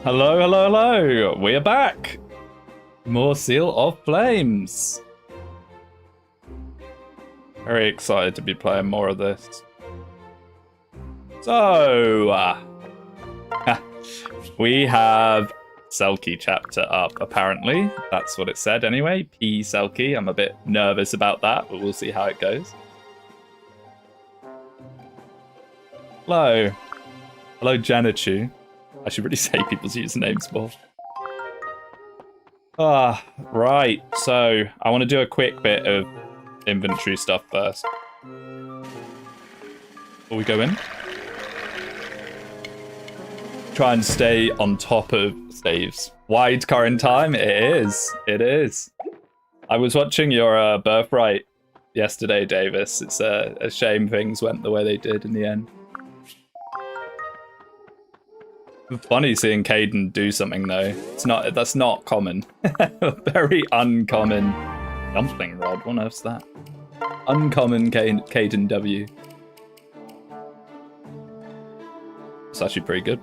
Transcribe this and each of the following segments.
Hello, hello, hello. We're back. More Seal of Flames. Very excited to be playing more of this. So, we have Selkie chapter up, apparently. That's what it said anyway. P. Selkie. I'm a bit nervous about that, but we'll see how it goes. Hello. Hello, Janichu. I should really say people's usernames more. Right. So, I want to do a quick bit of inventory stuff first. Before we go in. Try and stay on top of saves. Wide current time? It is. It is. I was watching your Birthright yesterday, Davis. It's a shame things went the way they did in the end. Funny seeing Caden do something though. That's not common. Very uncommon. Dumpling rod, what on earth's that? Uncommon Caden W. It's actually pretty good.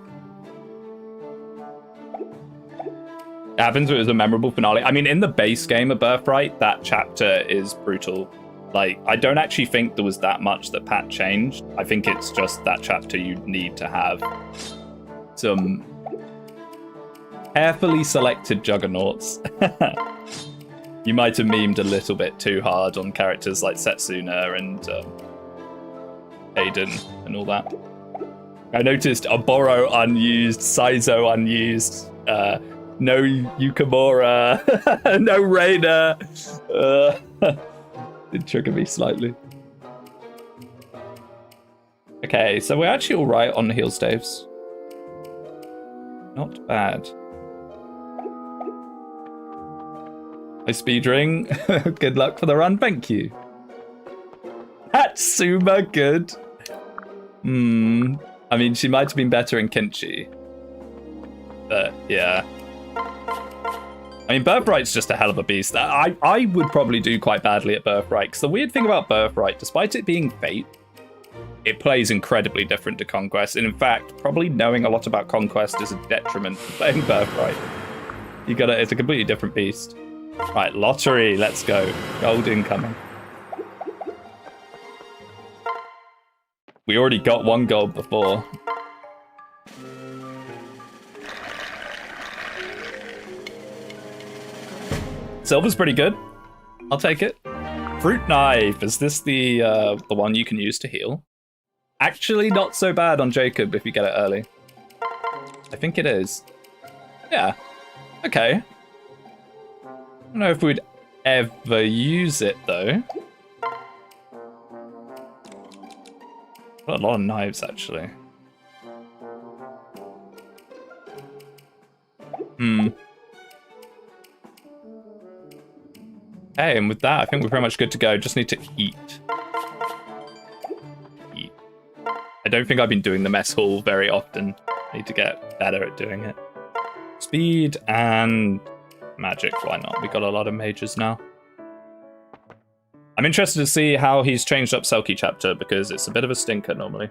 It happens when it was a memorable finale. I mean, in the base game of Birthright, that chapter is brutal. Like, I don't actually think there was that much that Pat changed. I think it's just that chapter you need to have some carefully selected juggernauts. You might have memed a little bit too hard on characters like Setsuna and Aiden and all that. I noticed Oboro unused, Saizo unused, no Yukimura, no Reina. Did trigger me slightly. Okay, so we're actually all right on the heal staves. Not bad. I speed ring. Good luck for the run, thank you. That's super good. I mean, she might have been better in Kinchi. But, yeah. I mean, Birthright's just a hell of a beast. I would probably do quite badly at Birthright, because the weird thing about Birthright, despite it being Fate, it plays incredibly different to Conquest. And in fact, probably knowing a lot about Conquest is a detriment to playing Birthright. It's a completely different beast. Right, lottery, let's go. Gold incoming. We already got 1 gold before. Silver's pretty good. I'll take it. Fruit knife. Is this the one you can use to heal? Actually, not so bad on Jacob if you get it early. I think it is. Yeah. Okay. I don't know if we'd ever use it, though. Got a lot of knives, actually. Hey, and with that, I think we're pretty much good to go. Just need to eat. I don't think I've been doing the mess hall very often. I need to get better at doing it. Speed and magic, why not? We got a lot of mages now. I'm interested to see how he's changed up Selkie chapter, because it's a bit of a stinker normally.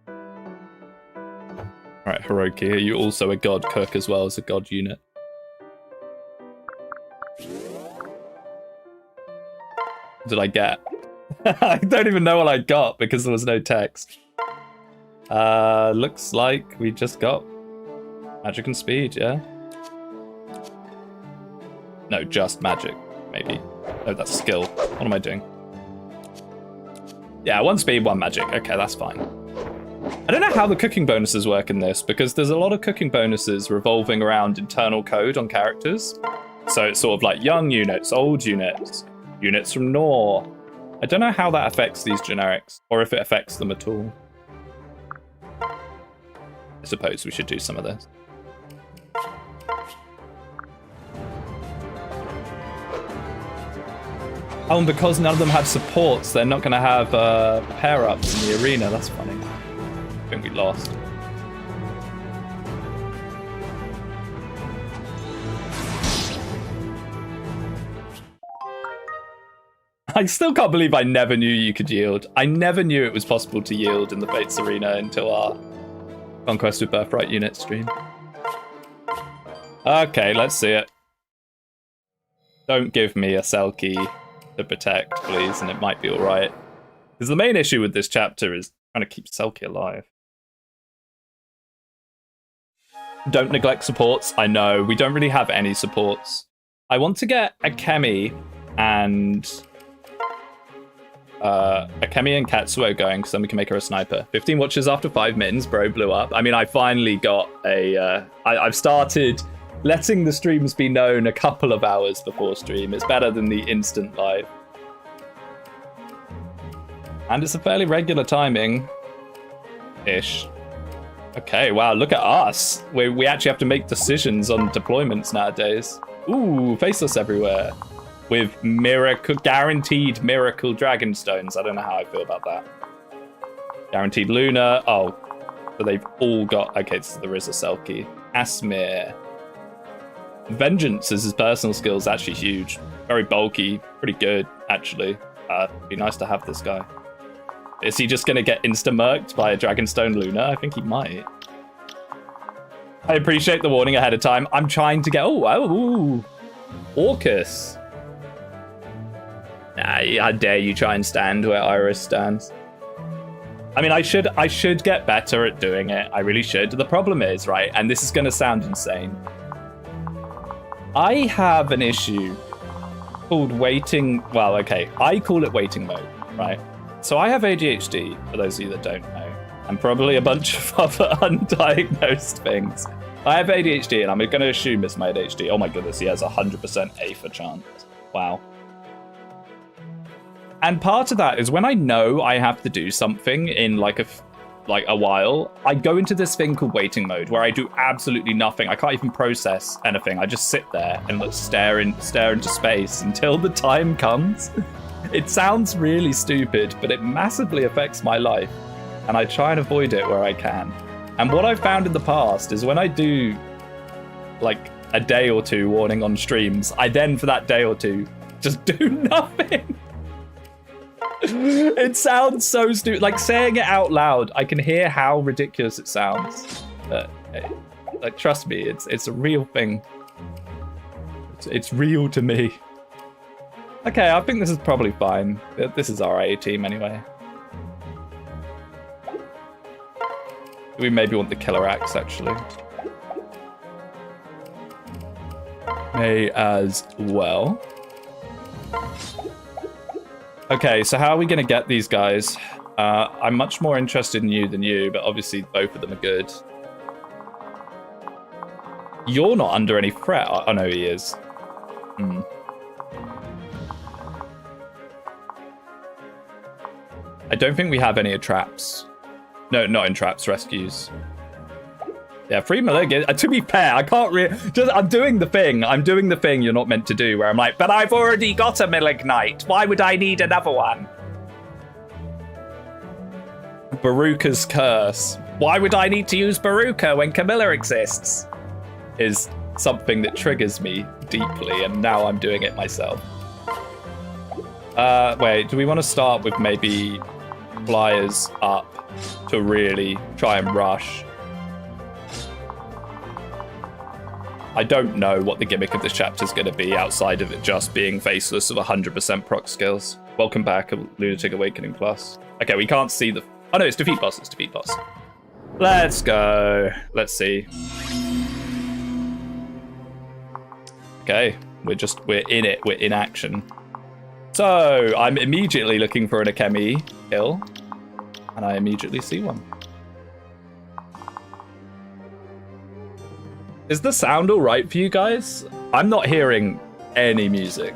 Alright, Hiroki, are you also a god cook as well as a god unit? What did I get? I don't even know what I got because there was no text. Looks like we just got magic and speed, yeah? No, just magic, maybe. Oh, that's skill. What am I doing? Yeah, 1 speed, 1 magic. Okay, that's fine. I don't know how the cooking bonuses work in this, because there's a lot of cooking bonuses revolving around internal code on characters. So it's sort of like young units, old units, units from Nor. I don't know how that affects these generics, or if it affects them at all. I suppose we should do some of this. Oh, and because none of them have supports, they're not going to have pair-ups in the arena. That's funny. I think we lost. I still can't believe I never knew you could yield. I never knew it was possible to yield in the Fates arena until our Conquest with Birthright unit stream. Okay, let's see it. Don't give me a Selkie to protect, please, and it might be alright. Because the main issue with this chapter is trying to keep Selkie alive. Don't neglect supports. I know, we don't really have any supports. I want to get a Kemi and Katsuo going, because then we can make her a sniper. 15 watches after 5 mins, bro blew up. I mean, I finally got a... I've started letting the streams be known a couple of hours before stream. It's better than the instant live. And it's a fairly regular timing-ish. Okay, wow, look at us. We actually have to make decisions on deployments nowadays. Ooh, faceless everywhere. With guaranteed miracle dragonstones. I don't know how I feel about that. Guaranteed Luna. Oh, so they've all got... Okay, so there is a Selkie. Asmir. Vengeance is his personal skills, actually huge. Very bulky, pretty good, actually. Be nice to have this guy. Is he just going to get insta-murked by a Dragonstone Luna? I think he might. I appreciate the warning ahead of time. I'm trying to get... Oh, Orcus. Nah, how dare you try and stand where Iris stands. I mean, I should get better at doing it. I really should. The problem is, right, and this is going to sound insane. I have an issue called waiting... Well, okay, I call it waiting mode, right? So I have ADHD, for those of you that don't know, and probably a bunch of other undiagnosed things. I have ADHD, and I'm going to assume it's my ADHD. Oh my goodness, he has 100% A for chance. Wow. And part of that is when I know I have to do something in like a while, I go into this thing called waiting mode where I do absolutely nothing. I can't even process anything. I just sit there and stare into space until the time comes. It sounds really stupid, but it massively affects my life. And I try and avoid it where I can. And what I've found in the past is when I do like a day or two warning on streams, I then for that day or two just do nothing. It sounds so stupid. Like saying it out loud, I can hear how ridiculous it sounds. Like trust me, it's a real thing. It's real to me. Okay, I think this is probably fine. This is our A team anyway. We maybe want the killer axe actually. May as well. Okay, so how are we going to get these guys? I'm much more interested in you than you, but obviously both of them are good. You're not under any threat. Oh, no, he is. I don't think we have any traps. No, not in traps, rescues. Yeah, free Malignant. To be fair, I can't really... I'm doing the thing you're not meant to do, where I'm like, but I've already got a Malignite. Why would I need another one? Baruka's Curse. Why would I need to use Baruka when Camilla exists? Is something that triggers me deeply, and now I'm doing it myself. Wait, do we want to start with maybe flyers up to really try and rush? I don't know what the gimmick of this chapter is going to be outside of it just being faceless of 100% proc skills. Welcome back, Lunatic Awakening Plus. Okay, we can't see the... Oh no, it's defeat boss, it's defeat boss. Let's go. Let's see. Okay, we're in it, we're in action. So, I'm immediately looking for an Akemi kill, and I immediately see one. Is the sound all right for you guys? I'm not hearing any music.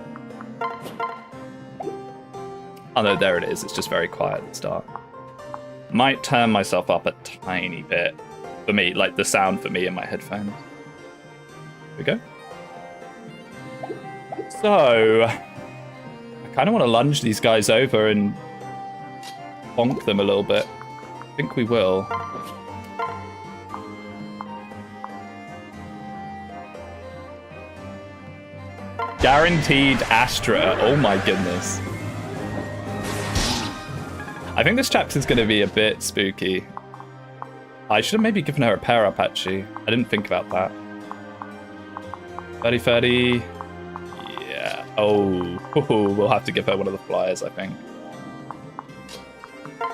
Oh no, there it is. It's just very quiet at the start. Might turn myself up a tiny bit for me, like the sound for me in my headphones. Here we go. So, I kind of want to lunge these guys over and bonk them a little bit. I think we will. Guaranteed Astra. Oh my goodness. I think this chapter's going to be a bit spooky. I should have maybe given her a pair up, actually. I didn't think about that. 30-30. Yeah. Oh, we'll have to give her one of the flyers, I think.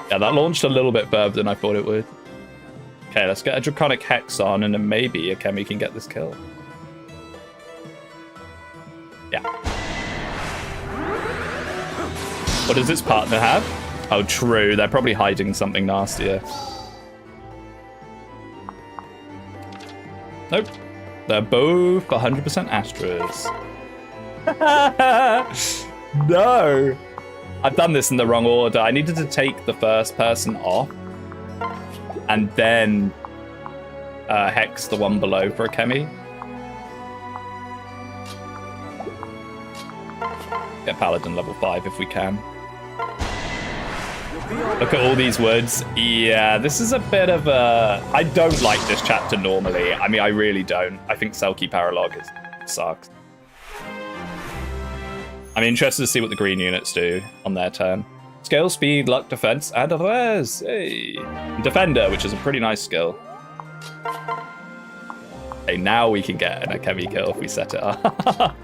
Yeah, that launched a little bit further than I thought it would. Okay, let's get a Draconic Hex on, and then maybe Akemi can get this kill. Yeah. What does its partner have? Oh, true. They're probably hiding something nastier. Nope. They're both 100% Astras. No! I've done this in the wrong order. I needed to take the first person off and then hex the one below for Akemi. Get Paladin level 5 if we can. Look at all these words. Yeah, this is a bit of a... I don't like this chapter normally. I mean, I really don't. I think Selkie Paralog sucks. I'm interested to see what the green units do on their turn. Skill, speed, luck, defense, and res. Hey. Defender, which is a pretty nice skill. Hey, now we can get an Akemi kill if we set it up.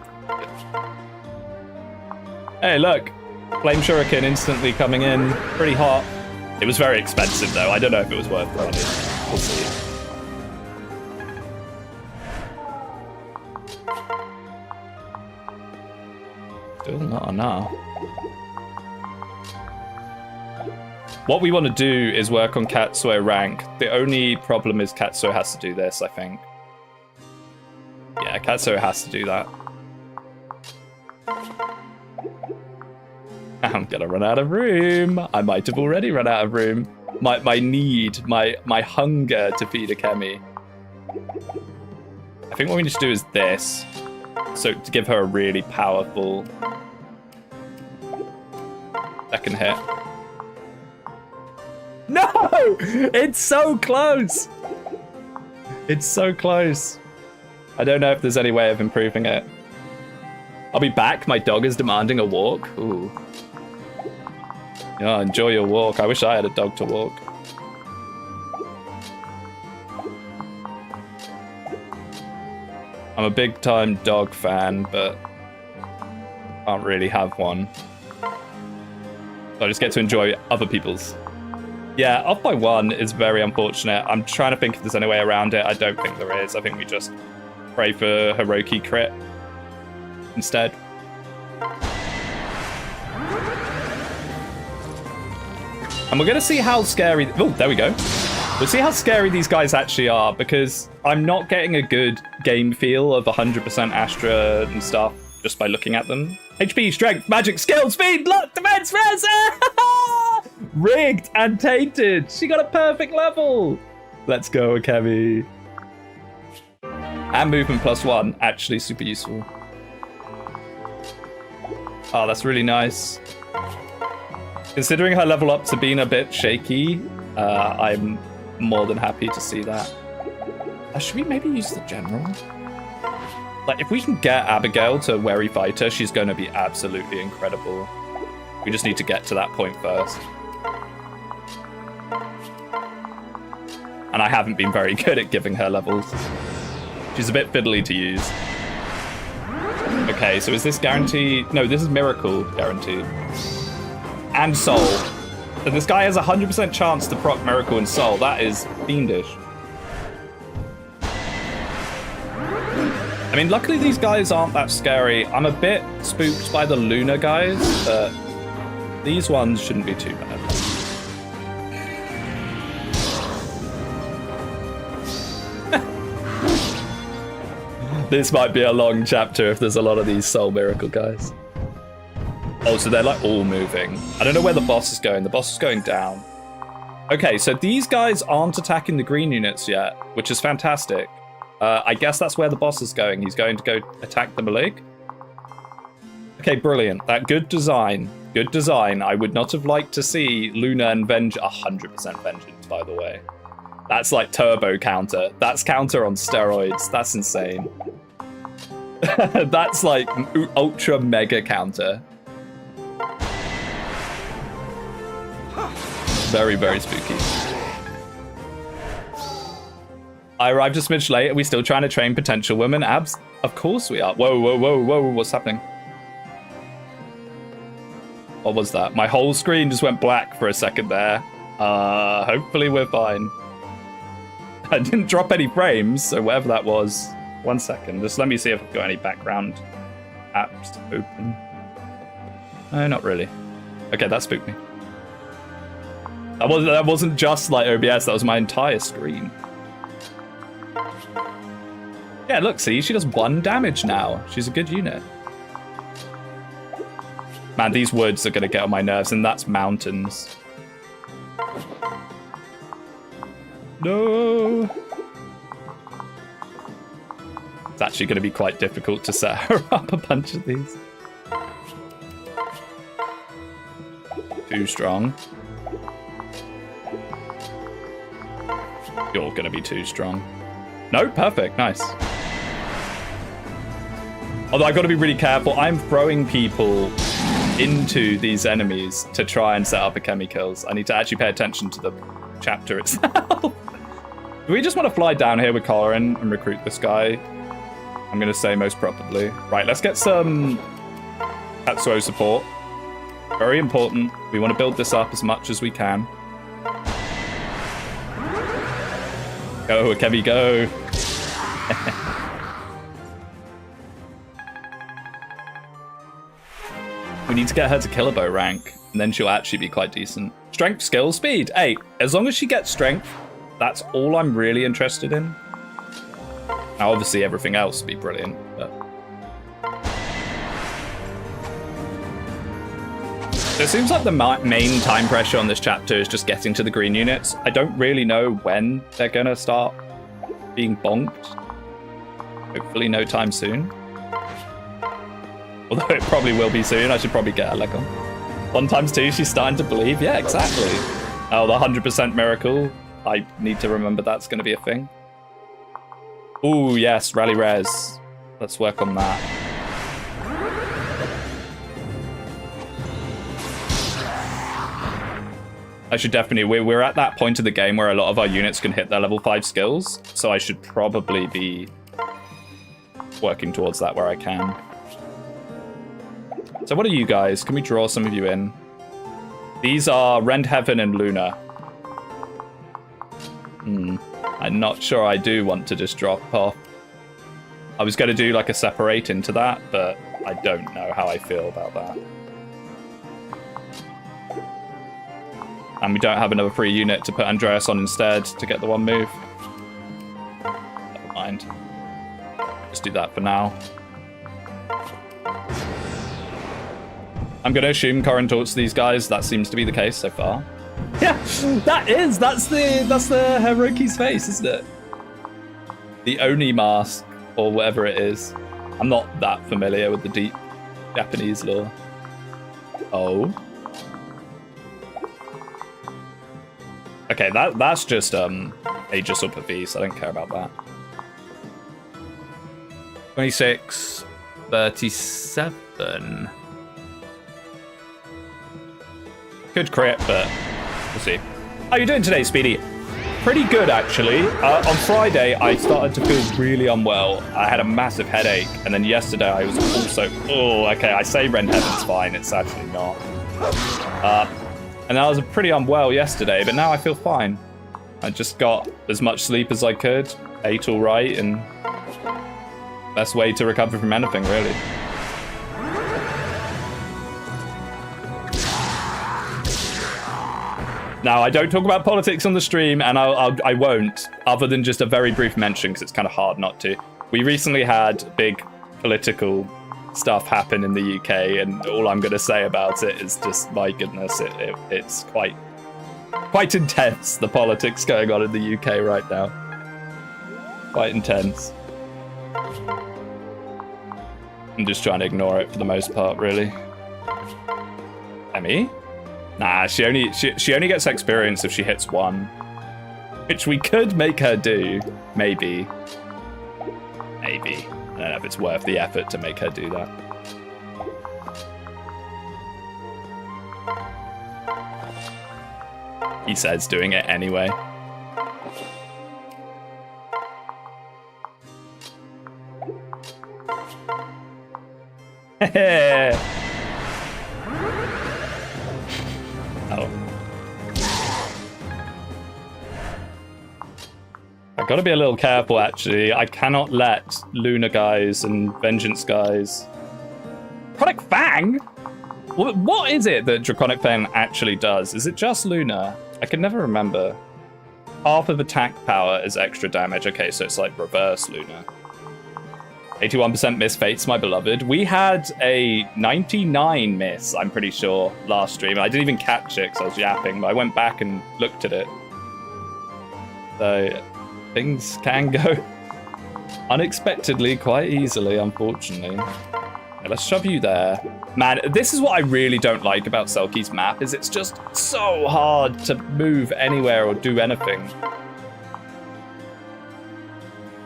Hey, look. Flame Shuriken instantly coming in. Pretty hot. It was very expensive, though. I don't know if it was worth the money. We'll see. Still not enough. What we want to do is work on Katsuo rank. The only problem is Katsuo has to do this, I think. Yeah, Katsuo has to do that. I'm gonna run out of room. I might have already run out of room. My need, my hunger to feed Akemi. I think what we need to do is this. So to give her a really powerful second hit. No! It's so close! It's so close. I don't know if there's any way of improving it. I'll be back. My dog is demanding a walk. Ooh. Yeah, enjoy your walk. I wish I had a dog to walk. I'm a big time dog fan, but can't really have one. So I just get to enjoy other people's. Yeah, off by 1 is very unfortunate. I'm trying to think if there's any way around it. I don't think there is. I think we just pray for Hiroki crit instead. And we're going to see how scary... Oh, there we go. We'll see how scary these guys actually are, because I'm not getting a good game feel of 100% Astra and stuff just by looking at them. HP, strength, magic, skill, speed, luck, defense, res! Rigged and tainted. She got a perfect level. Let's go, Akemi. And movement +1. Actually super useful. Oh, that's really nice. Considering her level up to being a bit shaky, I'm more than happy to see that. Should we maybe use the general? Like, if we can get Abigail to Wary Fighter, she's going to be absolutely incredible. We just need to get to that point first. And I haven't been very good at giving her levels. She's a bit fiddly to use. Okay, so is this guaranteed? No, this is Miracle guaranteed. And Soul. So this guy has a 100% chance to proc Miracle and Soul. That is fiendish. I mean, luckily these guys aren't that scary. I'm a bit spooked by the Luna guys, but these ones shouldn't be too bad. This might be a long chapter if there's a lot of these Soul Miracle guys. Oh, so they're like all moving. I don't know where the boss is going. The boss is going down. Okay, so these guys aren't attacking the green units yet, which is fantastic. I guess that's where the boss is going. He's going to go attack the Malik. Okay, brilliant. That good design. Good design. I would not have liked to see Luna and 100% Vengeance, by the way. That's like turbo counter. That's counter on steroids. That's insane. That's like ultra mega counter. Very, very spooky. I arrived a smidge late. Are we still trying to train potential women? Abs? Of course we are. Whoa, whoa, whoa, whoa. What's happening? What was that? My whole screen just went black for a second there. Hopefully we're fine. I didn't drop any frames, so whatever that was. 1 second. Just let me see if I've got any background apps open. No, not really. Okay, that spooked me. That wasn't just like OBS, that was my entire screen. Yeah, look, see, she does 1 damage now. She's a good unit. Man, these woods are gonna get on my nerves, and that's mountains. No. It's actually gonna be quite difficult to set her up a bunch of these. Too strong. You're gonna be too strong. No, perfect, nice. Although I've got to be really careful. I'm throwing people into these enemies to try and set up a chemicals. I need to actually pay attention to the chapter itself. Do we just want to fly down here with Colin and recruit this guy? I'm going to say most probably. Right, let's get some Tatsuo support. Very important. We want to build this up as much as we can. Go, Kemi, go. We need to get her to Killabo rank, and then she'll actually be quite decent. Strength, skill, speed. Hey, as long as she gets strength, that's all I'm really interested in. Now, obviously, everything else would be brilliant, but... So it seems like the main time pressure on this chapter is just getting to the green units. I don't really know when they're going to start being bonked. Hopefully no time soon. Although it probably will be soon. I should probably get her leg on. 1 times 2, she's starting to believe. Yeah, exactly. Oh, the 100% miracle. I need to remember that's going to be a thing. Ooh, yes, rally res. Let's work on that. I should definitely... We're at that point of the game where a lot of our units can hit their level 5 skills. So I should probably be working towards that where I can. So what are you guys? Can we draw some of you in? These are Rend Heaven and Luna. I'm not sure I do want to just drop off. I was going to do like a separate into that, but I don't know how I feel about that. And we don't have another free unit to put Andreas on instead to get the 1 move. Never mind. Just do that for now. I'm going to assume Corin talks to these guys. That seems to be the case so far. Yeah, that's the Haruki's face, isn't it? The Oni mask, or whatever it is. I'm not that familiar with the deep Japanese lore. Oh. Okay, that's just Aegis or Pavis. I don't care about that. 26, 37. Good crit, but we'll see. How are you doing today, Speedy? Pretty good, actually. On Friday, I started to feel really unwell. I had a massive headache, and then yesterday I was also... Oh, okay, I say Rend Heaven's fine. It's actually not. And I was pretty unwell yesterday, but now I feel fine. I just got as much sleep as I could, ate all right, and best way to recover from anything, really. Now, I don't talk about politics on the stream, and I won't, other than just a very brief mention, because it's kind of hard not to. We recently had big political stuff happen in the UK, and all I'm going to say about it is just, my goodness, it's quite intense, the politics going on in the UK right now. Quite intense. I'm just trying to ignore it for the most part, really. Emmy? Nah, she only gets experience if she hits 1. Which we could make her do. Maybe. Maybe. I don't know if it's worth the effort to make her do that. He says doing it anyway. Oh. I gotta be a little careful, actually. I cannot let Luna guys and Vengeance guys... Draconic Fang? What is it that Draconic Fang actually does? Is it just Luna? I can never remember. Half of attack power is extra damage. Okay, so it's like reverse Luna. 81% miss Fates, my beloved. We had a 99 miss, I'm pretty sure, last stream. I didn't even catch it because I was yapping, but I went back and looked at it. So, things can go unexpectedly quite easily, unfortunately. Okay, let's shove you there. Man, this is what I really don't like about Selkie's map, is it's just so hard to move anywhere or do anything.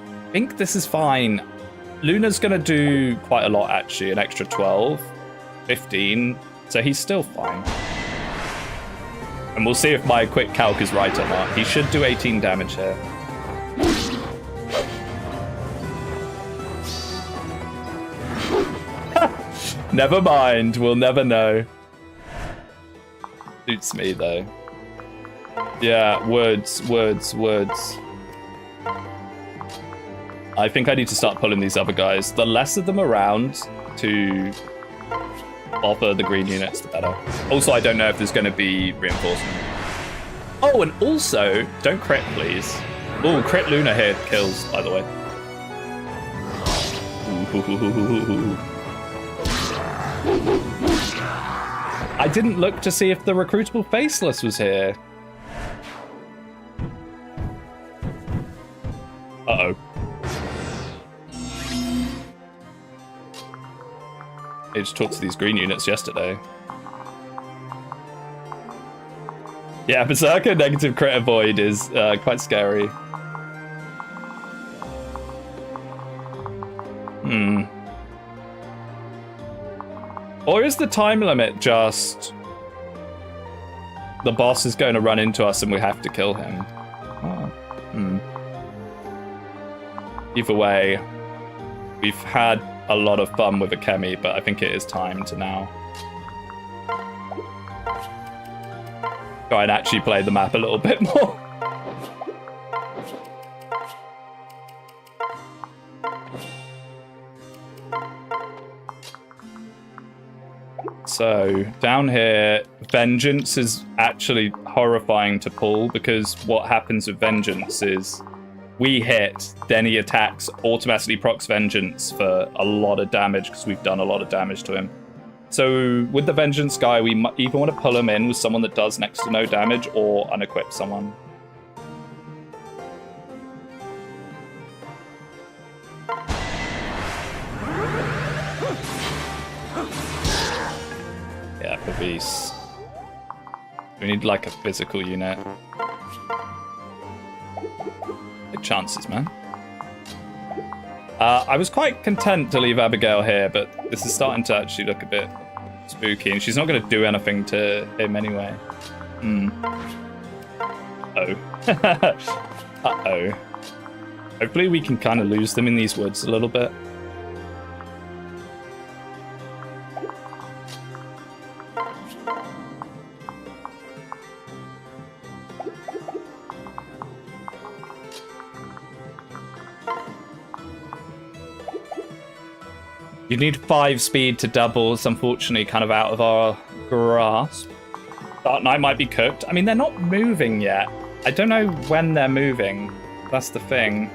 I think this is fine. Luna's gonna do quite a lot, actually, an extra 12, 15, so he's still fine. And we'll see if my quick calc is right or not. He should do 18 damage here. Never mind, we'll never know. Suits me, though. Yeah, words. I think I need to start pulling these other guys. The less of them around to offer the green units, the better. Also, I don't know if there's going to be reinforcement. Oh, and also, don't crit, please. Oh, crit Luna here kills, by the way. I didn't look to see if the recruitable faceless was here. Uh-oh. I just talked to these green units yesterday. Yeah, Berserker negative crit avoid is quite scary. Or is the time limit just the boss is going to run into us and we have to kill him? Oh. Either way, we've had a lot of fun with Akemi, but I think it is time to now try and actually play the map a little bit more. So, down here, Vengeance is actually horrifying to pull, because what happens with Vengeance is we hit, then he attacks, automatically procs Vengeance for a lot of damage, because we've done a lot of damage to him. So, with the Vengeance guy, we either want to pull him in with someone that does next to no damage, or unequip someone. Yeah, for beasts. We need like a physical unit. Big chances, man. I was quite content to leave Abigail here, but this is starting to actually look a bit spooky, and she's not going to do anything to him anyway. Uh-oh. Hopefully we can kind of lose them in these woods a little bit. You need 5 speed to double. It's unfortunately kind of out of our grasp. Dark Knight might be cooked. I mean, they're not moving yet. I don't know when they're moving. That's the thing.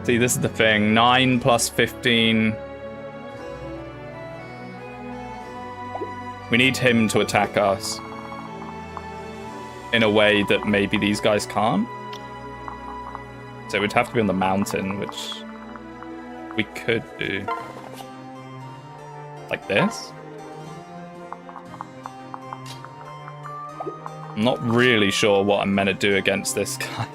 See, this is the thing. 9 plus 15... We need him to attack us in a way that maybe these guys can't. So it would have to be on the mountain, which we could do. Like this? I'm not really sure what I'm meant to do against this guy.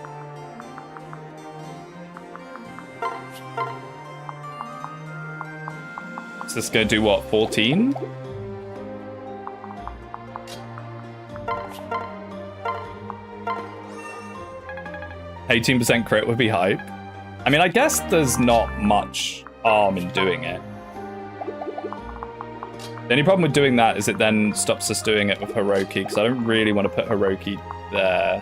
Is this going to do what, 14? 18% crit would be hype. I mean, I guess there's not much harm in doing it. The only problem with doing that is it then stops us doing it with Hiroki, because I don't really want to put Hiroki there.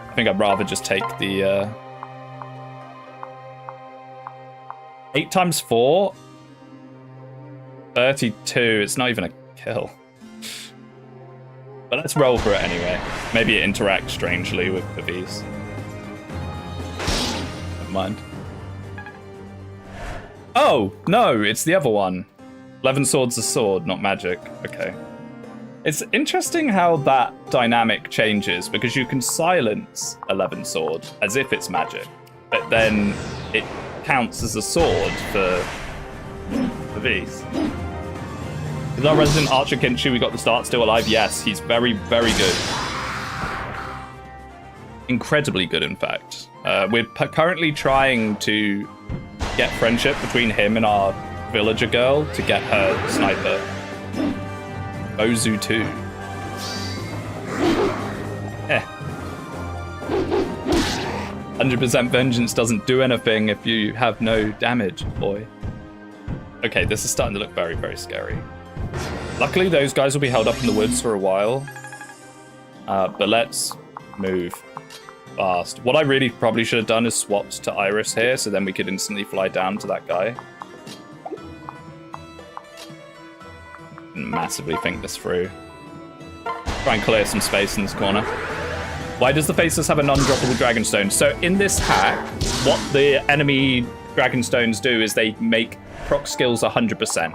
I think I'd rather just take the 8 times 4, 32. It's not even a kill. But let's roll for it anyway. Maybe it interacts strangely with these. Never mind. Oh, no, it's the other one. 11 swords a sword, not magic. Okay. It's interesting how that dynamic changes, because you can silence 11 sword as if it's magic, but then it counts as a sword for these. Is our resident archer Kinchi, we got the start still alive? Yes, he's very, very good. Incredibly good, in fact. We're currently trying to get friendship between him and our villager girl to get her sniper. Ozu 2. Eh. 100% vengeance doesn't do anything if you have no damage, boy. Okay, this is starting to look very, very scary. Luckily, those guys will be held up in the woods for a while. But let's move fast. What I really probably should have done is swapped to Iris here, so then we could instantly fly down to that guy. Massively think this through. Try and clear some space in this corner. Why does the Faceless have a non-droppable Dragonstone? So in this hack, what the enemy Dragonstones do is they make proc skills 100%.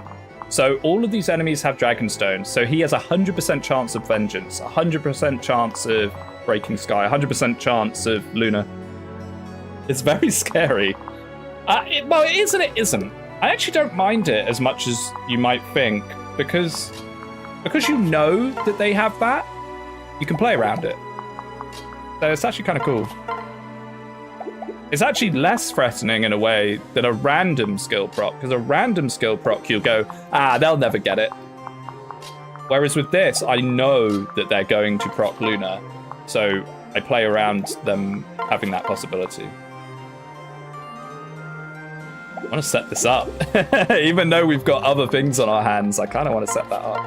So all of these enemies have Dragonstones. So he has a 100% chance of Vengeance, 100% chance of Breaking Sky, 100% chance of Luna. It's very scary. Well, it is and it isn't. I actually don't mind it as much as you might think, because you know that they have that, you can play around it. So it's actually kind of cool. It's actually less threatening in a way than a random skill proc, because a random skill proc, you'll go, they'll never get it. Whereas with this, I know that they're going to proc Luna, so I play around them having that possibility. I want to set this up. Even though we've got other things on our hands, I kind of want to set that up.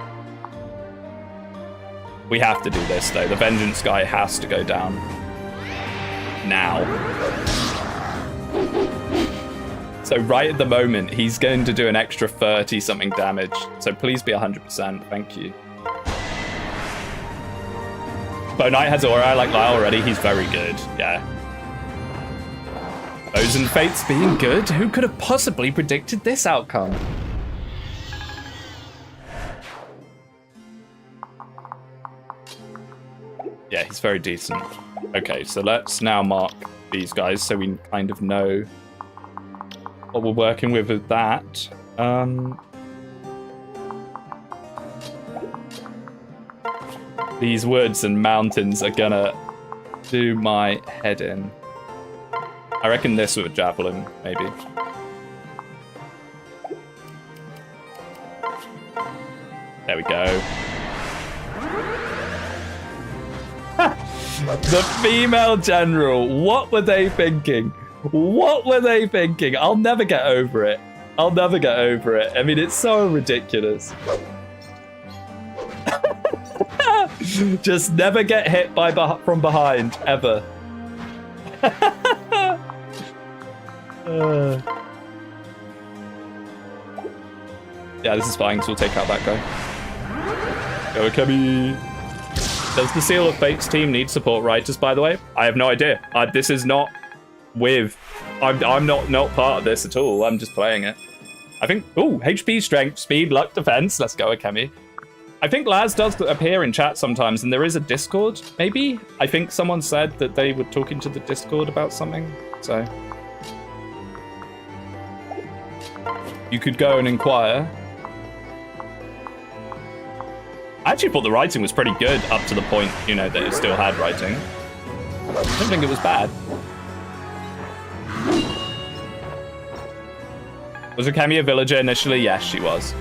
We have to do this, though. The Vengeance guy has to go down. Now. So right at the moment, he's going to do an extra 30-something damage. So please be 100%. Thank you. Bo Knight has aura. I like Lyle already. He's very good. Yeah. Foes and Fates being good? Who could have possibly predicted this outcome? Yeah, he's very decent. Okay, so let's now mark these guys so we kind of know what we're working with that. These woods and mountains are gonna do my head in. I reckon this with a javelin, maybe. There we go. The female general. What were they thinking? What were they thinking? I'll never get over it. I'll never get over it. I mean, it's so ridiculous. Just never get hit from behind, ever. Yeah, this is fine, so we'll take out that guy. Go, Kemi. Does the Seal of Fates team need support writers, by the way? I have no idea. This is not with... I'm not part of this at all. I'm just playing it. I think... Ooh, HP, strength, speed, luck, defense. Let's go, Akemi. I think Laz does appear in chat sometimes, and there is a Discord, maybe? I think someone said that they were talking to the Discord about something, so... You could go and inquire. I actually thought the writing was pretty good up to the point, you know, that it still had writing. I don't think it was bad. Was Akemi a villager initially? Yes, she was.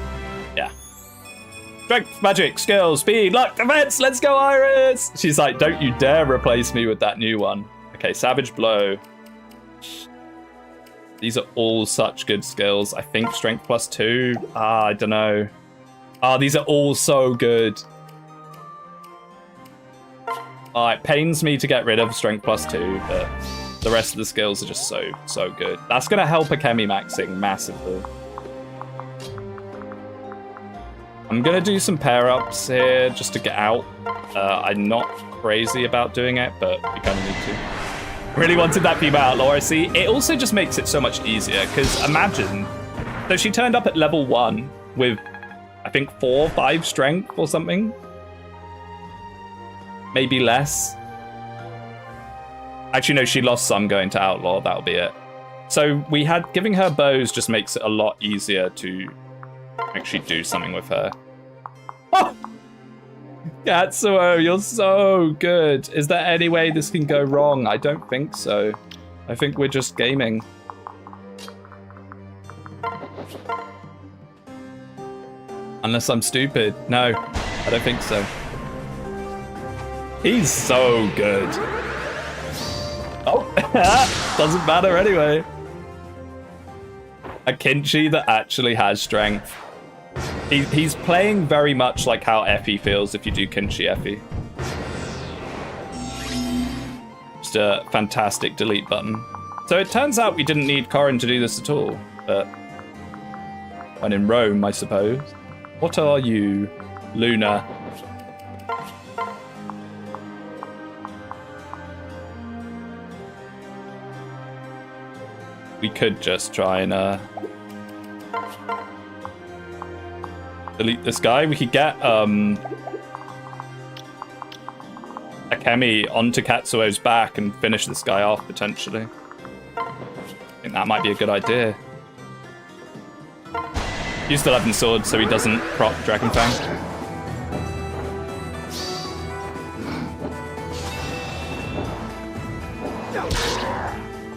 Yeah. Strength, magic, skill, speed, luck, defense. Let's go, Iris. She's like, don't you dare replace me with that new one. Okay, Savage Blow. These are all such good skills. I think strength +2. I don't know. These are all so good. It pains me to get rid of strength +2, but the rest of the skills are just so good. That's going to help Akemi maxing massively. I'm going to do some pair-ups here just to get out. I'm not crazy about doing it, but we kind of need to. Really wanted that female outlaw, I see. It also just makes it so much easier, because imagine... So she turned up at level 1 with, I think, 4 or 5 strength or something. Maybe less. Actually, no, she lost some going to outlaw. That'll be it. So giving her bows just makes it a lot easier to actually do something with her. Oh! Katsuo, you're so good. Is there any way this can go wrong? I don't think so. I think we're just gaming. Unless I'm stupid. No, I don't think so. He's so good. Oh, doesn't matter anyway. A Kinchi that actually has strength. He's playing very much like how Effie feels if you do Kinchi Effie. Just a fantastic delete button. So it turns out we didn't need Corin to do this at all, but when in Rome, I suppose. What are you, Luna? We could just try and delete this guy. We could get Akemi onto Katsuo's back and finish this guy off, potentially. I think that might be a good idea. Use the 11 sword so he doesn't prop Dragon Fang.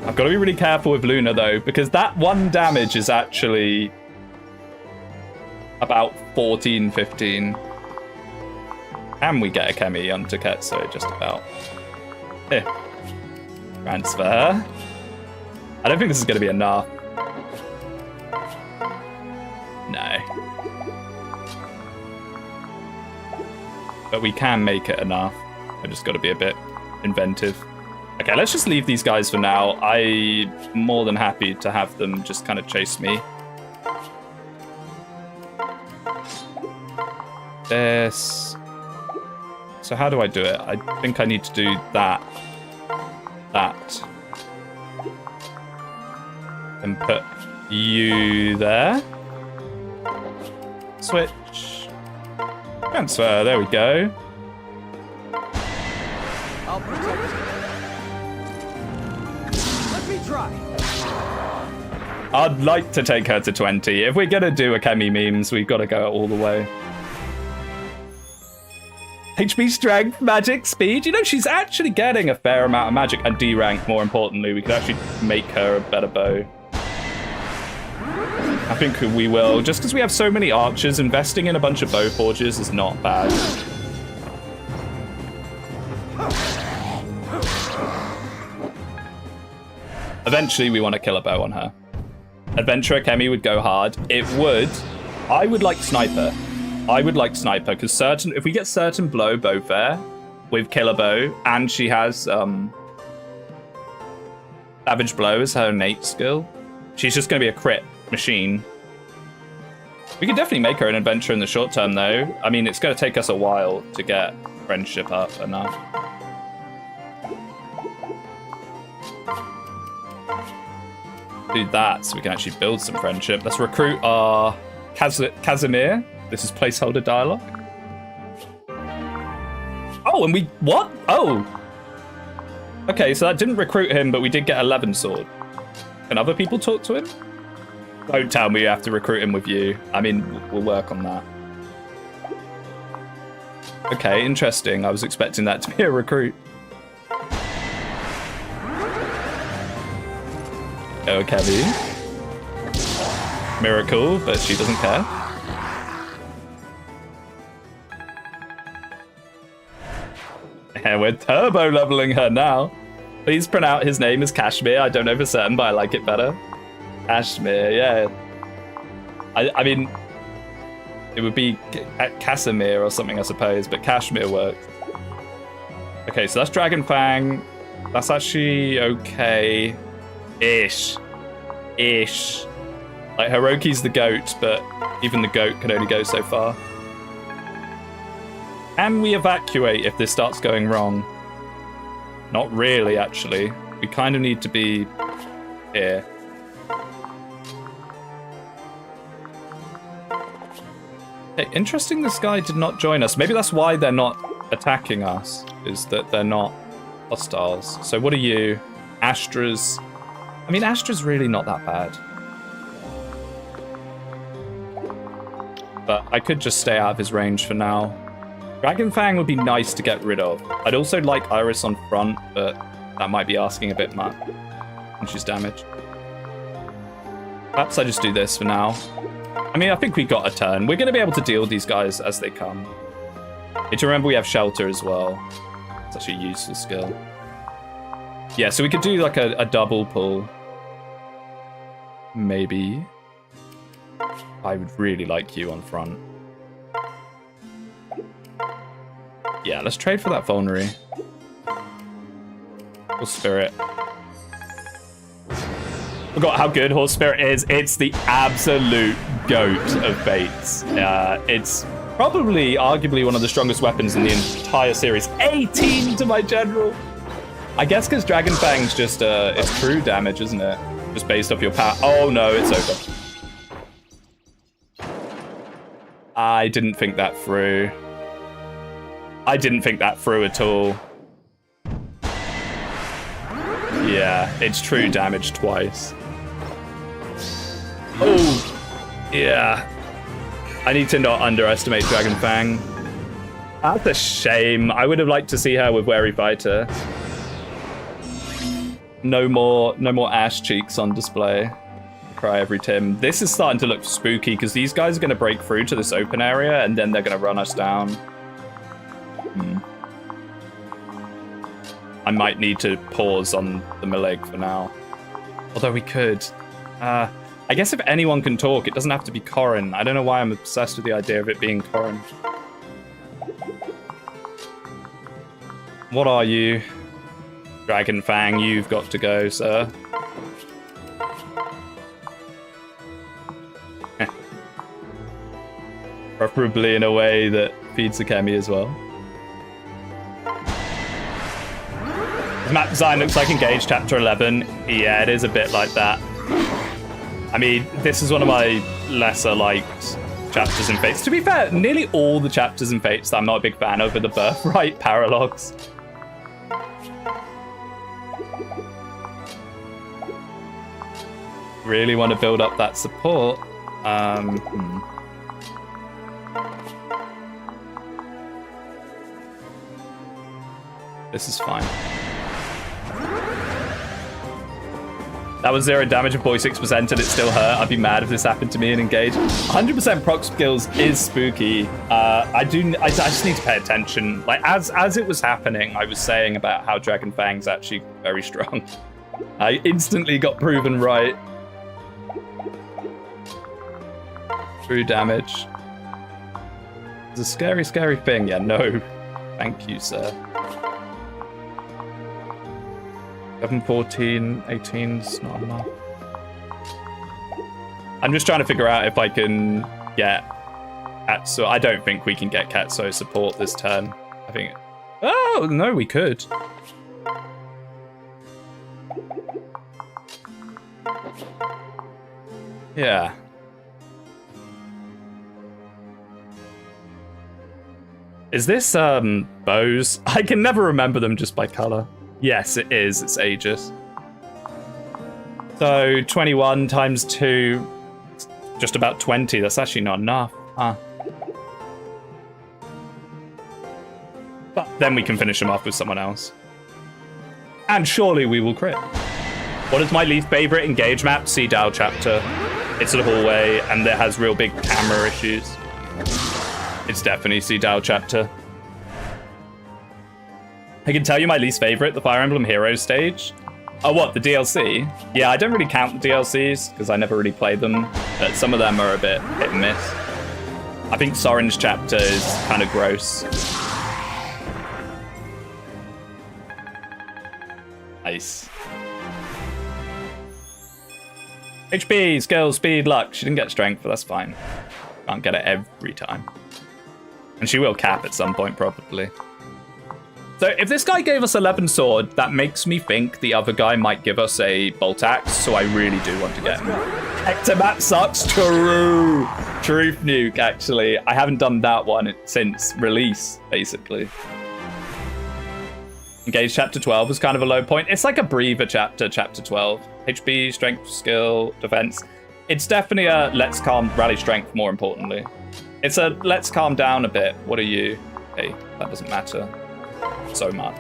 I've got to be really careful with Luna, though, because that 1 damage is actually about 14, 15. Can we get Akemi onto Ketsu? Just about. Here. Transfer. I don't think this is going to be enough. No. But we can make it enough. I've just got to be a bit inventive. Okay, let's just leave these guys for now. I'm more than happy to have them just kind of chase me. This. So how do I do it? I think I need to do that. That. And put you there. Switch. Transfer, there we go. I'll protect you. Let me try. I'd like to take her to 20. If we're gonna do Akemi memes, we've got to go all the way. HP, strength, magic, speed. You know, she's actually getting a fair amount of magic. And D rank, more importantly. We could actually make her a better bow. I think we will. Just because we have so many archers, investing in a bunch of bow forges is not bad. Eventually, we want to kill a bow on her. Adventurer Akemi would go hard. It would. I would like Sniper. I would like Sniper, because if we get certain blow bow fair with Killer Bow, and she has Savage Blow as her innate skill, she's just going to be a crit machine. We could definitely make her an adventurer in the short term, though. I mean, it's going to take us a while to get friendship up enough. Do that so we can actually build some friendship. Let's recruit our Casimir. This is placeholder dialogue. Oh, and we... What? Oh. Okay, so that didn't recruit him, but we did get 11 sword. Can other people talk to him? Don't tell me you have to recruit him with you. I mean, we'll work on that. Okay, interesting. I was expecting that to be a recruit. Okay. Miracle, but she doesn't care. And we're turbo leveling her now. Please pronounce his name as Kashmir. I don't know for certain, but I like it better. Kashmir, yeah. I mean, it would be Casimir or something, I suppose, but Kashmir works. Okay, so that's Dragon Fang. That's actually okay. Ish. Like, Hiroki's the goat, but even the goat can only go so far. Can we evacuate if this starts going wrong? Not really, actually. We kind of need to be here. Hey, interesting this guy did not join us. Maybe that's why they're not attacking us, is that they're not hostiles. So what are you? Astra's. I mean, Astra's really not that bad. But I could just stay out of his range for now. Dragon Fang would be nice to get rid of. I'd also like Iris on front, but that might be asking a bit much. And she's damaged. Perhaps I just do this for now. I mean, I think we got a turn. We're going to be able to deal with these guys as they come. Need to remember we have shelter as well. It's actually a useful skill. Yeah, so we could do like a double pull. Maybe. I would really like you on front. Yeah, let's trade for that Vulnerary. Horse Spirit. Forgot how good Horse Spirit is. It's the absolute goat of baits. It's probably, arguably, one of the strongest weapons in the entire series. 18 to my general. I guess because Dragon Fang's just, it's true damage, isn't it? Just based off your power. Oh no, it's over. I didn't think that through. I didn't think that through at all. Yeah, it's true damage twice. Oh, yeah. I need to not underestimate Dragon Fang. That's a shame. I would have liked to see her with Wary Fighter. No more ash cheeks on display. Cry every Tim. This is starting to look spooky because these guys are going to break through to this open area and then they're going to run us down. I might need to pause on the Malig for now. Although we could. I guess if anyone can talk, it doesn't have to be Corrin. I don't know why I'm obsessed with the idea of it being Corrin. What are you? Dragon Fang, you've got to go, sir. Preferably in a way that feeds the Kemi as well. The map design looks like Engage Chapter 11. Yeah, it is a bit like that. I mean, this is one of my lesser liked chapters in Fates. To be fair, nearly all the chapters in Fates that I'm not a big fan of are the Birthright Paralogs. Really want to build up that support. This is fine. That was 0 damage and 46% and it still hurt. I'd be mad if this happened to me in Engage. 100% proc skills is spooky. I just need to pay attention. Like as it was happening, I was saying about how Dragon Fang's actually very strong. I instantly got proven right. True damage. It's a scary, scary thing. Yeah, no. Thank you, sir. 11, 14, 18's not enough. I'm just trying to figure out if I can get Katsuo. I don't think we can get Katsuo support this turn. I think... Oh, no, we could. Yeah. Is this, bows? I can never remember them just by color. Yes, it is. It's Aegis. So 21 times 2, just about 20. That's actually not enough. Huh. But then we can finish them off with someone else. And surely we will crit. What is my least favorite Engage map? Sea Dow chapter. It's a hallway and it has real big camera issues. It's definitely Sea Dow chapter. I can tell you my least favorite, the Fire Emblem Heroes stage. Oh, what, the DLC? Yeah, I don't really count the DLCs because I never really played them, but some of them are a bit hit and miss. I think Soren's chapter is kind of gross. Nice. HP, skill, speed, luck. She didn't get strength, but that's fine. Can't get it every time. And she will cap at some point, probably. So if this guy gave us 11 sword, that makes me think the other guy might give us a bolt axe, so I really do want to get him. Hector map sucks. True. Truth nuke, actually. I haven't done that one since release, basically. Engage chapter 12 was kind of a low point. It's like a breather chapter 12. HP, strength, skill, defense. It's definitely a let's calm, rally strength, more importantly. It's a let's calm down a bit. What are you? Hey, that doesn't matter so much.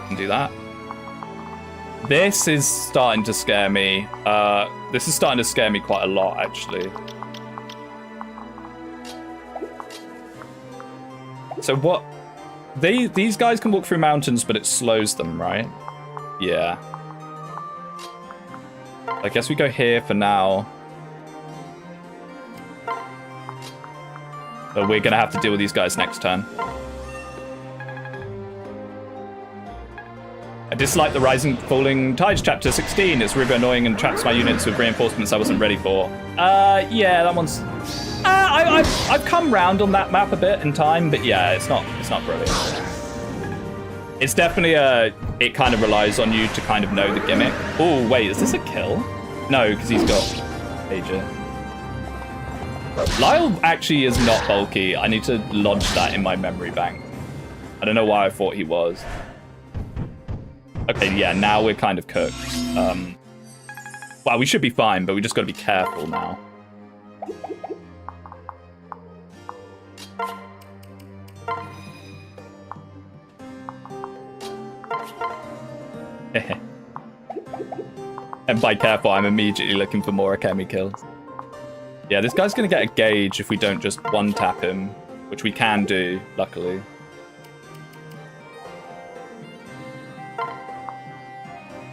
Can do that. This is starting to scare me. This is starting to scare me quite a lot, actually. So what? These guys can walk through mountains, but it slows them, right? Yeah. I guess we go here for now. But we're going to have to deal with these guys next turn. I dislike the Rising Falling Tides chapter 16. It's really annoying and traps my units with reinforcements I wasn't ready for. Yeah, that one's... I've come round on that map a bit in time, but yeah, it's not brilliant. It's definitely it kind of relies on you to kind of know the gimmick. Oh, wait, is this a kill? No, because he's got Aegir. Lyle actually is not bulky. I need to lodge that in my memory bank. I don't know why I thought he was. Okay, yeah, now we're kind of cooked. Well, we should be fine, but we just got to be careful now. And by careful, I'm immediately looking for more Akemi kills. Yeah, this guy's going to get a gauge if we don't just one-tap him, which we can do, luckily.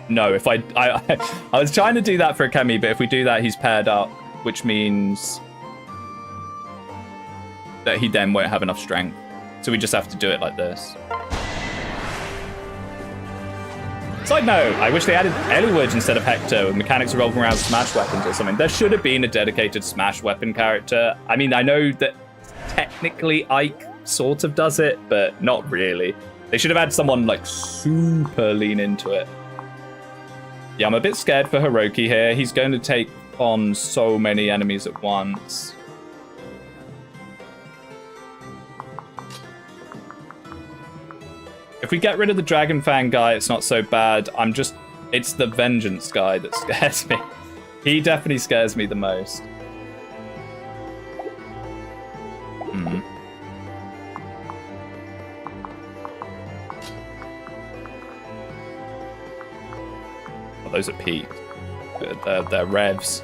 No, if I was trying to do that for Akemi, but if we do that, he's paired up, which means that he then won't have enough strength. So we just have to do it like this. Side note, I wish they added Eliwood instead of Hector with mechanics revolving around smash weapons or something. There should have been a dedicated smash weapon character. I mean, I know that technically Ike sort of does it, but not really. They should have had someone like super lean into it. Yeah, I'm a bit scared for Hiroki here. He's going to take on so many enemies at once. If we get rid of the Dragon Fang guy, it's not so bad. It's the Vengeance guy that scares me. He definitely scares me the most. Oh, those are peaked. They're revs.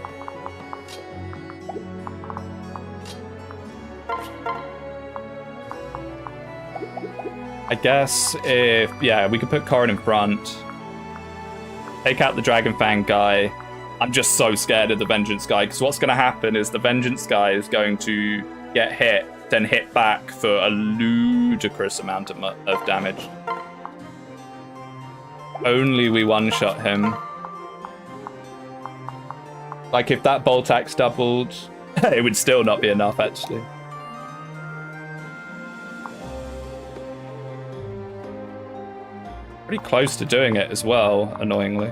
I guess if, yeah, we could put Corrin in front. Take out the Dragon Fang guy. I'm just so scared of the Vengeance guy, because what's going to happen is the Vengeance guy is going to get hit, then hit back for a ludicrous amount of damage. Only we one-shot him. Like, if that Bolt Axe doubled, it would still not be enough, actually. Pretty close to doing it as well, annoyingly.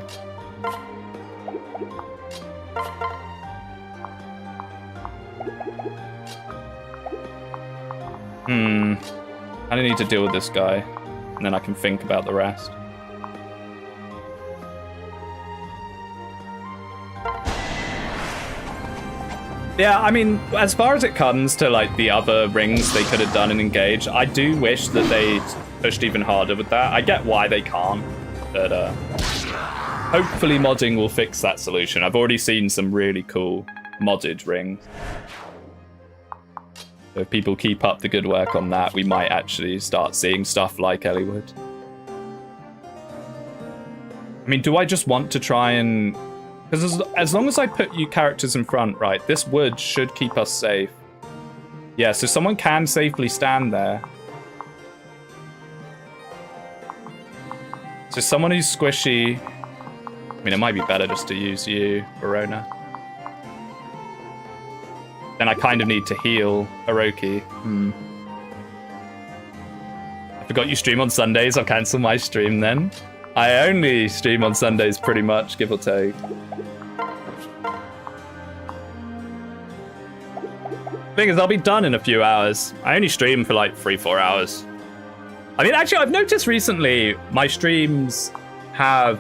I need to deal with this guy, and then I can think about the rest. Yeah, I mean, as far as it comes to like the other rings they could have done and engaged, I do wish that they'd pushed even harder with that. I get why they can't, but hopefully modding will fix that solution. I've already seen some really cool modded rings. If people keep up the good work on that, we might actually start seeing stuff like Elliewood. I mean, do I just want to try and... Because as long as I put you characters in front, right, this wood should keep us safe. Yeah, so someone can safely stand there. So someone who's squishy... I mean, it might be better just to use you, Verona. Then I kind of need to heal Orochi. I forgot you stream on Sundays. I'll cancel my stream then. I only stream on Sundays pretty much, give or take. Thing is, I'll be done in a few hours. I only stream for like 3-4 hours. I mean, actually, I've noticed recently my streams have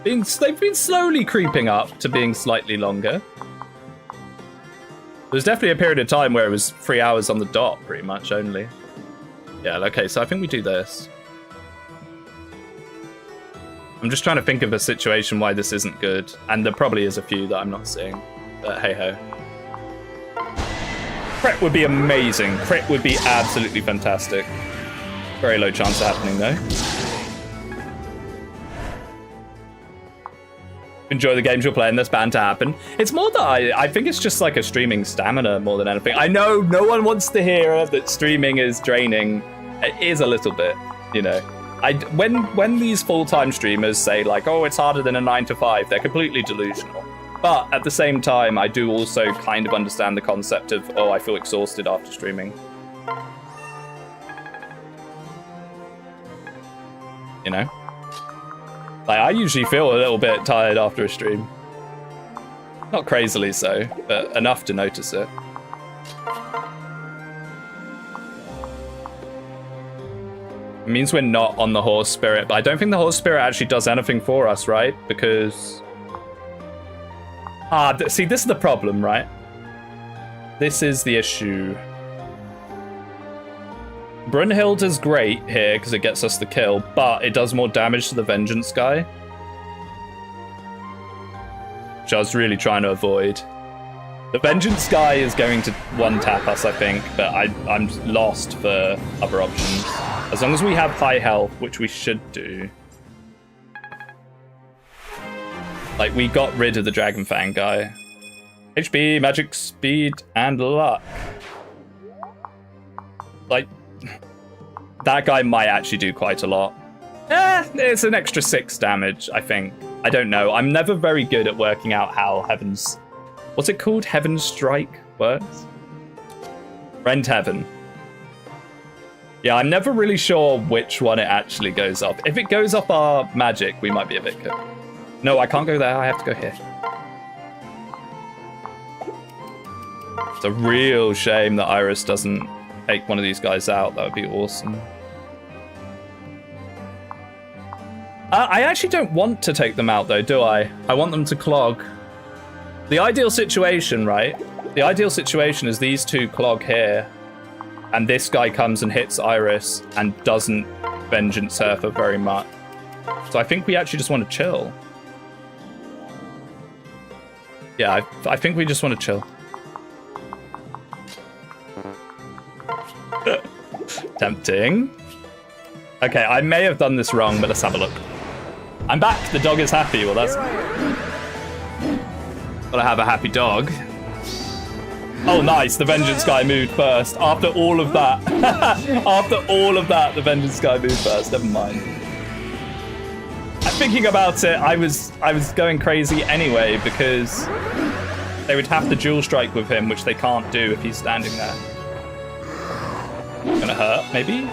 they've been slowly creeping up to being slightly longer. There's definitely a period of time where it was 3 hours on the dot, pretty much, only. Yeah, okay, so I think we do this. I'm just trying to think of a situation why this isn't good, and there probably is a few that I'm not seeing, but hey-ho. Crit would be amazing. Crit would be absolutely fantastic. Very low chance of happening, though. Enjoy the games you're playing, that's bound to happen. It's more that I think it's just like a streaming stamina more than anything. I know no one wants to hear that streaming is draining. It is a little bit, you know. When these full-time streamers say like, oh, it's harder than a 9 to 5, they're completely delusional. But at the same time, I do also kind of understand the concept of, oh, I feel exhausted after streaming. You know? Like, I usually feel a little bit tired after a stream. Not crazily so, but enough to notice it. It means we're not on the horse spirit, but I don't think the horse spirit actually does anything for us, right? Because... see, this is the problem, right? This is the issue. Brunhilde's great here because it gets us the kill, but it does more damage to the Vengeance guy. Which I was really trying to avoid. The Vengeance guy is going to one-tap us, I think, but I'm lost for other options. As long as we have high health, which we should do. Like, we got rid of the Dragon Fang guy. HP, magic, speed, and luck. Like... that guy might actually do quite a lot. It's an extra 6 damage, I think. I don't know. I'm never very good at working out how Heaven's... what's it called? Heaven's Strike works? Rend Heaven. Yeah, I'm never really sure which one it actually goes up. If it goes up our magic, we might be a bit good. No, I can't go there. I have to go here. It's a real shame that Iris doesn't take one of these guys out. That would be awesome. I actually don't want to take them out, though, do I? I want them to clog. The ideal situation, right? The ideal situation is these two clog here, and this guy comes and hits Iris and doesn't Vengeance her for very much. So I think we actually just want to chill. Yeah, I think we just want to chill. Tempting. Okay, I may have done this wrong, but let's have a look. I'm back. The dog is happy. Well, that's... gotta have a happy dog. Oh, nice. The Vengeance guy moved first. After all of that. After all of that, the Vengeance guy moved first. Never mind. I'm thinking about it. I was going crazy anyway, because they would have to dual strike with him, which they can't do if he's standing there. Gonna hurt, maybe?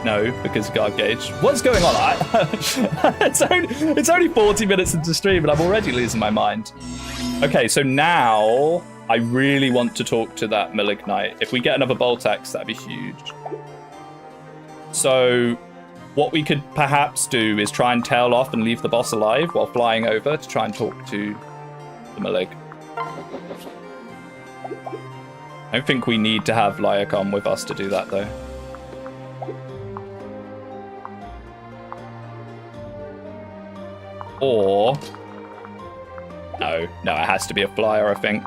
No, because guard gauge. What's going on? It's only 40 minutes into stream and I'm already losing my mind. Okay, so now I really want to talk to that Malignite. If we get another Bolt Axe, that'd be huge. So what we could perhaps do is try and tail off and leave the boss alive while flying over to try and talk to the Malig. I don't think we need to have Lyacon with us to do that, though. Or... no, it has to be a flyer, I think.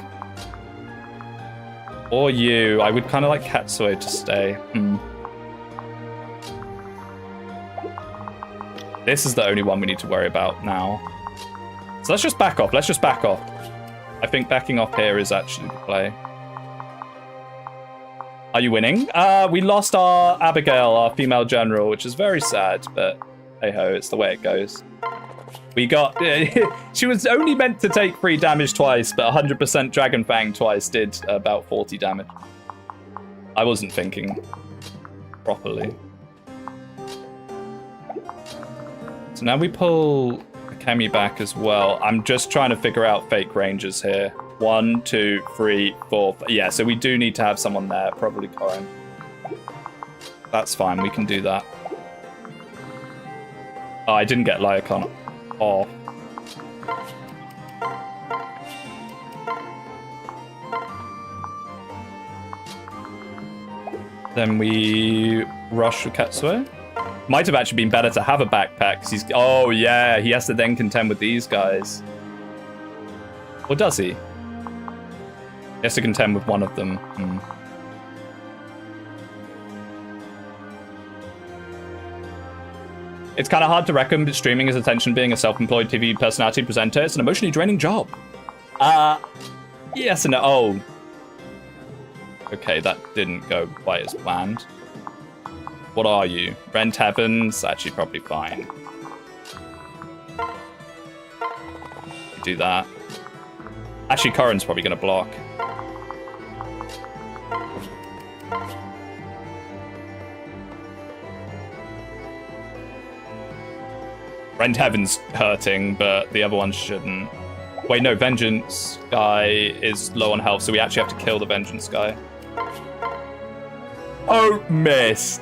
Or you. I would kind of like Katsue to stay. This is the only one we need to worry about now. So let's just back off. Let's just back off. I think backing off here is actually the play. Are you winning? We lost our Abigail, our female general, which is very sad, but hey-ho, it's the way it goes. We got... she was only meant to take 3 damage twice, but 100% Dragon Fang twice did about 40 damage. I wasn't thinking properly. So now we pull Kemi back as well. I'm just trying to figure out fake ranges here. 1, 2, 3, 4. Yeah, so we do need to have someone there, probably Corin. That's fine, we can do that. Oh, I didn't get Lyacon off. Then we rush with Katsue. Might have actually been better to have a backpack, because he's... Oh, yeah, he has to then contend with these guys. Or does he? He has to contend with one of them. It's kind of hard to reckon, but streaming is attention being a self-employed TV personality presenter. It's an emotionally draining job. Yes and no. Oh. Okay, that didn't go quite as planned. What are you? Rent Heaven's actually probably fine. Do that. Actually, Corin's probably going to block. Rent Heaven's hurting, but the other one shouldn't. Wait, no, Vengeance guy is low on health, so we actually have to kill the Vengeance guy. Don't miss.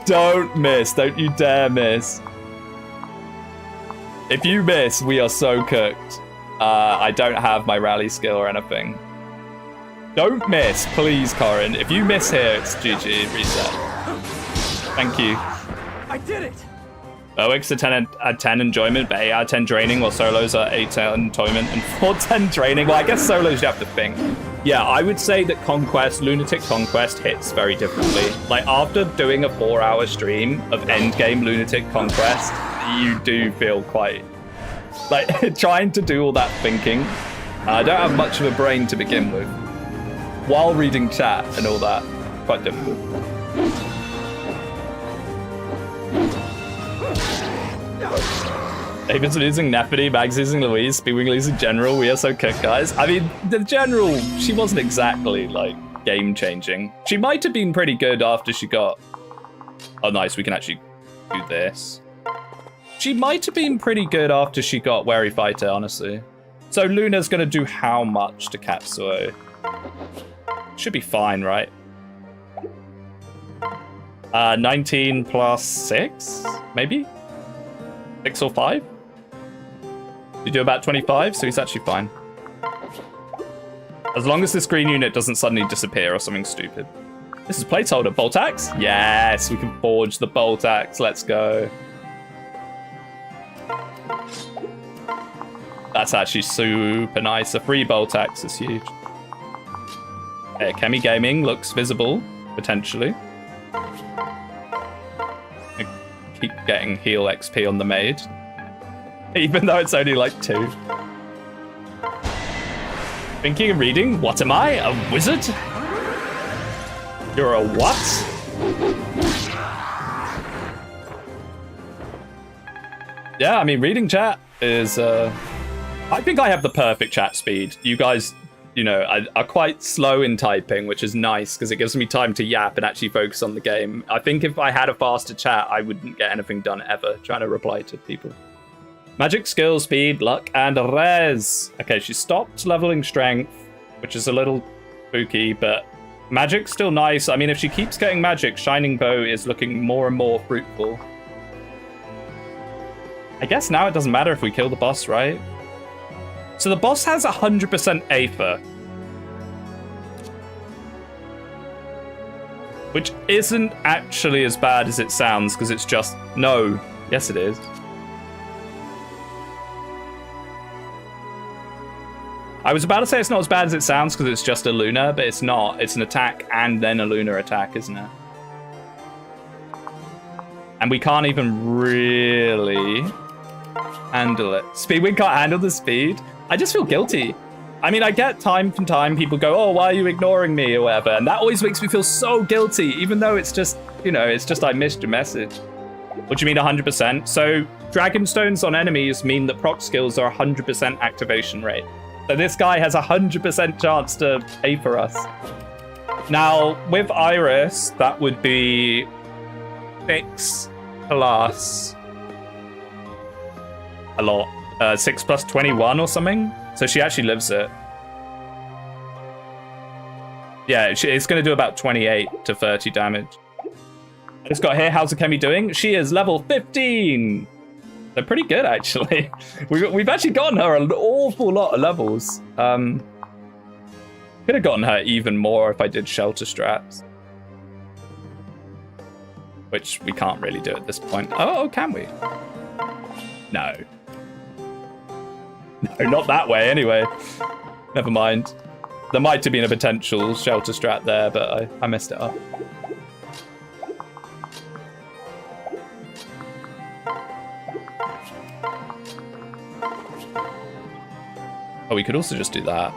Don't miss. Don't you dare miss. If you miss, we are so cooked. I don't have my rally skill or anything. Don't miss, please, Corin. If you miss here, it's GG. Reset. Thank you. I did it! Oix are 10 at 10 enjoyment, but 8 out of 10 draining, while solos are 8 out enjoyment and 4 10 draining. Well, I guess solos you have to think. Yeah, I would say that Conquest, Lunatic Conquest hits very differently. Like, after doing a 4-hour stream of endgame Lunatic Conquest, you do feel quite... Like, trying to do all that thinking. I don't have much of a brain to begin with. While reading chat and all that, quite difficult. David's losing Nephity, Mags losing Louise, Speedwinghere losing General. We are so cooked, guys. I mean, the General, she wasn't exactly, like, game-changing. She might have been pretty good after she got... Oh, nice, we can actually do this. She might have been pretty good after she got Wary Fighter, honestly. So Luna's going to do how much to Katsue? Should be fine, right? 19 plus 6, maybe? 6 or 5? You do about 25, so he's actually fine. As long as this green unit doesn't suddenly disappear or something stupid. This is placeholder. Bolt axe? Yes, we can forge the bolt axe. Let's go. That's actually super nice. A free bolt axe is huge. Yeah, Kemi Gaming looks visible, potentially. I keep getting heal XP on the maid. Even though it's only like 2. Thinking and reading? What am I? A wizard? You're a what? Yeah, I mean, reading chat is... I think I have the perfect chat speed. You guys, you know, are quite slow in typing, which is nice because it gives me time to yap and actually focus on the game. I think if I had a faster chat, I wouldn't get anything done ever, trying to reply to people. Magic, skill, speed, luck, and res. Okay, she stopped leveling strength, which is a little spooky, but magic's still nice. I mean, if she keeps getting magic, Shining Bow is looking more and more fruitful. I guess now it doesn't matter if we kill the boss, right? So the boss has 100% Aether. Which isn't actually as bad as it sounds, because it's just... No. Yes, it is. I was about to say it's not as bad as it sounds because it's just a lunar, but it's not. It's an attack and then a lunar attack, isn't it? And we can't even really handle it. Speedwing can't handle the speed. I just feel guilty. I mean, I get time from time people go, oh, why are you ignoring me or whatever? And that always makes me feel so guilty, even though it's just, you know, it's just I missed your message. What do you mean 100%? So Dragonstones on enemies mean that proc skills are 100% activation rate. So this guy has 100% chance to pay for us. Now, with Iris, that would be 6 plus a lot. 6 plus 21 or something. So she actually lives it. Yeah, it's going to do about 28 to 30 damage. I just got here. How's Akemi doing? She is level 15. They're pretty good, actually. We've actually gotten her an awful lot of levels. Could have gotten her even more if I did shelter straps. Which we can't really do at this point. Oh, can we? No. No, not that way anyway. Never mind. There might have been a potential shelter strat there, but I messed it up. Oh, we could also just do that.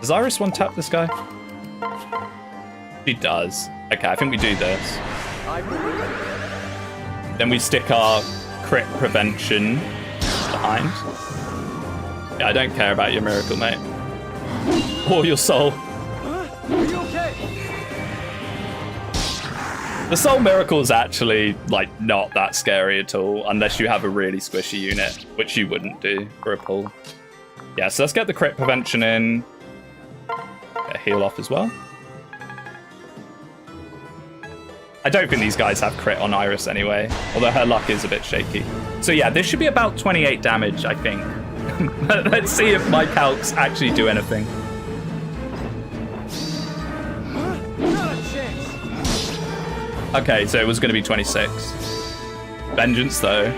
Does Iris one tap this guy? She does. Okay, I think we do this. Then we stick our crit prevention behind. Yeah, I don't care about your miracle, mate. Or your soul. Are you okay? The soul miracle is actually, like, not that scary at all, unless you have a really squishy unit, which you wouldn't do for a pull. Yeah, so let's get the crit prevention in. Get a heal off as well. I don't think these guys have crit on Iris anyway, although her luck is a bit shaky. So yeah, this should be about 28 damage, I think. Let's see if my calcs actually do anything. Not a chance. Okay, so it was going to be 26. Vengeance, though.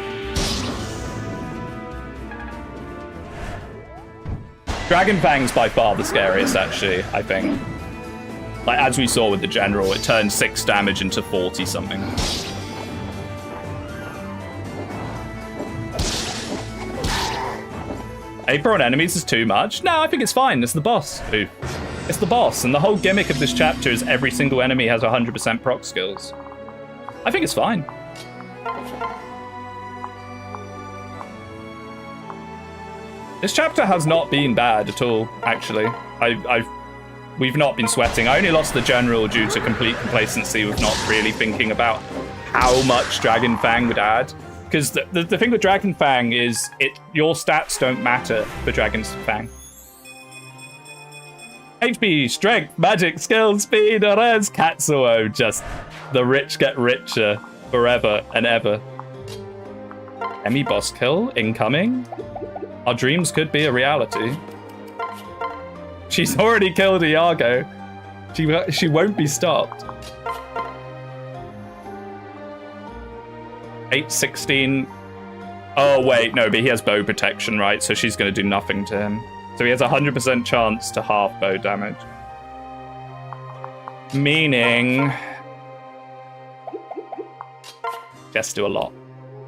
Dragon Fang's by far the scariest, actually, I think. Like, as we saw with the general, it turned 6 damage into 40-something. April on enemies is too much? No, I think it's fine. It's the boss. Ooh. It's the boss, and the whole gimmick of this chapter is every single enemy has 100% proc skills. I think it's fine. This chapter has not been bad at all, actually. We've not been sweating. I only lost the general due to complete complacency with not really thinking about how much Dragon Fang would add. Because the thing with Dragon Fang is your stats don't matter for Dragon Fang. HP, strength, magic, skill, speed, res, Katsuo. Just the rich get richer forever and ever. Emmy boss kill incoming. Our dreams could be a reality. She's already killed Iago. She won't be stopped. 816. Oh, wait, no, but he has bow protection, right? So she's going to do nothing to him. So he has a 100% chance to half bow damage. Meaning... She has to do a lot.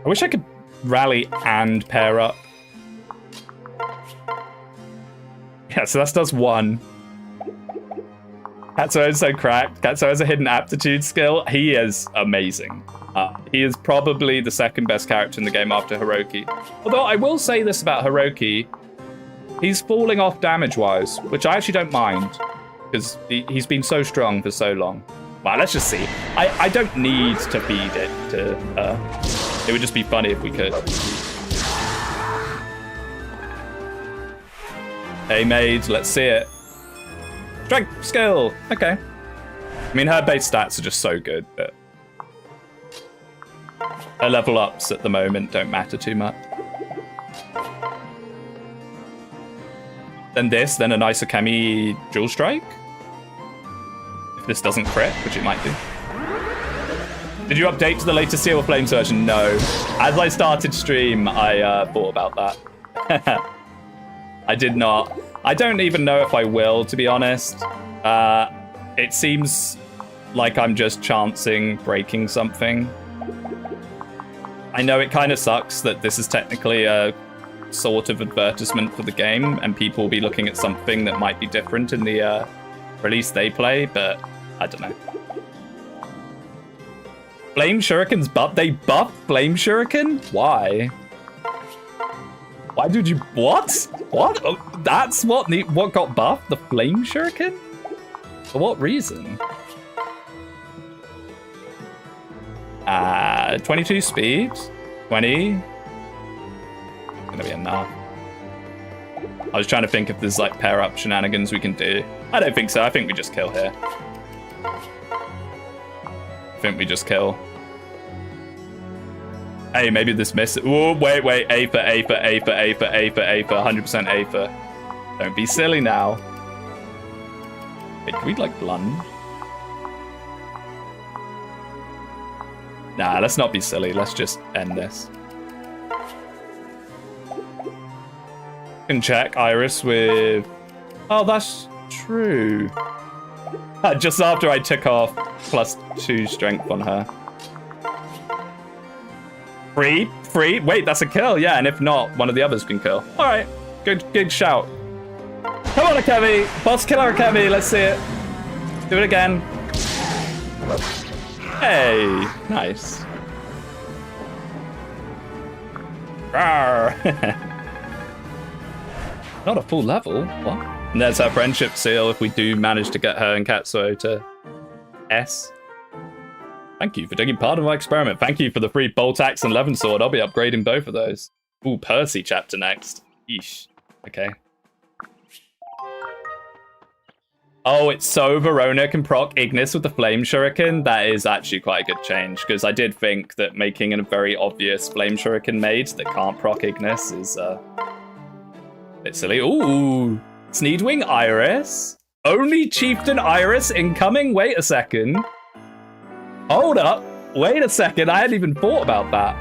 I wish I could rally and pair up. Yeah, so that does 1. Katsuo is so cracked. Katsuo has a hidden aptitude skill. He is amazing. He is probably the second best character in the game after Hiroki. Although I will say this about Hiroki. He's falling off damage-wise, which I actually don't mind. Because he's been so strong for so long. Well, let's just see. I don't need to feed it to her. It would just be funny if we could. Hey, maid, let's see it. Strength, skill. Okay. I mean, her base stats are just so good that her level ups at the moment don't matter too much. Then this, then a nice Akemi dual strike. If this doesn't crit, which it might do. Did you update to the latest Seal of Flames version? No. As I started stream, I thought about that. I did not. I don't even know if I will, to be honest. It seems like I'm just chancing breaking something. I know it kind of sucks that this is technically a sort of advertisement for the game, and people will be looking at something that might be different in the release they play, but I don't know. Flame Shuriken's buff? They buffed Flame Shuriken? Why? Why did you... What? What? Oh, that's what got buffed? The Flame Shuriken? For what reason? 22 speed? 20? Gonna be enough. I was trying to think if there's like pair up shenanigans we can do. I don't think so. I think we just kill here. I think we just kill. Hey, maybe this miss. Oh, wait. Aether. 100% Aether. Don't be silly now. Wait, can we like lunge? Nah, let's not be silly. Let's just end this. Can check Iris with... Oh, that's true. Just after I took off +2 strength on her. Free? Wait, that's a kill. Yeah, and if not, one of the others can kill. All right, good shout. Come on, Akemi. Boss killer Akemi. Let's see it. Do it again. Hey, nice. Not a full level. What? And there's her friendship seal if we do manage to get her and Katsuo to S. Thank you for taking part in my experiment. Thank you for the free bolt axe and Levin sword. I'll be upgrading both of those. Ooh, Percy chapter next. Yeesh. Okay. Oh, it's so Verona can proc Ignis with the Flame Shuriken. That is actually quite a good change, because I did think that making a very obvious Flame Shuriken maid that can't proc Ignis is a bit silly. Ooh, Sneedwing Iris. Only Chieftain Iris incoming? Wait a second. Hold up. Wait a second. I hadn't even thought about that.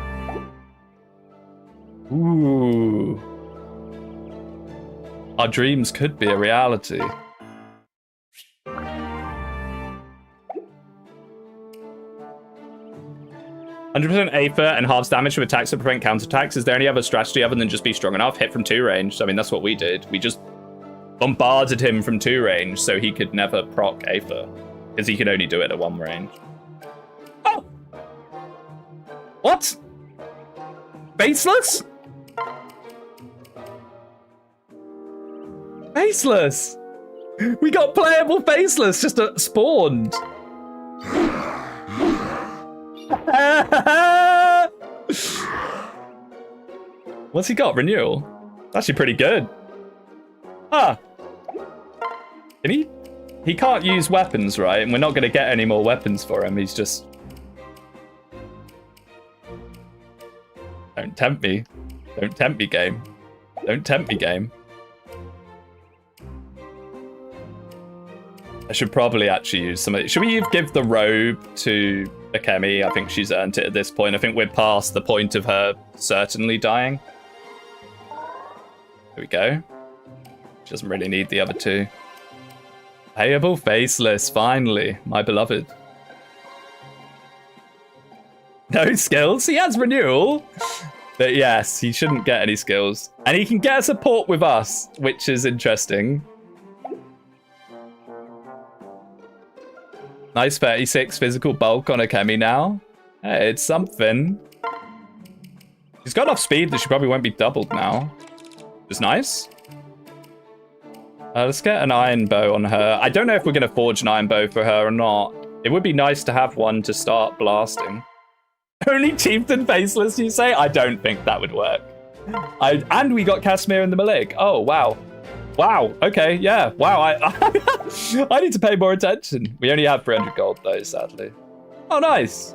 Ooh. Our dreams could be a reality. 100% Aether and halves damage from attacks that prevent counterattacks. Is there any other strategy other than just be strong enough? Hit from 2 range. I mean, that's what we did. We just bombarded him from 2 range so he could never proc Aether, because he could only do it at 1 range. Oh! What? Faceless? Faceless! We got playable Faceless just spawned. What's he got? Renewal? Actually pretty good. Ah. Can he? He can't use weapons, right? And we're not going to get any more weapons for him. He's just... Don't tempt me. Don't tempt me, game. Don't tempt me, game. I should probably actually use some of it. Should we give the robe to Akemi? I think she's earned it at this point. I think we're past the point of her certainly dying. Here we go. She doesn't really need the other 2. Payable Faceless, finally. My beloved. No skills? He has renewal. But yes, he shouldn't get any skills. And he can get support with us, which is interesting. Nice 36 physical bulk on Akemi now. Hey, it's something. She's got enough speed that she probably won't be doubled now. It's nice. Let's get an iron bow on her. I don't know if we're going to forge an iron bow for her or not. It would be nice to have one to start blasting. Only Chieftain Faceless, you say? I don't think that would work. And we got Casimir and the Malik. Oh, wow. Wow, okay, yeah, wow, I need to pay more attention. We only have 300 gold though, sadly. Oh, nice.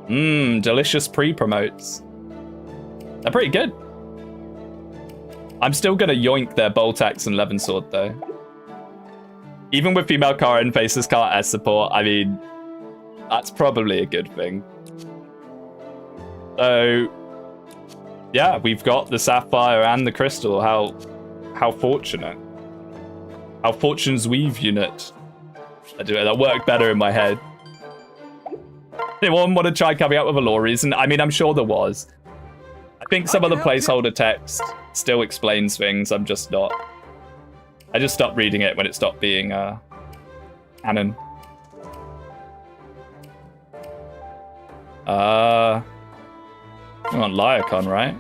Delicious pre-promotes. They're pretty good. I'm still gonna yoink their bolt axe and Levin sword though. Even with female Kara and Faceless Kara as support, I mean, that's probably a good thing. So, Yeah, we've got the sapphire and the crystal. How fortunate. How Fortune's Weave unit. That worked better in my head. Anyone want to try coming up with a lore reason? I mean, I'm sure there was. I think some of the placeholder text still explains things. I'm just not. I just stopped reading it when it stopped being canon. We're on Lyacon, right?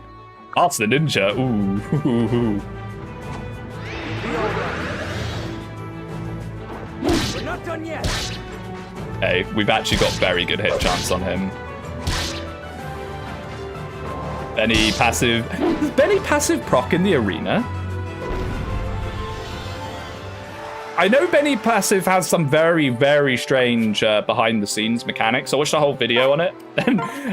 Ask the ninja. Ooh. We're not done yet. Hey, we've actually got very good hit chance on him. Benny passive. Does Benny passive proc in the arena? I know Benny passive has some very, very strange behind the scenes mechanics. I watched a whole video on it.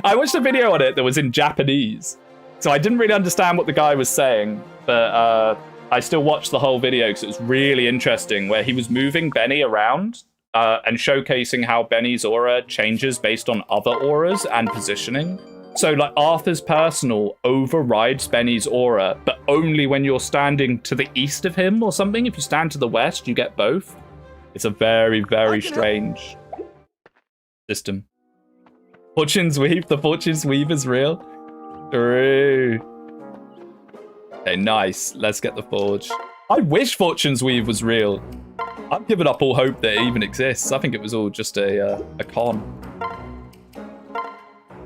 I watched a video on it that was in Japanese. So I didn't really understand what the guy was saying, but I still watched the whole video because it was really interesting where he was moving Benny around and showcasing how Benny's aura changes based on other auras and positioning. So like Arthur's personal overrides Benny's aura, but only when you're standing to the east of him or something. If you stand to the west, you get both. It's a very, very strange system. Fortune's Weave, the Fortune's Weave is real. True. Okay, nice. Let's get the forge. I wish Fortune's Weave was real. I've given up all hope that it even exists. I think it was all just a con.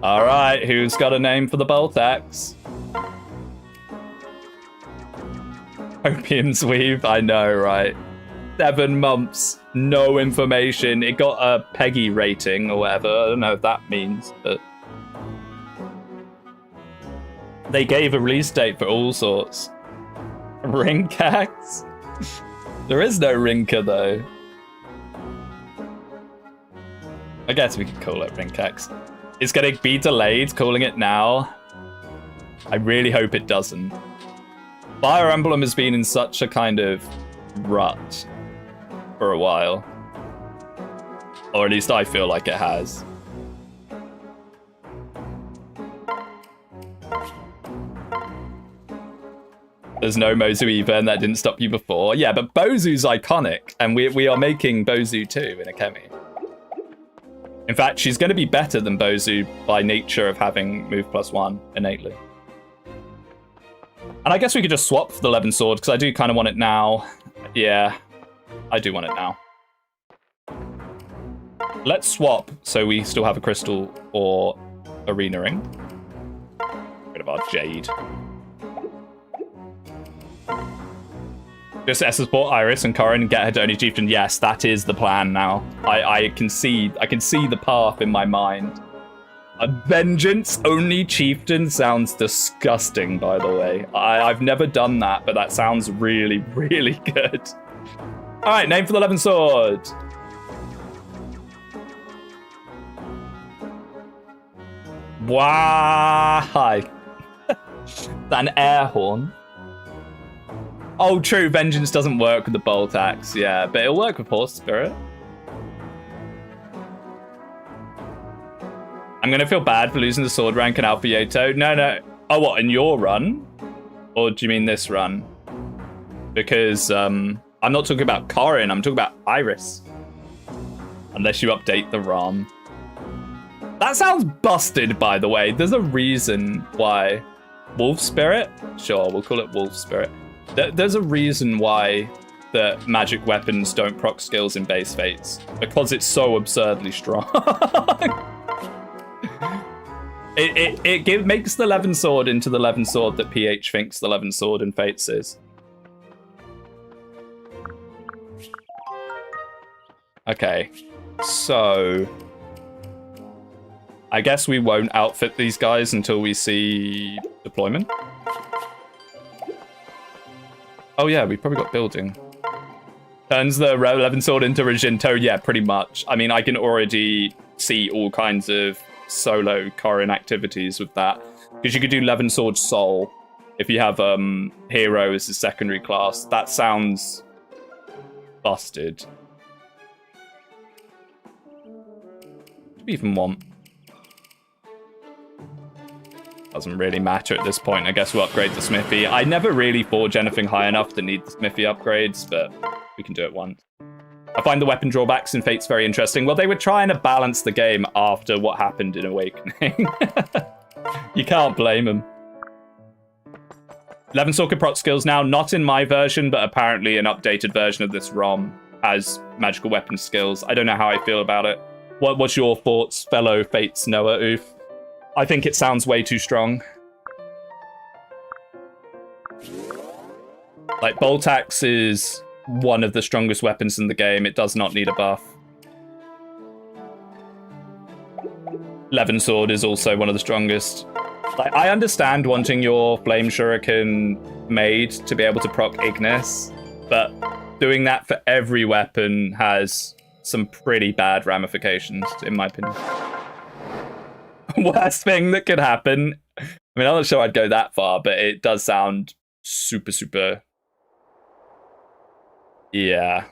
All right, who's got a name for the bolt axe? Opium's Weave, I know, right? 7 months, no information. It got a Peggy rating or whatever. I don't know what that means, but they gave a release date for all sorts. Rinkax? There is no Rinka, though. I guess we could call it Rinkax. It's going to be delayed, calling it now. I really hope it doesn't. Fire Emblem has been in such a kind of rut for a while. Or at least I feel like it has. There's no Mozu either, and that didn't stop you before. Yeah, but Bozu's iconic, and we are making Bozu too in Akemi. In fact, she's going to be better than Bozu by nature of having move +1 innately. And I guess we could just swap for the Levin Sword, because I do kind of want it now. Yeah, I do want it now. Let's swap so we still have a crystal or arena ring. Rid of our jade. Just support Iris and Corin and get her to only chieftain. Yes, that is the plan now. I can see the path in my mind. A vengeance only chieftain sounds disgusting, by the way. I've never done that, but that sounds really, really good. All right, name for the Levin Sword. Why? An air horn. Oh, true. Vengeance doesn't work with the bolt axe. Yeah, but it'll work with Horse Spirit. I'm going to feel bad for losing the sword rank in Alpha Yeto. No. Oh, what? In your run? Or do you mean this run? Because I'm not talking about Corin. I'm talking about Iris. Unless you update the ROM. That sounds busted, by the way. There's a reason why. Wolf Spirit? Sure, we'll call it Wolf Spirit. There's a reason why the magic weapons don't proc skills in base fates. Because it's so absurdly strong. It makes the Levin Sword into the Levin Sword that PH thinks the Levin Sword in Fates is. Okay, so I guess we won't outfit these guys until we see deployment. Oh yeah, we probably got building. Turns the Levin Sword into Reginto. Yeah, pretty much. I mean, I can already see all kinds of solo Corin activities with that. Because you could do Levin Sword Soul if you have Hero as a secondary class. That sounds busted. What do we even want? Doesn't really matter at this point. I guess we'll upgrade the Smithy. I never really forge anything high enough to need the Smithy upgrades, but we can do it once. I find the weapon drawbacks in Fates very interesting. Well, they were trying to balance the game after what happened in Awakening. You can't blame them. 11 Socket Prot skills now, not in my version, but apparently an updated version of this ROM has magical weapon skills. I don't know how I feel about it. What's your thoughts, fellow Fates Noah Oof? I think it sounds way too strong. Like, Bolt Axe is one of the strongest weapons in the game. It does not need a buff. 11 Sword is also one of the strongest. Like, I understand wanting your Flame Shuriken made to be able to proc Ignis, but doing that for every weapon has some pretty bad ramifications, in my opinion. Worst thing that could happen. I mean, I'm not sure I'd go that far, but it does sound super, super... Yeah.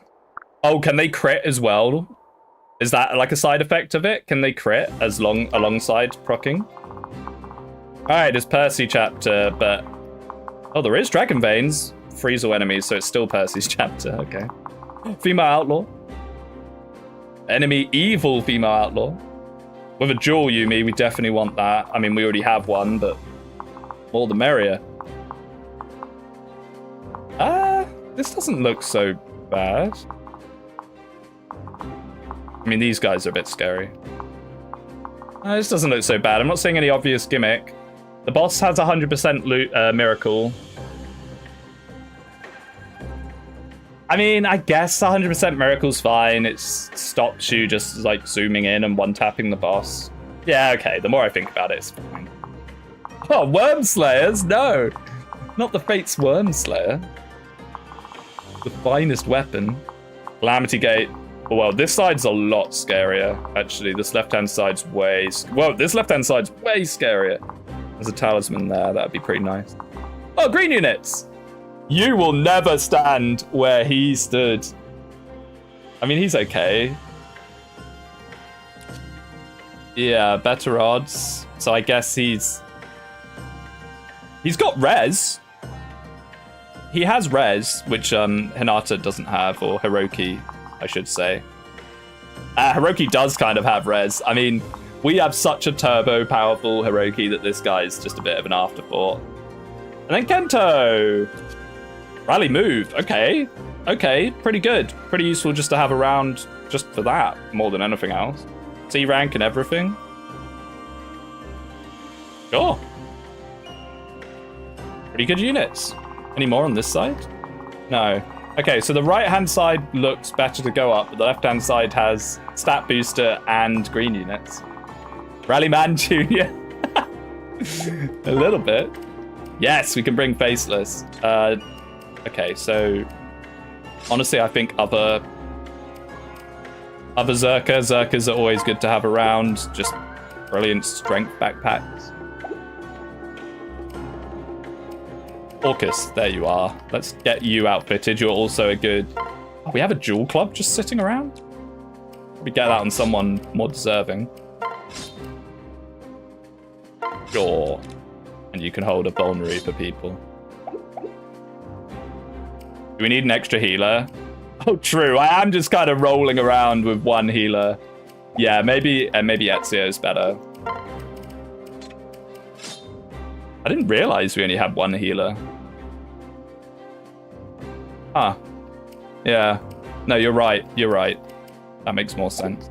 Oh, can they crit as well? Is that like a side effect of it? Can they crit alongside proccing? Alright, it's Percy chapter, but... Oh, there is Dragon Veins. Freeze all enemies, so it's still Percy's chapter. Okay. Female Outlaw. Enemy evil female outlaw. With a dual Yumi, we definitely want that. I mean, we already have one, but more the merrier. This doesn't look so bad. I mean, these guys are a bit scary. This doesn't look so bad. I'm not seeing any obvious gimmick. The boss has 100% loot, miracle. I mean, I guess 100% miracle's fine. It stops you just like zooming in and one-tapping the boss. Yeah, okay. The more I think about it, it's fine. Oh, Worm Slayers? No. Not the Fates Worm Slayer. The finest weapon. Calamity Gate. Oh, well, this side's a lot scarier, actually. This left-hand side's way... Whoa, this left-hand side's way scarier. There's a talisman there. That'd be pretty nice. Oh, green units! You will never stand where he stood. I mean, he's okay. Yeah, better odds. So I guess he's got res. He has res, which Hinata doesn't have, or Hiroki, I should say. Hiroki does kind of have res. I mean, we have such a turbo powerful Hiroki that this guy's just a bit of an afterthought. And then Kento. Rally move. Okay. Okay, pretty good. Pretty useful just to have around just for that, more than anything else. C rank and everything. Sure. Pretty good units. Any more on this side? No. Okay, so the right-hand side looks better to go up, but the left-hand side has stat booster and green units. Rallyman Jr. A little bit. Yes, we can bring Faceless. Okay, so honestly, I think other Zerkas are always good to have around. Just brilliant strength backpacks. Orcus, there you are. Let's get you outfitted. You're also a good... Oh, we have a jewel club just sitting around? We get that on someone more deserving. Sure. And you can hold a vulnerary for people. Do we need an extra healer? Oh, true. I am just kind of rolling around with one healer. Yeah, maybe Ezio's better. I didn't realize we only had one healer. Ah. Yeah. No, you're right. You're right. That makes more sense.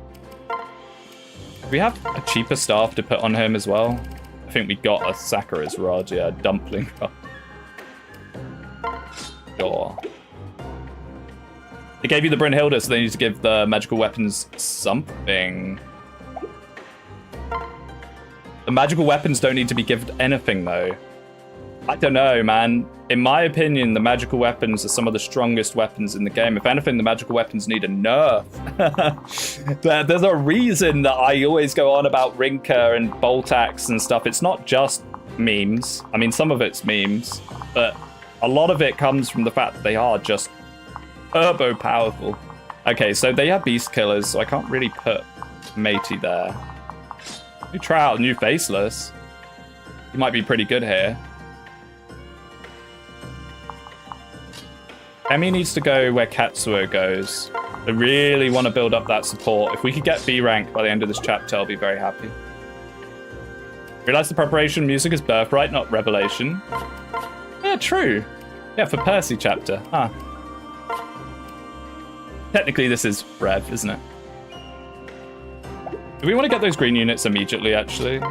Do we have a cheaper staff to put on him as well? I think we got a Sakura's Rod, yeah, Dumpling Rod. Sure. They gave you the Brynhilda, so they need to give the magical weapons something. The magical weapons don't need to be given anything, though. I don't know, man. In my opinion, the magical weapons are some of the strongest weapons in the game. If anything, the magical weapons need a nerf. There's a reason that I always go on about Rinka and Bolt Axe and stuff. It's not just memes. I mean, some of it's memes, but a lot of it comes from the fact that they are just turbo powerful. Okay, so they have Beast Killers, so I can't really put Matey there. We try out new Faceless. He might be pretty good here. Emi needs to go where Katsuo goes. I really want to build up that support. If we could get B rank by the end of this chapter, I'll be very happy. Realize the preparation music is birthright, not revelation. Yeah, true. Yeah, for Percy chapter. Huh. Technically, this is Rev, isn't it? Do we want to get those green units immediately, actually?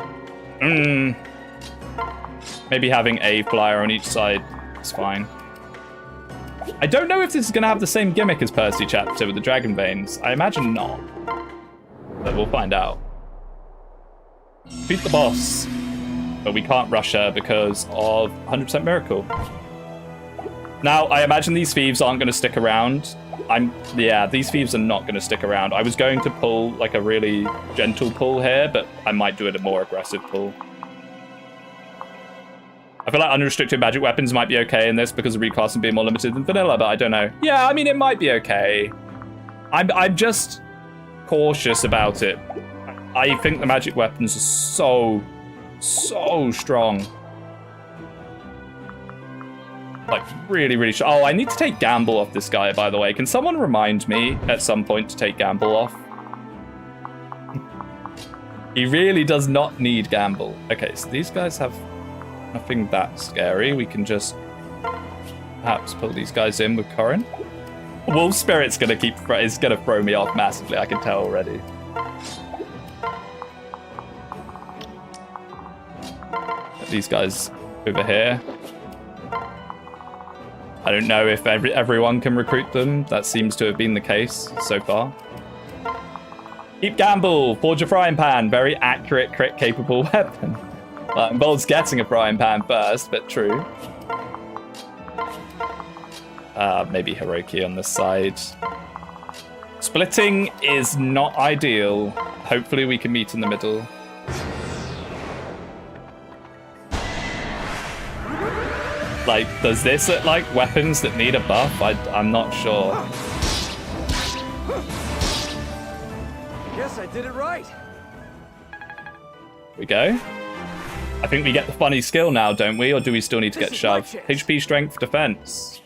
Maybe having a flyer on each side is fine. I don't know if this is going to have the same gimmick as Percy chapter with the Dragon Veins. I imagine not. But we'll find out. Beat the boss. But we can't rush her because of 100% Miracle. Now, I imagine these thieves aren't going to stick around. Yeah, these thieves are not going to stick around. I was going to pull like a really gentle pull here, but I might do it a more aggressive pull. I feel like unrestricted magic weapons might be okay in this because of reclassing being more limited than vanilla, but I don't know. Yeah, I mean, it might be okay. I'm just cautious about it. I think the magic weapons are so strong. Like, really, really strong. Oh, I need to take Gamble off this guy, by the way. Can someone remind me at some point to take Gamble off? He really does not need Gamble. Okay, so these guys have nothing that scary. We can just perhaps pull these guys in with Corin. Wolf Spirit's is gonna throw me off massively. I can tell already. These guys over here. I don't know if everyone can recruit them. That seems to have been the case so far. Keep Gamble. Forge a frying pan. Very accurate, crit capable weapon. Involves getting a frying pan first, but true. Maybe Hiroki on this side. Splitting is not ideal. Hopefully we can meet in the middle. Like, does this look like weapons that need a buff? I'm not sure. Guess I did it right. We go. I think we get the funny skill now, don't we? Or do we still need to get shoved? HP, strength, defense.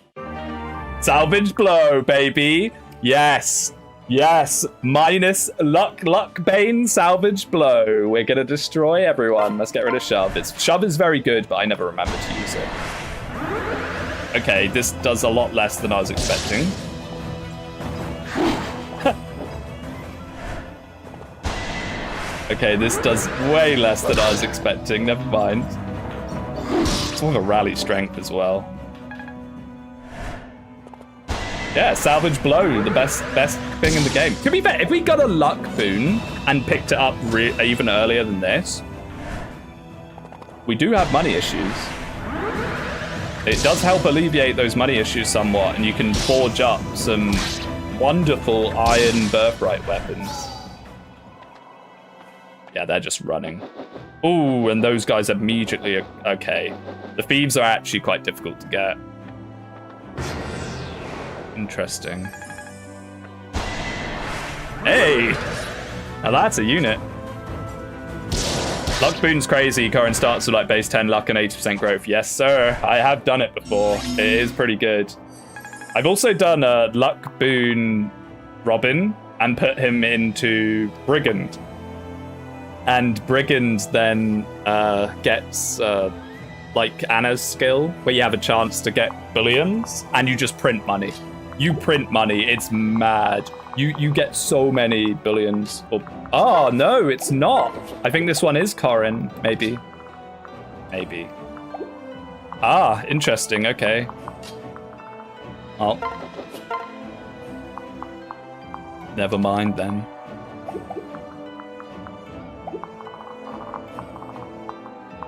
Salvage blow, baby. Yes. Yes. Minus luck, bane, salvage blow. We're going to destroy everyone. Let's get rid of shove. Shove is very good, but I never remember to use it. Okay, this does a lot less than I was expecting. Okay, this does way less than I was expecting. Never mind. It's more of a rally strength as well. Yeah, salvage blow, the best thing in the game. To be fair, if we got a luck boon and picked it up even earlier than this, we do have money issues. It does help alleviate those money issues somewhat, and you can forge up some wonderful iron birthright weapons. Yeah, they're just running. Ooh, and those guys immediately okay. The thieves are actually quite difficult to get. Interesting. Hey! Now that's a unit. Luck boon's crazy. Corin starts with like base 10 luck and 80% growth. Yes, sir. I have done it before. It is pretty good. I've also done a luck boon Robin and put him into Brigand. And Brigand then gets like Anna's skill, where you have a chance to get billions and you just print money. You print money. It's mad. You get so many billions. Oh, no, it's not. I think this one is Corin, maybe. Maybe. Ah, interesting. Okay. Oh. Never mind then.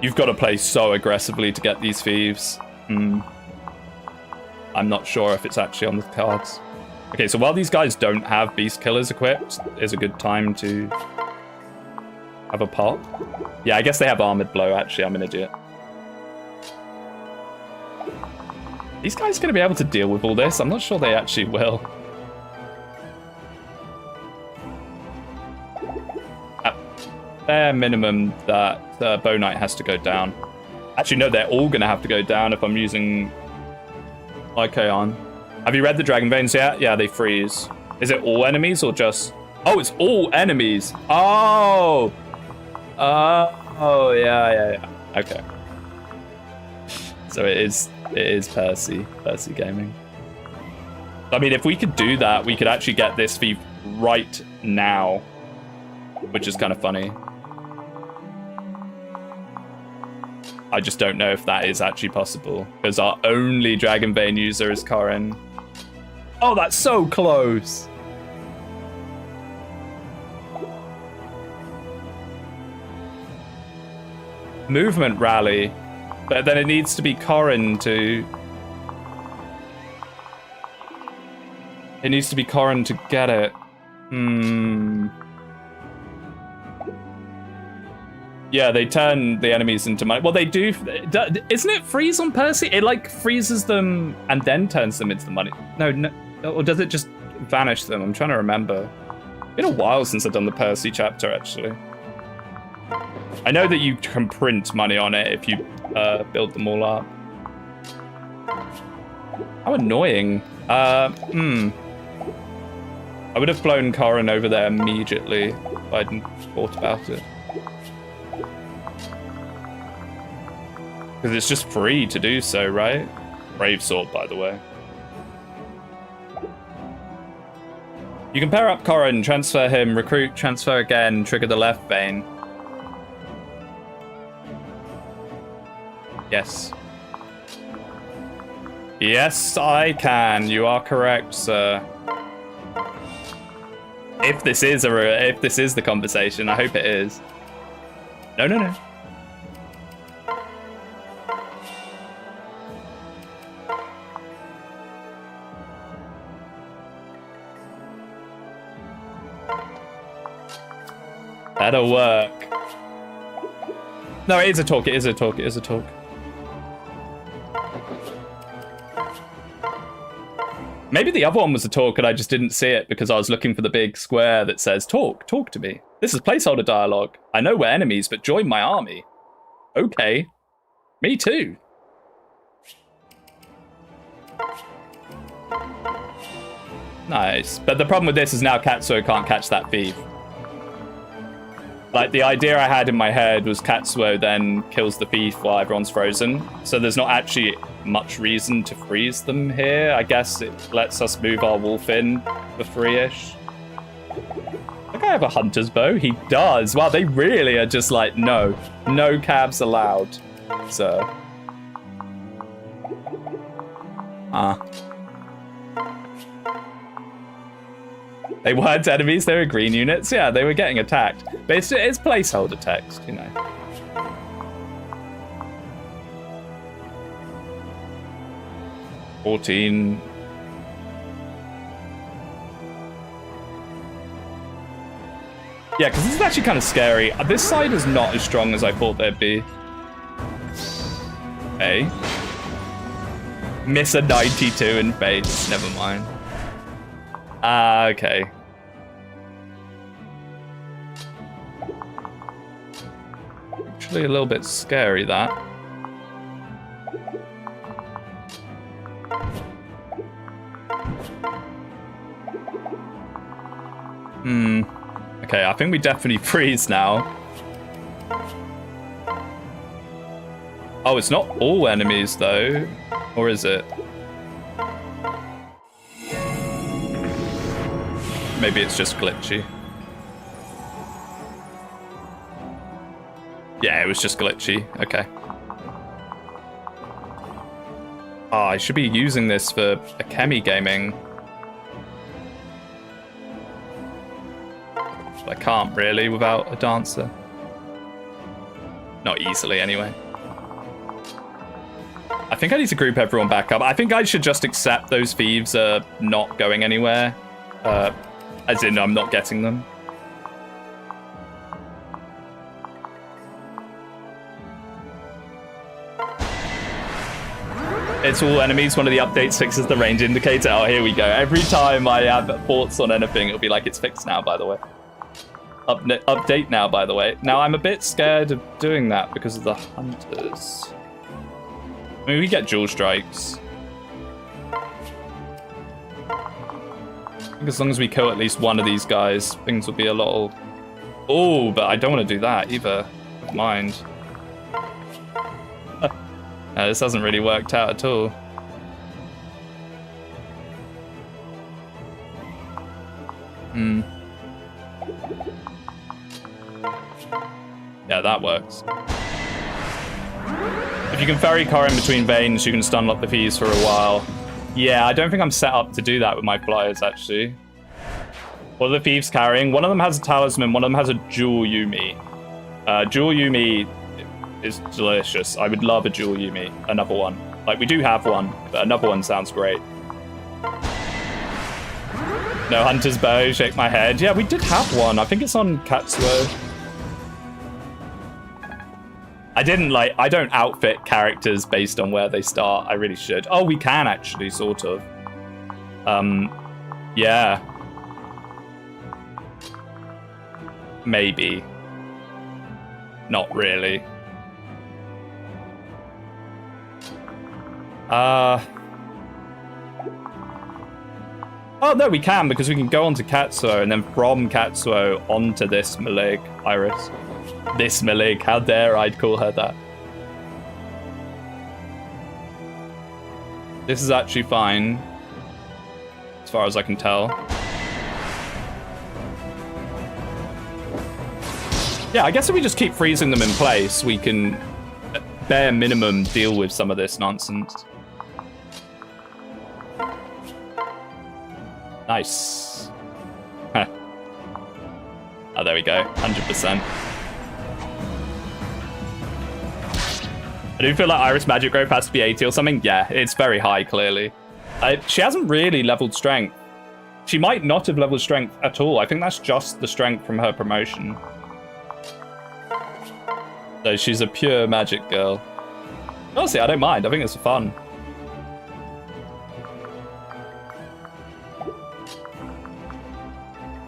You've got to play so aggressively to get these thieves. I'm not sure if it's actually on the cards. Okay, so while these guys don't have beast killers equipped, is a good time to have a pop. Yeah, I guess they have armored blow, actually. I'm an idiot. These guys are going to be able to deal with all this? I'm not sure they actually will. At bare minimum, that Bow Knight has to go down. Actually, no, they're all going to have to go down if I'm using Ikeon. Have you read the Dragon Veins yet? Yeah, they freeze. Is it all enemies or just... Oh, it's all enemies. Oh. Oh, yeah. Okay. So it is Percy Gaming. I mean, if we could do that, we could actually get this thief right now, which is kind of funny. I just don't know if that is actually possible, because our only Dragon Vein user is Corin. Oh, that's so close! Movement rally, but then it needs to be Corin to... It needs to be Corin to get it. Yeah, they turn the enemies into money. Well, they do. Isn't it freeze on Percy? It like freezes them and then turns them into the money. No. Or does it just vanish them? I'm trying to remember. It's been a while since I've done the Percy chapter, actually. I know that you can print money on it if you build them all up. How annoying. I would have flown Corin over there immediately if I hadn't thought about it. Because it's just free to do so, right? Brave Sword, by the way. You can pair up Corin, transfer him, recruit, transfer again, trigger the left vein. Yes. Yes, I can. You are correct, sir. If this is the conversation, I hope it is. No. That'll work. No, it is a talk. Maybe the other one was a talk and I just didn't see it because I was looking for the big square that says, talk to me. This is placeholder dialogue. I know we're enemies, but join my army. Okay. Me too. Nice. But the problem with this is now Katsuo can't catch that thief. Like, the idea I had in my head was Katsuo then kills the thief while everyone's frozen. So there's not actually much reason to freeze them here. I guess it lets us move our wolf in for free-ish. Like, I have a hunter's bow. He does. Wow, they really are just like, no cabs allowed, sir. They weren't enemies, they were green units. Yeah, they were getting attacked. But it's placeholder text, you know. $14. Yeah, because this is actually kind of scary. This side is not as strong as I thought they'd be. Hey. Miss a 92 in Fates, never mind. Okay. Actually a little bit scary, that. Okay, I think we definitely freeze now. Oh, it's not all enemies, though. Or is it? Maybe it's just glitchy. Yeah, it was just glitchy. Okay. Oh, I should be using this for Akemi gaming. But I can't really without a dancer. Not easily, anyway. I think I need to group everyone back up. I think I should just accept those thieves are not going anywhere. As in, I'm not getting them. It's all enemies. One of the updates fixes the range indicator. Oh, here we go. Every time I have thoughts on anything, it'll be like, it's fixed now, by the way. Update now, by the way. Now, I'm a bit scared of doing that because of the hunters. I mean, we get dual strikes. I think as long as we kill at least one of these guys, things will be a lot. Oh, but I don't want to do that either. Never mind. This hasn't really worked out at all. Yeah, that works. If you can ferry car in between veins, you can stun lock the thieves for a while. Yeah, I don't think I'm set up to do that with my flyers, actually. What are the thieves carrying? One of them has a talisman, one of them has a jewel Yumi. Jewel Yumi is delicious. I would love a jewel Yumi, another one. Like, we do have one, but another one sounds great. No hunter's bow, shake my head. Yeah, we did have one. I think it's on Katsuo. I don't outfit characters based on where they start. I really should. Oh, we can actually, sort of. Yeah. Maybe. Not really. Oh, no, we can, because we can go onto Katsuo, and then from Katsuo onto this Malig, Iris. This Malig, how dare I call her that. This is actually fine, as far as I can tell. Yeah, I guess if we just keep freezing them in place, we can, bare minimum, deal with some of this nonsense. Nice. Huh. Oh, there we go. 100%. I do feel like Iris magic growth has to be 80 or something. Yeah, it's very high, clearly. She hasn't really leveled strength. She might not have leveled strength at all. I think that's just the strength from her promotion. So she's a pure magic girl. Honestly, I don't mind. I think it's fun.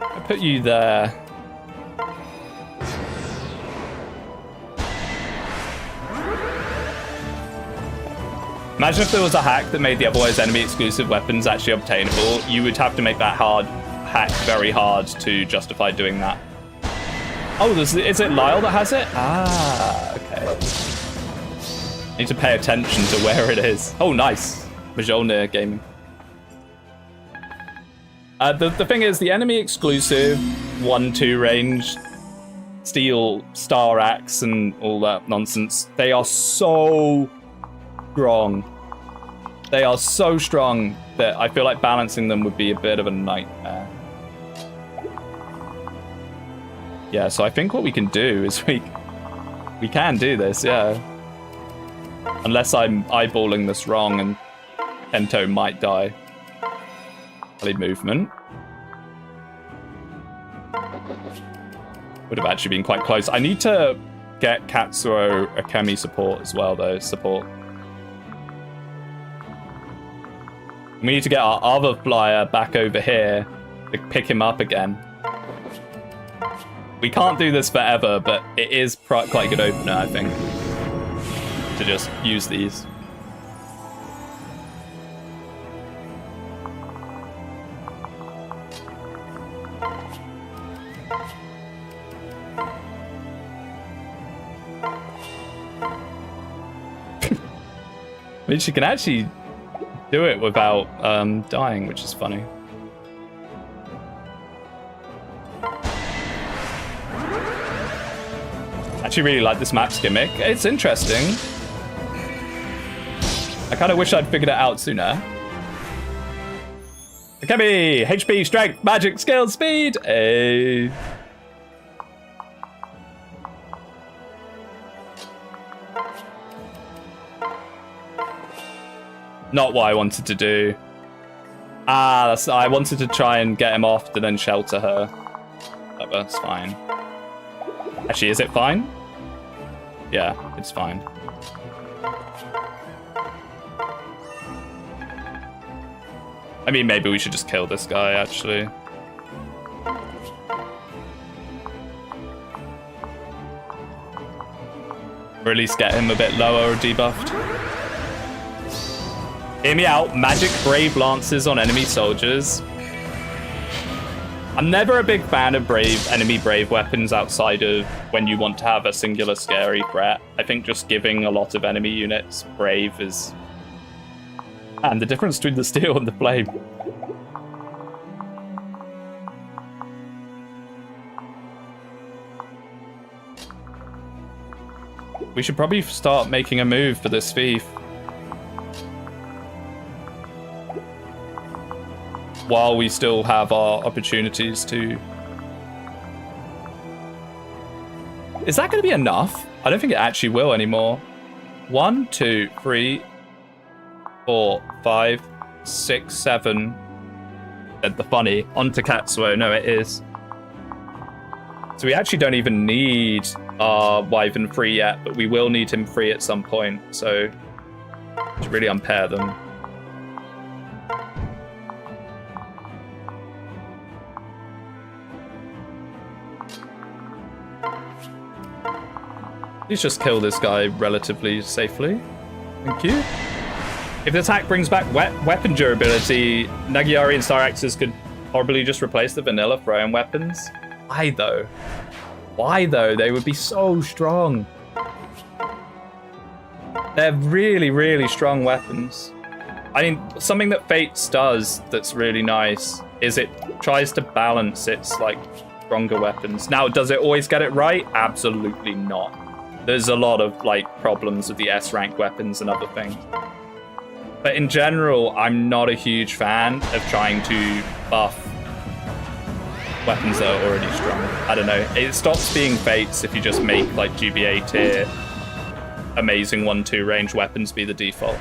I put you there. Imagine if there was a hack that made the otherwise enemy exclusive weapons actually obtainable. You would have to make that hack very hard to justify doing that. Oh, is it Lyle that has it? Ah, okay. Need to pay attention to where it is. Oh, nice. Mjolnir gaming. The thing is, the enemy exclusive 1-2 range steel star axe and all that nonsense, they are so strong. They are so strong that I feel like balancing them would be a bit of a nightmare. Yeah, so I think what we can do is we can do this, yeah. Unless I'm eyeballing this wrong and Kento might die. Early movement. Would have actually been quite close. I need to get Katsuo Akemi support as well, though. Support. We need to get our other flyer back over here to pick him up again. We can't do this forever, but it is quite a good opener, I think, to just use these. I mean, she can actually do it without dying, which is funny. I actually really like this map's gimmick. It's interesting. I kind of wish I'd figured it out sooner. Akemi! HP, strength, magic, skill, speed! Hey. Not what I wanted to do. I wanted to try and get him off to then shelter her. Whatever, it's fine. Actually, is it fine? Yeah, it's fine. I mean, maybe we should just kill this guy, actually. Or at least get him a bit lower or debuffed. Hear me out. Magic Brave Lances on enemy soldiers. I'm never a big fan of enemy brave weapons outside of when you want to have a singular scary threat. I think just giving a lot of enemy units brave is... And the difference between the steel and the flame. We should probably start making a move for this thief. While we still have our opportunities to... Is that going to be enough? I don't think it actually will anymore. 1, 2, 3, 4, 5, 6, 7. Said the funny. Onto Katsuo. No, it is. So we actually don't even need our Wyvern free yet, but we will need him free at some point. So to really unpair them. Please just kill this guy relatively safely. Thank you. If the attack brings back weapon durability, Nagiari and Star Axes could probably just replace the vanilla throwing weapons. Why though? Why though? They would be so strong. They're really, really strong weapons. I mean, something that Fates does that's really nice is it tries to balance its like stronger weapons. Now, does it always get it right? Absolutely not. There's a lot of like problems with the S rank weapons and other things. But in general, I'm not a huge fan of trying to buff weapons that are already strong. I don't know. It stops being Fates if you just make like GBA tier amazing 1-2 range weapons be the default.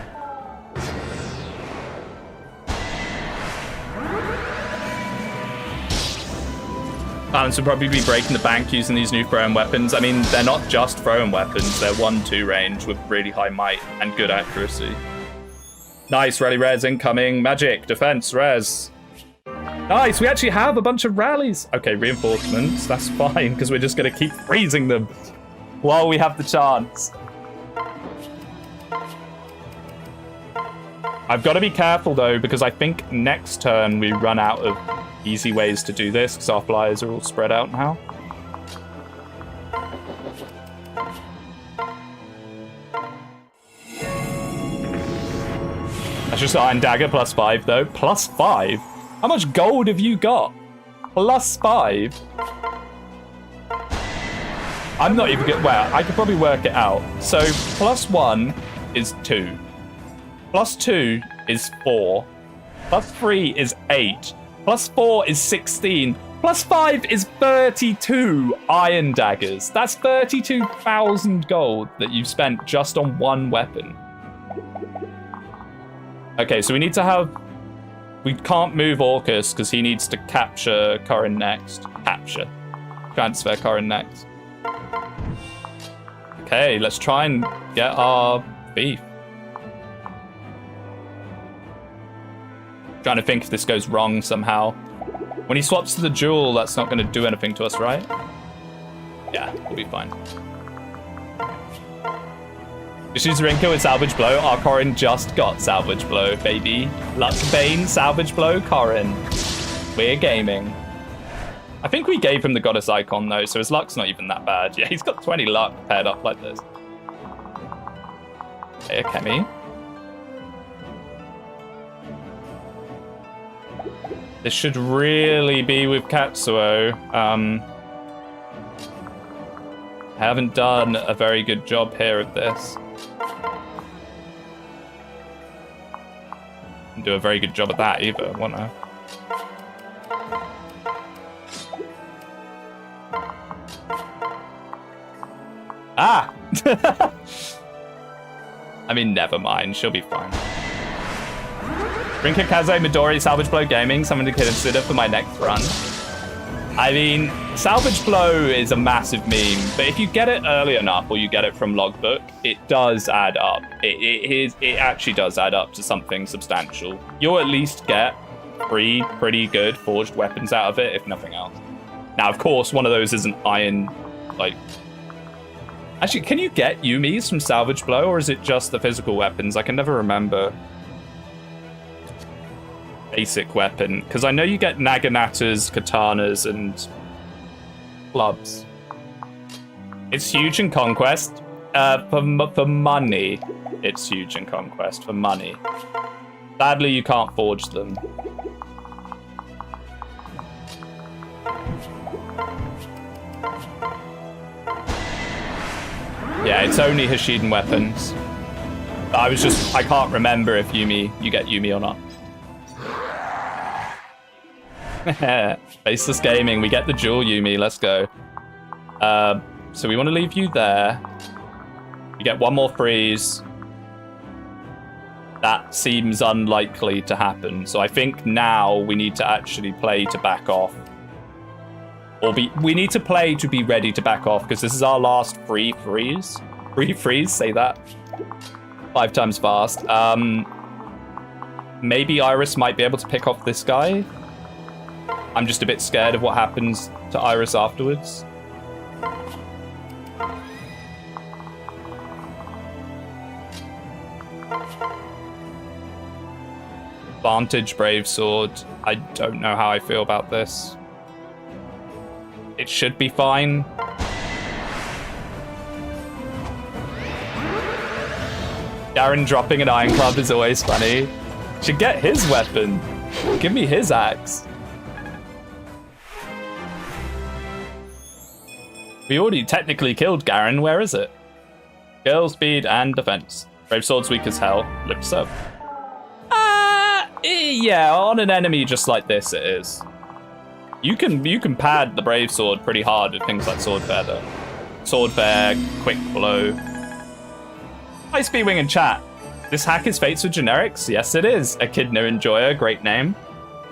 Balance would probably be breaking the bank using these new thrown weapons. I mean, they're not just thrown weapons. They're 1-2 range with really high might and good accuracy. Nice, rally res incoming. Magic, defense, res. Nice, we actually have a bunch of rallies. Okay, reinforcements, that's fine, because we're just going to keep freezing them while we have the chance. I've got to be careful, though, because I think next turn we run out of easy ways to do this, because our flyers are all spread out now. That's just Iron Dagger plus 5, though. Plus 5? How much gold have you got? Plus 5? I'm not even good. Well, I could probably work it out. So, plus 1 is 2. Plus 2 is 4. Plus 3 is 8. Plus 4 is 16. Plus 5 is 32 Iron Daggers. That's 32,000 gold that you've spent just on one weapon. Okay, so we need to have... We can't move Orcus because he needs to capture Corrin next. Capture. Transfer Corrin next. Okay, let's try and get our beef. Trying to think if this goes wrong somehow. When he swaps to the jewel, that's not going to do anything to us, right? Yeah, we'll be fine. Just use Rinko with Salvage Blow. Our Corrin just got Salvage Blow, baby. Luck Bane, Salvage Blow, Corrin. We're gaming. I think we gave him the Goddess icon, though, so his luck's not even that bad. Yeah, he's got 20 luck paired up like this. Hey, Kemi. This should really be with Katsuo. I haven't done a very good job here of this. Didn't do a very good job at that either, won't I? Ah! I mean, never mind. She'll be fine. Rinka Kaze Midori Salvage Blow Gaming, something to consider for my next run. I mean, Salvage Blow is a massive meme, but if you get it early enough or you get it from Logbook, it does add up. It actually does add up to something substantial. You'll at least get 3 pretty good forged weapons out of it, if nothing else. Now, of course, one of those isn't iron, like... Actually, can you get Yumis from Salvage Blow, or is it just the physical weapons? I can never remember. basic weapon? Because I know you get naganatas, katanas, and clubs. It's huge in Conquest. For money, it's huge in Conquest. For money. Sadly, you can't forge them. Yeah, it's only Hashiden weapons. I can't remember if you get Yumi or not. Faceless Gaming, we get the dual Yumi, let's go. So we want to leave you there. You get one more freeze. That seems unlikely to happen. So I think now we need to actually play to back off. We need to play to be ready to back off, because this is our last free freeze. Free freeze, say that 5 times fast. Maybe Iris might be able to pick off this guy. I'm just a bit scared of what happens to Iris afterwards. Vantage Brave Sword. I don't know how I feel about this. It should be fine. Garen dropping an Iron Club is always funny. Should get his weapon. Give me his axe. We already technically killed Garen. Where is it? Skill, speed, and defense. Brave Sword's weak as hell. Looks so. Yeah, on an enemy just like this, it is. You can pad the Brave Sword pretty hard with things like Swordfare, though. Swordfare, Quick Blow. Hi, Speedwing in chat. This hack is Fates with Generics? Yes, it is. Echidna Enjoyer, great name.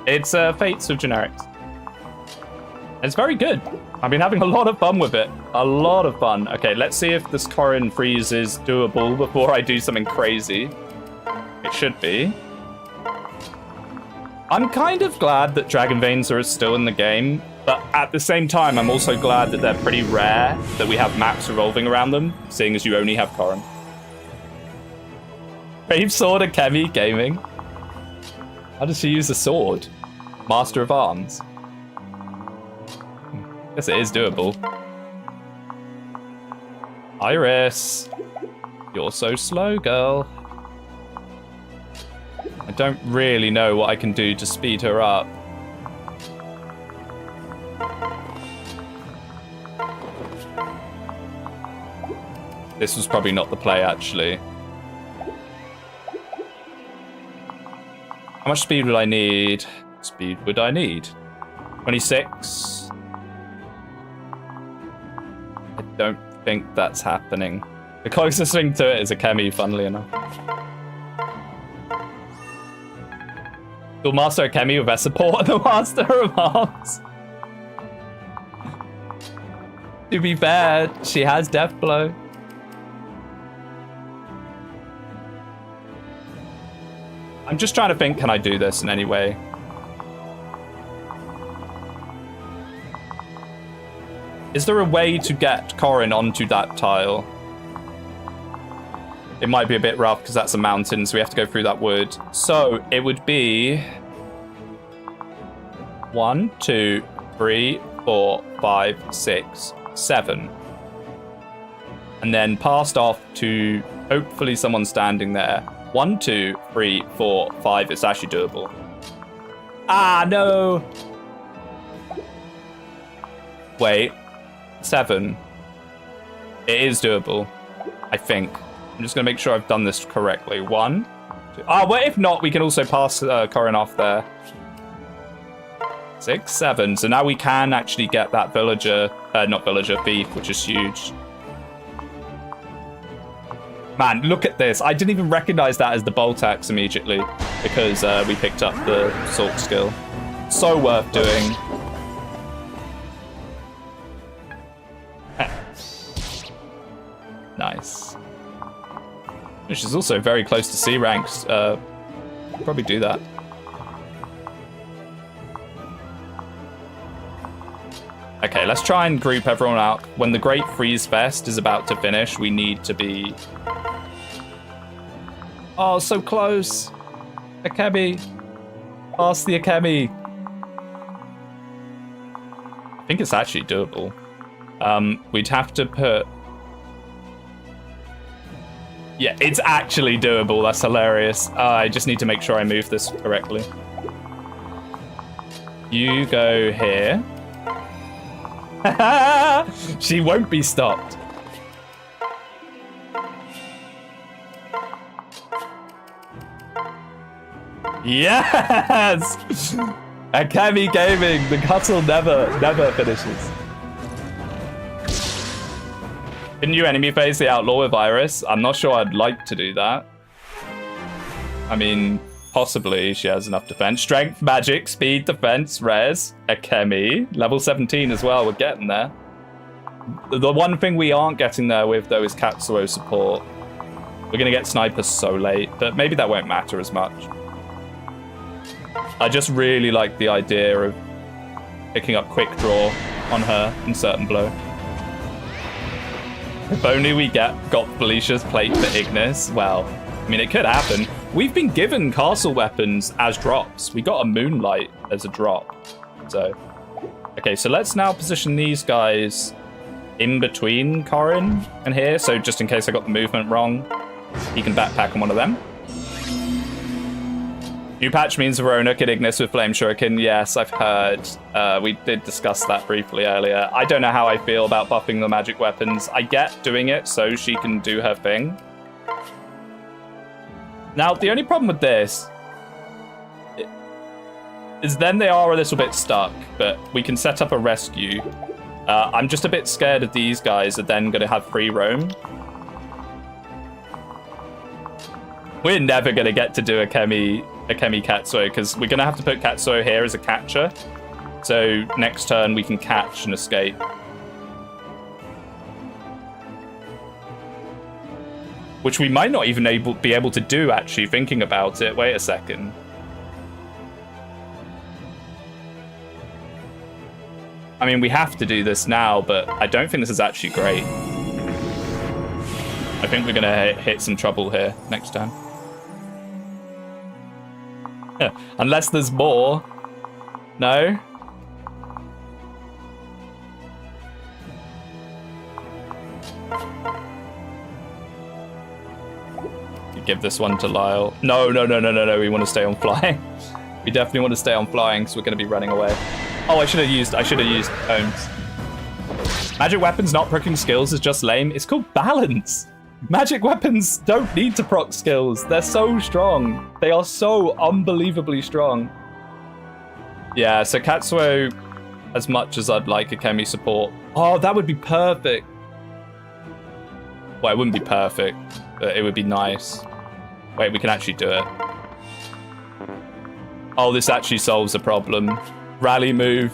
It's Fates with Generics. It's very good. I've been having a lot of fun with it. A lot of fun. Okay, let's see if this Corrin freeze is doable before I do something crazy. It should be. I'm kind of glad that Dragon Veins are still in the game, but at the same time, I'm also glad that they're pretty rare, that we have maps revolving around them, seeing as you only have Corrin. Brave Sword Akemi Gaming. How does she use a sword? Master of Arms. Guess it is doable. Iris. You're so slow, girl. I don't really know what I can do to speed her up. This was probably not the play, actually. How much speed would I need? Speed would I need? 26. I don't think that's happening. The closest thing to it is a Kemi, funnily enough. Dual Master Akemi with best support and the Master of Arms. To be fair, she has Death Blow. I'm just trying to think, can I do this in any way? Is there a way to get Corrin onto that tile? It might be a bit rough because that's a mountain, so we have to go through that wood. So it would be 1, 2, 3, 4, 5, 6, 7. And then passed off to hopefully someone standing there. 1, 2, 3, 4, 5. It's actually doable. Ah, no. Wait. 7. It is doable, I think. I'm just going to make sure I've done this correctly. 1, 2. Ah, well, if not, we can also pass Corrin off there. 6, 7. So now we can actually get that villager, not villager, thief, which is huge. Man, look at this. I didn't even recognize that as the bolt axe immediately because we picked up the salt skill. So worth doing. Nice. Which is also very close to C ranks. Probably do that. Okay, let's try and group everyone out. When the Great Freeze Fest is about to finish, we need to be... Oh, so close. Akebi. Pass the Akemi. I think it's actually doable. We'd have to put... Yeah, it's actually doable. That's hilarious. I just need to make sure I move this correctly. You go here. She won't be stopped. Yes! Akemi Gaming. The hustle never finishes. Can you enemy phase the outlaw with Iris? I'm not sure I'd like to do that. I mean, possibly she has enough defense. Strength, magic, speed, defense, res, Akemi. Level 17 as well, we're getting there. The one thing we aren't getting there with, though, is Katsuo support. We're going to get snipers so late, but maybe that won't matter as much. I just really like the idea of picking up quick draw on her in certain blow. If only we got Felicia's plate for Ignis. Well, I mean, it could happen. We've been given castle weapons as drops. We got a Moonlight as a drop. So, okay, so let's now position these guys in between Corin and here. So just in case I got the movement wrong, he can backpack on one of them. New patch means Verona can Ignis with Flame Shuriken. Yes, I've heard. We did discuss that briefly earlier. I don't know how I feel about buffing the magic weapons. I get doing it so she can do her thing. Now, the only problem with this is then they are a little bit stuck, but we can set up a rescue. I'm just a bit scared of these guys are then going to have free roam. We're never going to get to do Akemi Katsuo, because we're going to have to put Katsuo here as a catcher. So next turn we can catch and escape. Which we might not even be able to do, actually, thinking about it. Wait a second. I mean, we have to do this now, but I don't think this is actually great. I think we're going to hit some trouble here next turn. Unless there's more. No? You give this one to Lyle. No. We want to stay on flying. We definitely want to stay on flying, because we're going to be running away. Oh, I should have used Ohms. Magic weapons not proccing skills is just lame. It's called balance. Magic weapons don't need to proc skills. They're so strong. They are so unbelievably strong. Yeah, so Katsuo, as much as I'd like Akemi support. Oh, that would be perfect. Well, it wouldn't be perfect, but it would be nice. Wait, we can actually do it. Oh, this actually solves a problem. Rally move.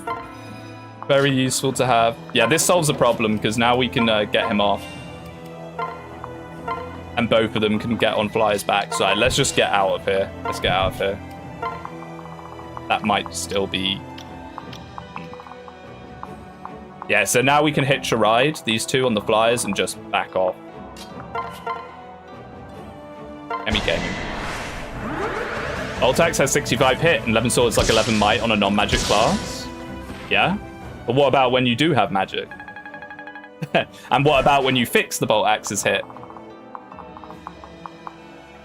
Very useful to have. Yeah, this solves a problem, because now we can get him off. And both of them can get on Flyer's backside. Let's just get out of here. Let's get out of here. That might still be... Yeah, so now we can hitch a ride, these two on the Flyers, and just back off. Emmy Gaming. Ultax has 65 hit, and 11 swords like 11 might on a non-magic class. Yeah? But what about when you do have magic? And what about when you fix the Bolt Axe's hit?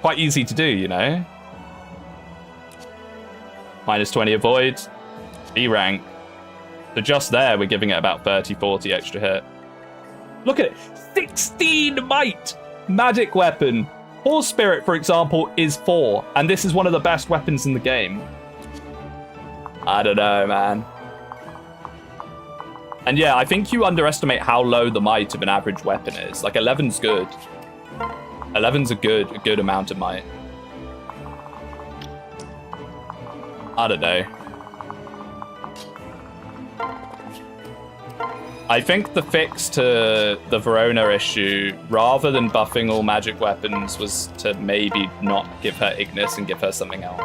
Quite easy to do, you know. Minus 20 avoid. B rank. So just there, we're giving it about 30, 40 extra hit. Look at it. 16 might. Magic weapon. Horse Spirit, for example, is 4. And this is one of the best weapons in the game. I don't know, man. And yeah, I think you underestimate how low the might of an average weapon is. Like, 11's good. 11's a good amount of might. I don't know. I think the fix to the Verona issue, rather than buffing all magic weapons, was to maybe not give her Ignis and give her something else.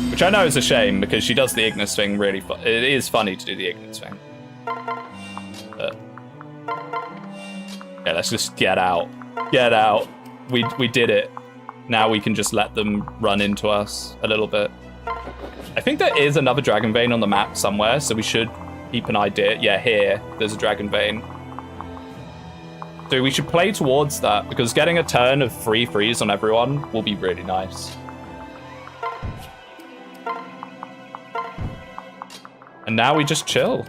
Which I know is a shame, because she does the Ignis thing really it is funny to do the Ignis thing. But... yeah, let's just get out. Get out. We did it. Now we can just let them run into us a little bit. I think there is another dragon vein on the map somewhere, so we should keep an idea. Yeah, here, there's a dragon vein. So we should play towards that, because getting a turn of free freeze on everyone will be really nice. And now we just chill.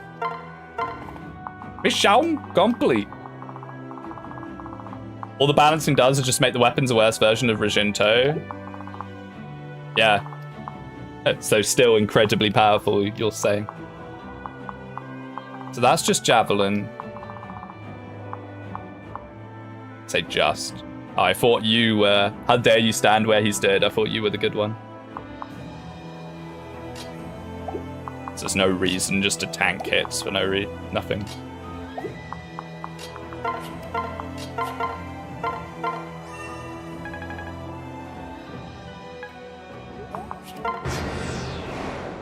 Mission complete. All the balancing does is just make the weapons a worse version of Rijinto. Yeah. So still incredibly powerful, you're saying. So that's just Javelin. Say just. Oh, I thought you were... How dare you stand where he stood? I thought you were the good one. So there's no reason just to tank hits for nothing.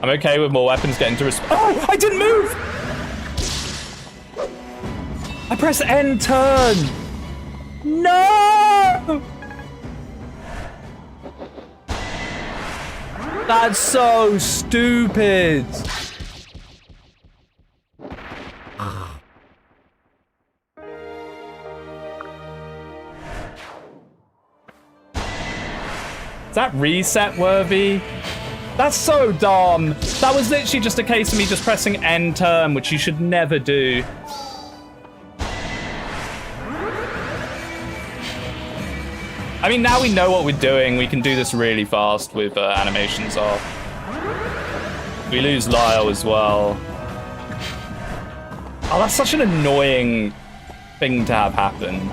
I'm okay with more weapons getting to Oh, I didn't move! I press N turn! No! That's so stupid! Is that reset worthy? That's so dumb. That was literally just a case of me just pressing N turn, which you should never do. I mean, now we know what we're doing. We can do this really fast with animations off. We lose Lyle as well. Oh, that's such an annoying thing to have happen.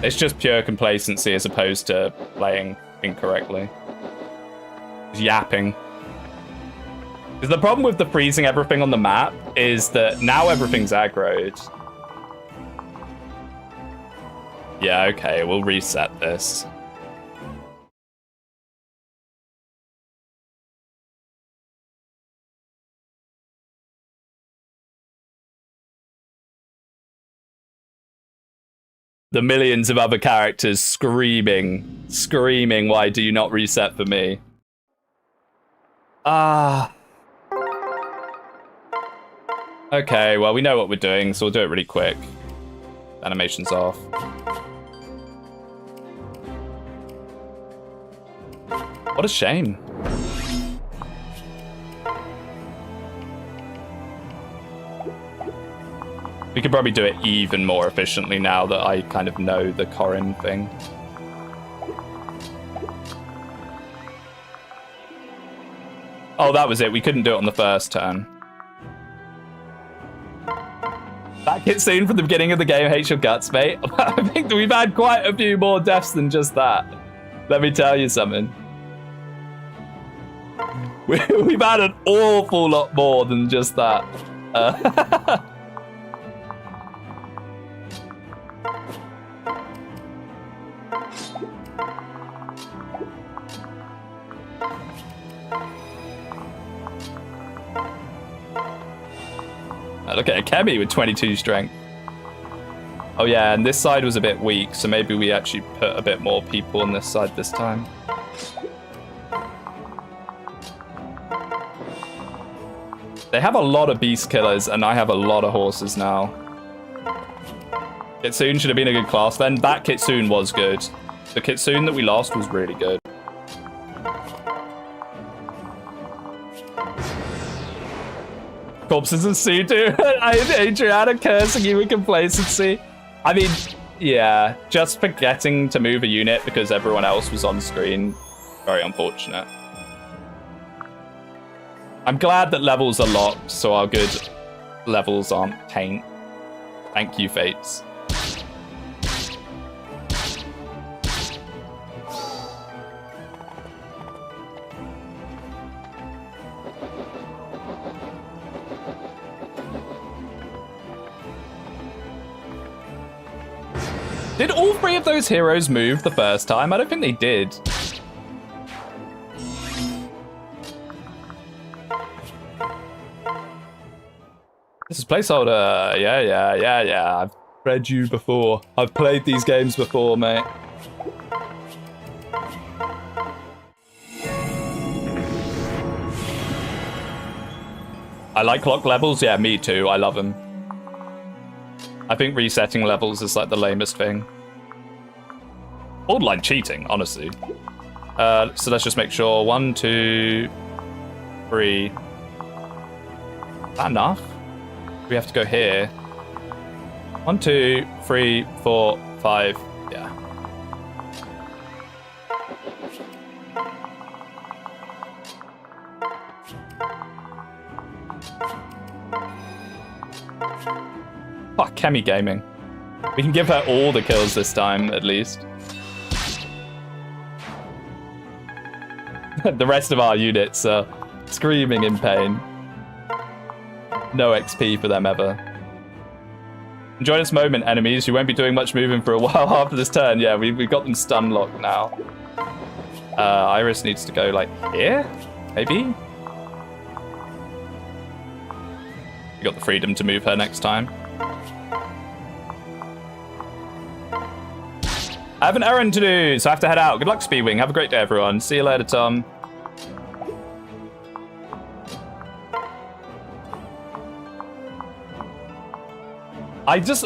It's just pure complacency as opposed to playing incorrectly. Yapping. Because the problem with the freezing everything on the map is that now everything's aggroed. Yeah, okay, we'll reset this. The millions of other characters screaming, why do you not reset for me? Okay, well, we know what we're doing, so we'll do it really quick. Animation's off. What a shame. We could probably do it even more efficiently now that I kind of know the Corrin thing. Oh, that was it. We couldn't do it on the first turn. That cutscene from the beginning of the game hates your guts, mate. I think that we've had quite a few more deaths than just that. Let me tell you something. We've had an awful lot more than just that. Look at Akemi with 22 strength. Oh yeah, and this side was a bit weak, so maybe we actually put a bit more people on this side this time. They have a lot of beast killers, and I have a lot of horses now. Kitsune should have been a good class then. That Kitsune was good. The Kitsune that we lost was really good. Corpses and Sudo. Adriana cursing you with complacency. I mean, yeah, just forgetting to move a unit because everyone else was on screen. Very unfortunate. I'm glad that levels are locked, so our good levels aren't taint. Thank you, Fates. Did all three of those heroes move the first time? I don't think they did. This is placeholder. Yeah. I've read you before. I've played these games before, mate. I like clock levels. Yeah, me too. I love them. I think resetting levels is like the lamest thing. Borderline cheating, honestly. So let's just make sure. 1, 2, 3. Is that enough? We have to go here. 1, 2, 3, 4, 5. Yeah. Fuck, Kemi Gaming. We can give her all the kills this time, at least. The rest of our units are screaming in pain. No XP for them ever. Enjoy this moment, enemies. You won't be doing much moving for a while after this turn. Yeah, we've got them stun locked now. Iris needs to go, like, here? Maybe? We got the freedom to move her next time. I have an errand to do, so I have to head out. Good luck, Speedwing. Have a great day, everyone. See you later, Tom.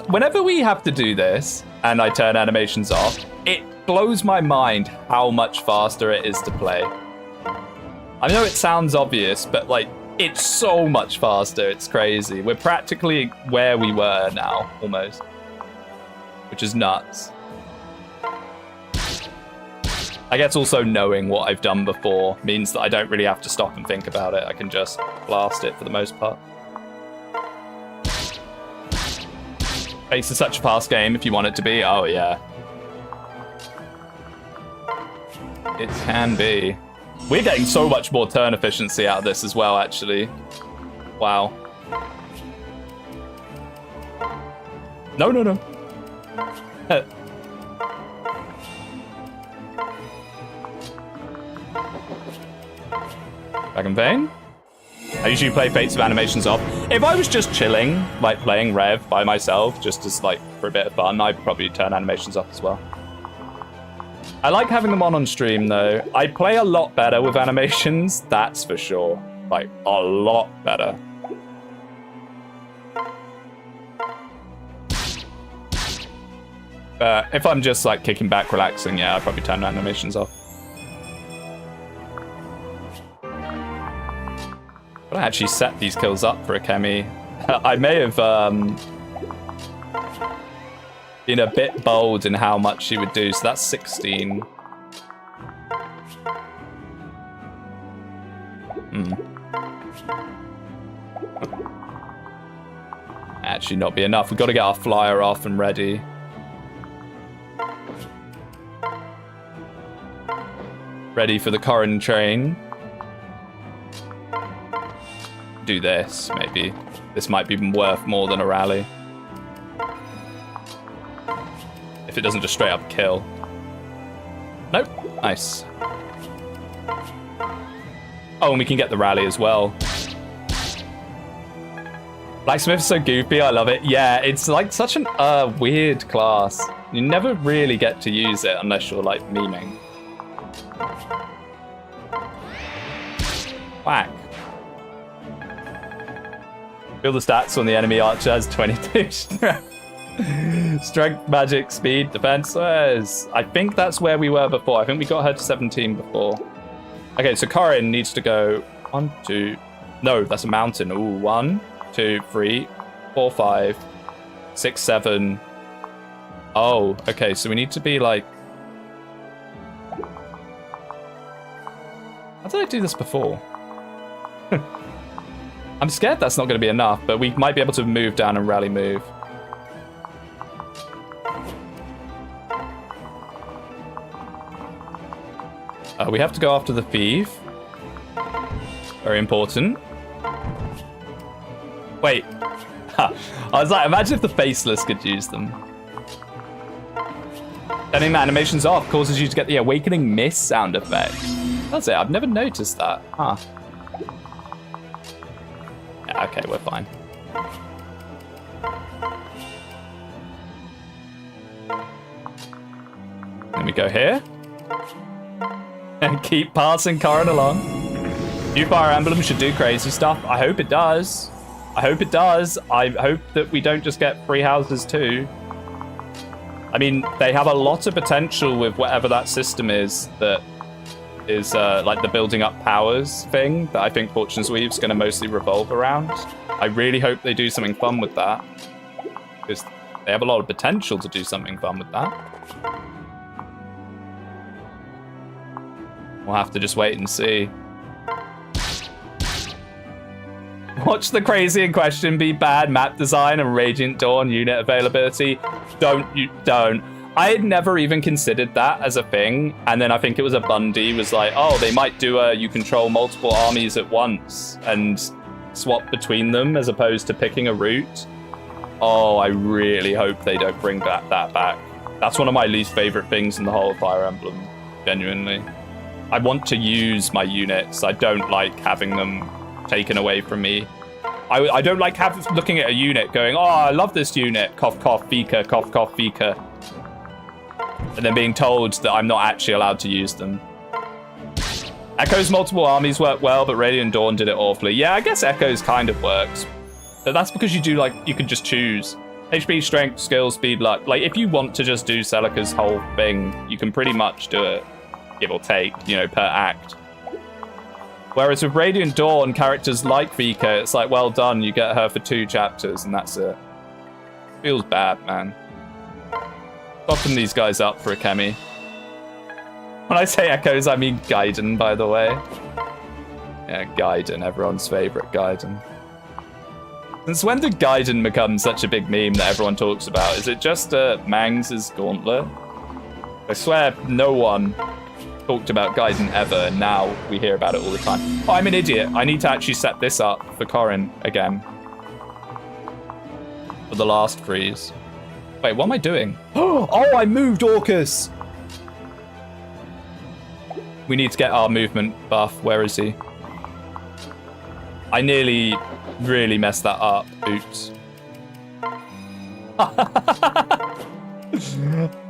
Whenever we have to do this, and I turn animations off, it blows my mind how much faster it is to play. I know it sounds obvious, but, like, it's so much faster. It's crazy. We're practically where we were now, almost. Which is nuts. I guess also knowing what I've done before means that I don't really have to stop and think about it. I can just blast it for the most part. Ace is such a fast game if you want it to be. Oh, yeah. It can be. We're getting so much more turn efficiency out of this as well, actually. Wow. No, no, no. Back in vain. I usually play Fates of Animations off. If I was just chilling, like playing Rev by myself, just as like for a bit of fun, I'd probably turn animations off as well. I like having them on stream though. I play a lot better with animations, that's for sure. Like a lot better. If I'm just like kicking back, relaxing, yeah, I'd probably turn animations off. I actually set these kills up for a Kemi. I may have been a bit bold in how much she would do, so that's 16. Actually not be enough. We've got to get our flyer off and ready. Ready for the Corrin train. Do this, maybe. This might be worth more than a rally. If it doesn't just straight up kill. Nope. Nice. Oh, and we can get the rally as well. Blacksmith is so goofy, I love it. Yeah, it's like such an weird class. You never really get to use it unless you're like memeing. Whack. Feel the stats on the enemy archer has 22 strength. Strength, magic, speed, defense. I think that's where we were before. I think we got her to 17 before. Okay, so Corrin needs to go 1, 2. No, that's a mountain. Ooh, 1, 2, 3, 4, 5, 6, 7. Oh, okay, so we need to be like... How did I do this before? I'm scared that's not going to be enough, but we might be able to move down and rally move. We have to go after the thief. Very important. Wait. I was like, imagine if the faceless could use them. Turning the animations off causes you to get the awakening mist sound effect. That's it. I've never noticed that. Huh. Yeah, okay, we're fine. Then we go here. And keep passing Corrin along. New Fire Emblem should do crazy stuff. I hope it does. I hope it does. I hope that we don't just get free houses too. I mean, they have a lot of potential with whatever that system is that is like the building up powers thing that I think Fortune's Weave's going to mostly revolve around. I really hope they do something fun with that, because they have a lot of potential to do something fun with that. We'll have to just wait and see. Watch the crazy in question be bad map design and Radiant Dawn unit availability. Don't. I had never even considered that as a thing, and then I think it was a Bundy was like, oh, they might do a you control multiple armies at once and swap between them as opposed to picking a route. Oh, I really hope they don't bring that back. That's one of my least favorite things in the whole Fire Emblem, genuinely. I want to use my units. I don't like having them taken away from me. I don't like looking at a unit going, oh, I love this unit, cough, cough, Vika, cough, cough, Vika. And then being told that I'm not actually allowed to use them. Echo's multiple armies work well, but Radiant Dawn did it awfully. Yeah, I guess Echo's kind of works. But that's because you do, like, you can just choose. HP, strength, skill, speed, luck. Like, if you want to just do Celica's whole thing, you can pretty much do it, give or take, you know, per act. Whereas with Radiant Dawn, characters like Vika, it's like, well done, you get her for 2 chapters, and that's it. Feels bad, man. Soften these guys up for a Kemi. When I say Echoes, I mean Gaiden, by the way. Yeah, Gaiden, everyone's favorite Gaiden. Since when did Gaiden become such a big meme that everyone talks about? Is it just Mangs' Gauntlet? I swear no one talked about Gaiden ever, and now we hear about it all the time. Oh, I'm an idiot. I need to actually set this up for Corrin again. For the last freeze. Wait, what am I doing? Oh, I moved Orcus! We need to get our movement buff. Where is he? I nearly really messed that up. Oops.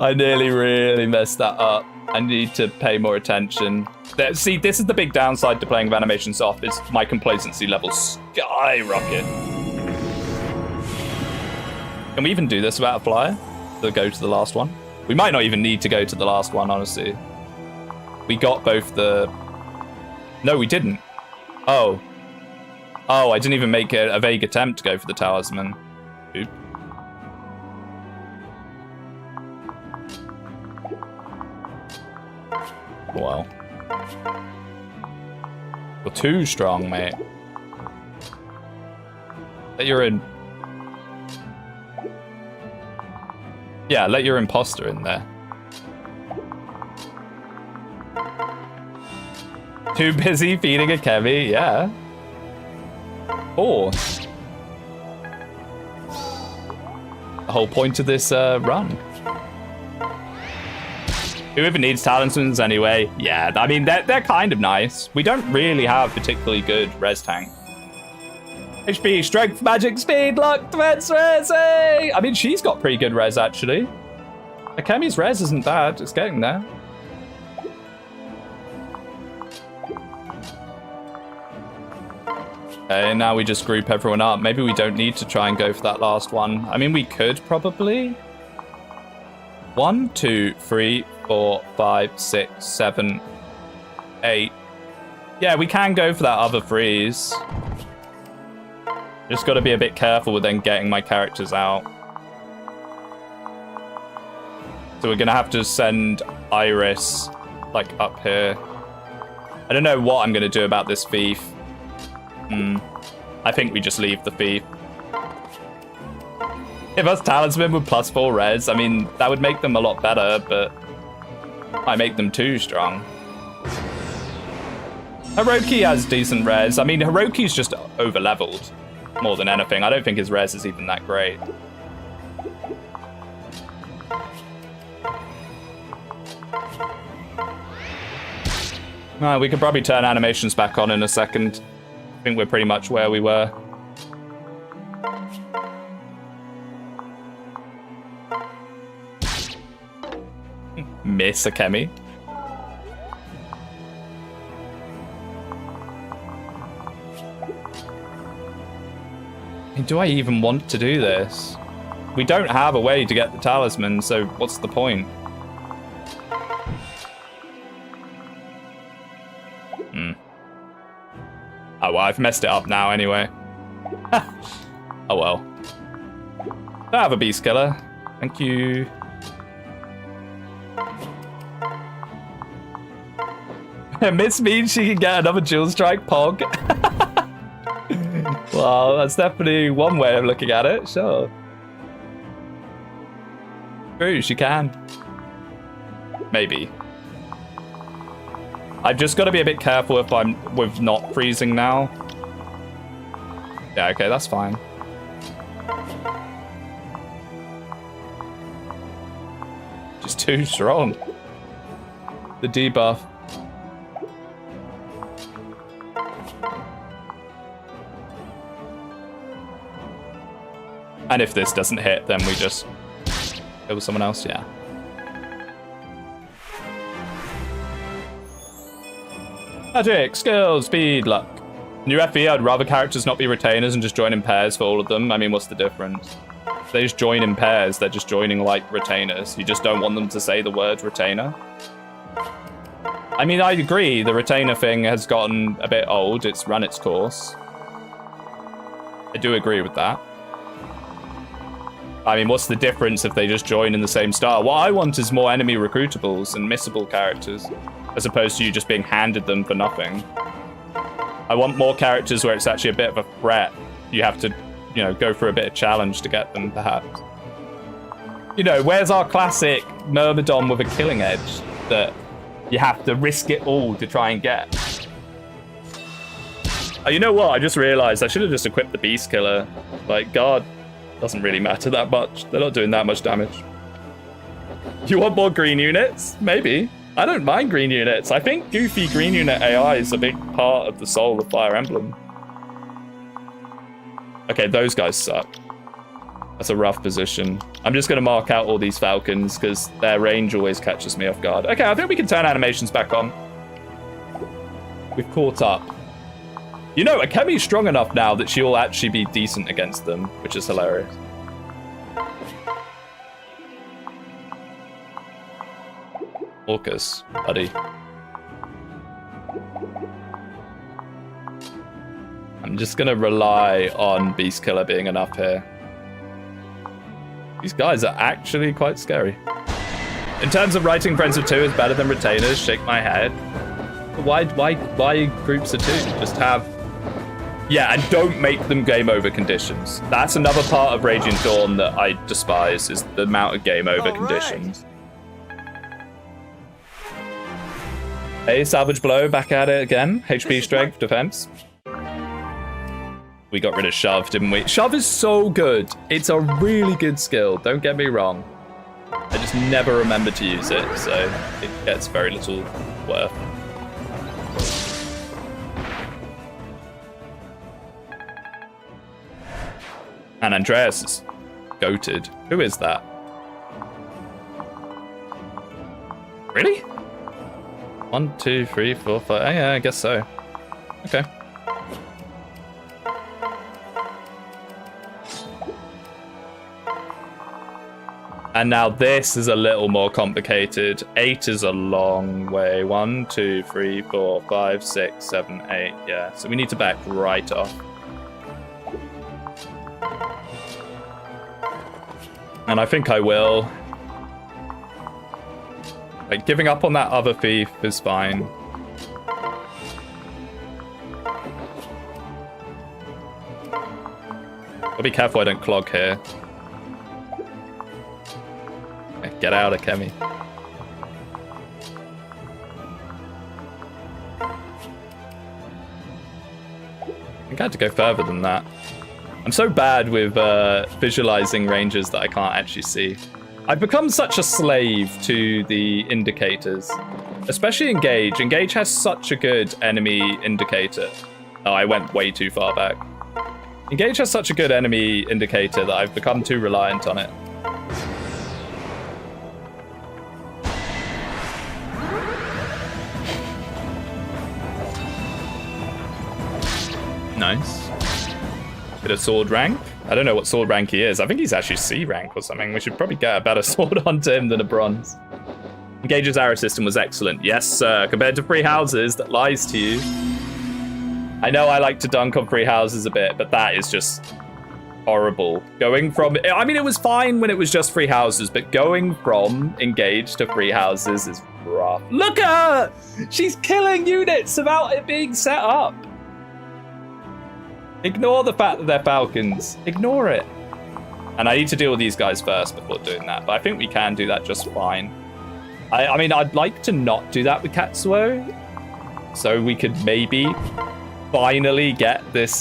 I nearly really messed that up. I need to pay more attention. See, this is the big downside to playing with animations off, is my complacency levels skyrocket. Can we even do this without a flyer? To go to the last one? We might not even need to go to the last one, honestly. We got both the... No, we didn't. Oh. Oh, I didn't even make a vague attempt to go for the talisman. Oop. Well. You're too strong, mate. Let your in... Yeah, let your imposter in there. Too busy feeding a Kemi? Yeah. Or the whole point of this run. Whoever needs talismans anyway. Yeah, I mean, they're kind of nice. We don't really have particularly good res tank. HP, strength, magic, speed, luck, defense, res. Hey! I mean, she's got pretty good res, actually. Akemi's res isn't bad. It's getting there. Okay, now we just group everyone up. Maybe we don't need to try and go for that last one. I mean, we could probably. 1, 2, 3, 4, 5, 6, 7, 8. Yeah, we can go for that other freeze. Just got to be a bit careful with then getting my characters out. So we're going to have to send Iris, like, up here. I don't know what I'm going to do about this thief. I think we just leave the thief. If us talisman with +4 res, I mean, that would make them a lot better, but I make them too strong. Hiroki has decent res. I mean, Hiroki's just over-leveled more than anything. I don't think his res is even that great. We could probably turn animations back on in a second. I think we're pretty much where we were. Miss Akemi. I mean, do I even want to do this? We don't have a way to get the talisman, so what's the point? Oh, well, I've messed it up now anyway. Oh, well. I have a beast killer. Thank you. Miss means she can get another dual strike pog. Well, that's definitely one way of looking at it, sure. True, she can. Maybe. I've just got to be a bit careful if I'm with not freezing now. Yeah, okay, that's fine. Just too strong. The debuff. And if this doesn't hit, then we just go with someone else, yeah. Magic, skill, speed, luck. New FE, I'd rather characters not be retainers and just join in pairs for all of them. I mean, what's the difference? If they just join in pairs, they're just joining like retainers. You just don't want them to say the word retainer. I mean, I agree, the retainer thing has gotten a bit old. It's run its course. I do agree with that. I mean, what's the difference if they just join in the same style? What I want is more enemy recruitables and missable characters, as opposed to you just being handed them for nothing. I want more characters where it's actually a bit of a threat. You have to, you know, go for a bit of challenge to get them, perhaps. You know, where's our classic Myrmidon with a killing edge that you have to risk it all to try and get? Oh, you know what? I just realized I should have just equipped the Beast Killer. Like, guard doesn't really matter that much. They're not doing that much damage. You want more green units? Maybe. I don't mind green units. I think goofy green unit AI is a big part of the soul of Fire Emblem. Okay, those guys suck. That's a rough position. I'm just going to mark out all these falcons because their range always catches me off guard. Okay, I think we can turn animations back on. We've caught up. You know, Akemi's strong enough now that she'll actually be decent against them, which is hilarious. Orcus, buddy. I'm just gonna rely on Beast Killer being enough here. These guys are actually quite scary. In terms of writing Friends of Two is better than Retainers, shake my head. Why groups of two? Just have... Yeah, and don't make them game over conditions. That's another part of Raging Dawn that I despise, is the amount of game over conditions. Hey, Salvage Blow, back at it again. HP, Strength, Defense. We got rid of Shove, didn't we? Shove is so good. It's a really good skill, don't get me wrong. I just never remember to use it, so it gets very little worth. And Andreas is goated. Who is that? Really? 1, 2, 3, 4, 5. Oh, yeah, I guess so. Okay. And now this is a little more complicated. 8 is a long way. 1, 2, 3, 4, 5, 6, 7, 8. Yeah, so we need to back right off. And I think I will. Like, giving up on that other thief is fine. I'll be careful I don't clog here. Get out of Kemi. I think I had to go further than that. I'm so bad with visualizing ranges that I can't actually see. I've become such a slave to the indicators, especially Engage. Engage has such a good enemy indicator. Oh, I went way too far back. Engage has such a good enemy indicator that I've become too reliant on it. Nice. Bit of sword rank. I don't know what sword rank he is. I think he's actually C rank or something. We should probably get a better sword onto him than a bronze. Engage's arrow system was excellent. Yes, sir. Compared to free houses, that lies to you. I know I like to dunk on free houses a bit, but that is just horrible. Going from... I mean, it was fine when it was just free houses, but going from Engage to free houses is rough. Look at her! She's killing units without it being set up. Ignore the fact that they're falcons. Ignore it. And I need to deal with these guys first before doing that, but I think we can do that just fine. I mean, I'd like to not do that with Katsuo, so we could maybe finally get this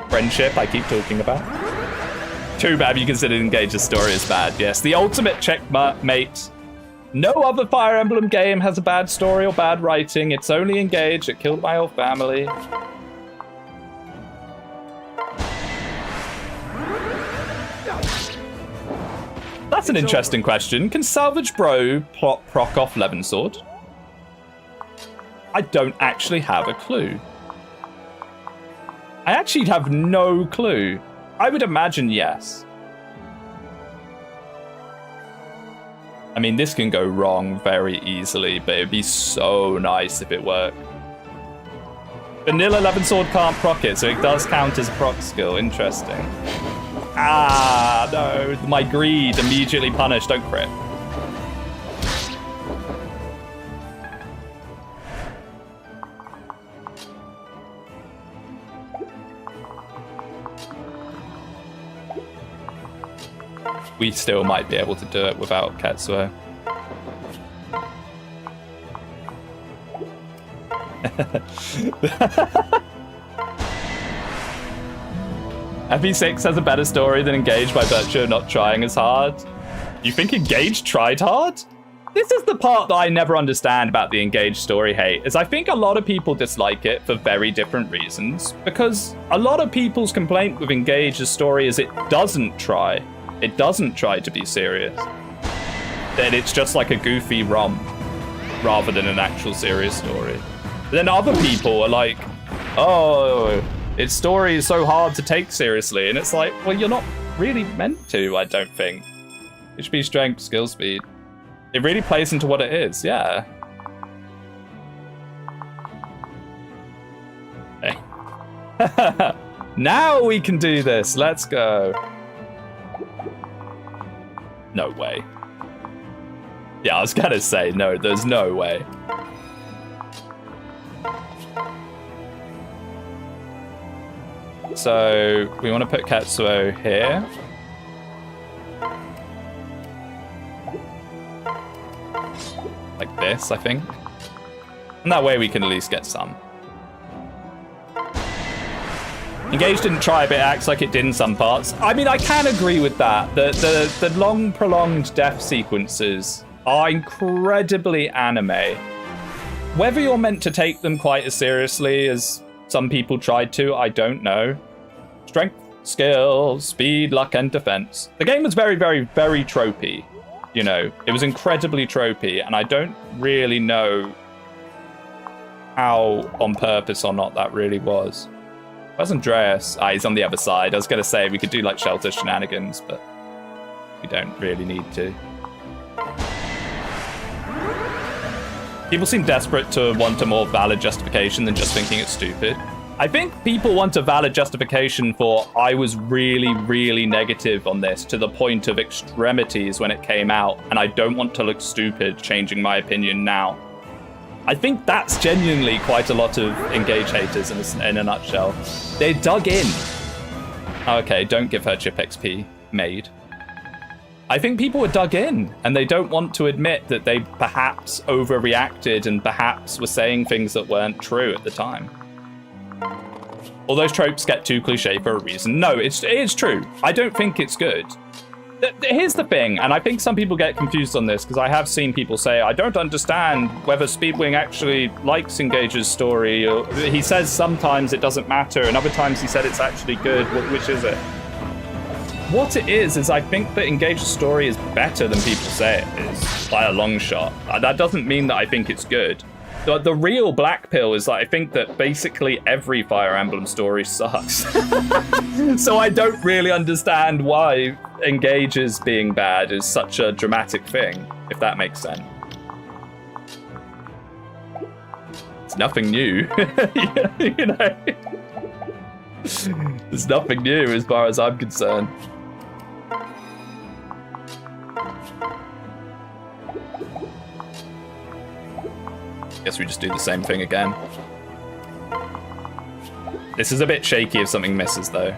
friendship I keep talking about. Too bad you consider Engage's story as bad. Yes, the ultimate checkmate. No other Fire Emblem game has a bad story or bad writing. It's only Engage. It killed my whole family. That's an interesting question. Can Salvage Bro proc off Levin Sword? I don't actually have a clue. I actually have no clue. I would imagine yes. I mean, this can go wrong very easily, but it'd be so nice if it worked. Vanilla Levin Sword can't proc it, so it does count as a proc skill. Interesting. Ah, no. My greed immediately punished. Don't crit. We still might be able to do it without Katsuo. FE6 has a better story than Engage by virtue of not trying as hard. You think Engage tried hard? This is the part that I never understand about the Engage story hate, is I think a lot of people dislike it for very different reasons. Because a lot of people's complaint with Engage's story is it doesn't try. It doesn't try to be serious. That it's just like a goofy rom, rather than an actual serious story. But then other people are like, oh, its story is so hard to take seriously. And it's like, well, you're not really meant to, I don't think. HP strength, skill speed. It really plays into what it is, yeah. Hey. Now we can do this, let's go. No way. Yeah, I was gonna say, no, there's no way. So, we want to put Katsuo here. Like this, I think. And that way we can at least get some. Engage didn't try, but it acts like it did in some parts. I mean, I can agree with that. The long, prolonged death sequences are incredibly anime. Whether you're meant to take them quite as seriously as some people tried to, I don't know. Strength, skill, speed, luck, and defense. The game was very, very, very tropey. You know, it was incredibly tropey, and I don't really know how on purpose or not that really was. Where's Andreas? Ah, he's on the other side. I was going to say we could do like shelter shenanigans, but we don't really need to. People seem desperate to want a more valid justification than just thinking it's stupid. I think people want a valid justification for I was really, really negative on this to the point of extremities when it came out, and I don't want to look stupid changing my opinion now. I think that's genuinely quite a lot of Engage haters in a nutshell. They dug in. Okay, don't give her chip XP, maid. I think people were dug in, and they don't want to admit that they perhaps overreacted and perhaps were saying things that weren't true at the time. All those tropes get too cliche for a reason. No, it is true. I don't think it's good. Here's the thing, and I think some people get confused on this, because I have seen people say, I don't understand whether Speedwing actually likes Engage's story. Or he says sometimes it doesn't matter, and other times he said it's actually good. Which is it? What it is I think that Engage's story is better than people say it is, by a long shot. That doesn't mean that I think it's good. The real black pill is that I think that basically every Fire Emblem story sucks. So I don't really understand why Engage's being bad is such a dramatic thing, if that makes sense. It's nothing new. You know? There's nothing new as far as I'm concerned. Guess we just do the same thing again. This is a bit shaky if something misses, though.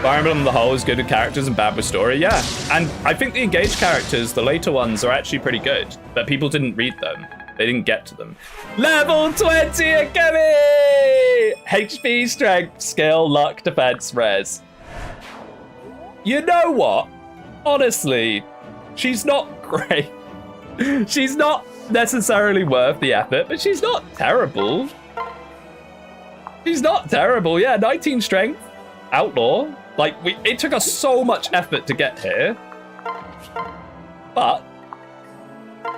Fire Emblem on the whole is good with characters and bad with story, yeah. And I think the engaged characters, the later ones, are actually pretty good. But people didn't read them. They didn't get to them. Level 20 Akemi! HP, strength, skill, luck, defense, res. You know what? Honestly, she's not great. She's not necessarily worth the effort, but she's not terrible. She's not terrible. Yeah, 19 strength, outlaw. Like, it took us so much effort to get here. But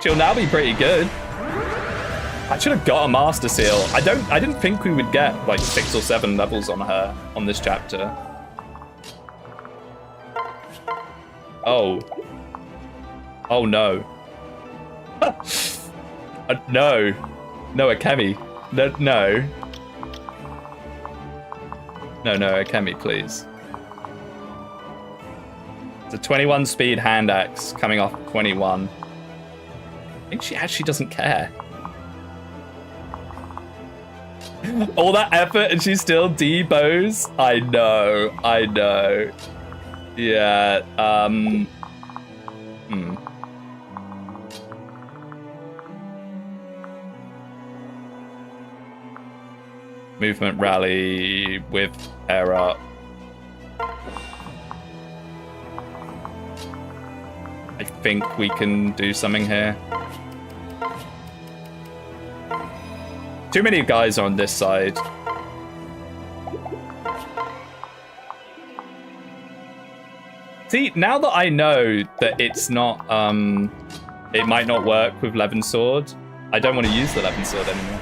she'll now be pretty good. I should have got a master seal. I didn't think we would get like 6 or 7 levels on her on this chapter. Oh. Oh no. No. No, Akemi. No. No, Akemi, please. It's a 21 speed hand axe coming off 21. I think she actually doesn't care. All that effort and she still debows? I know. Yeah, Movement rally with air up. I think we can do something here. Too many guys on this side. See, now that I know that it's not, it might not work with Levin Sword, I don't want to use the Levin Sword anymore.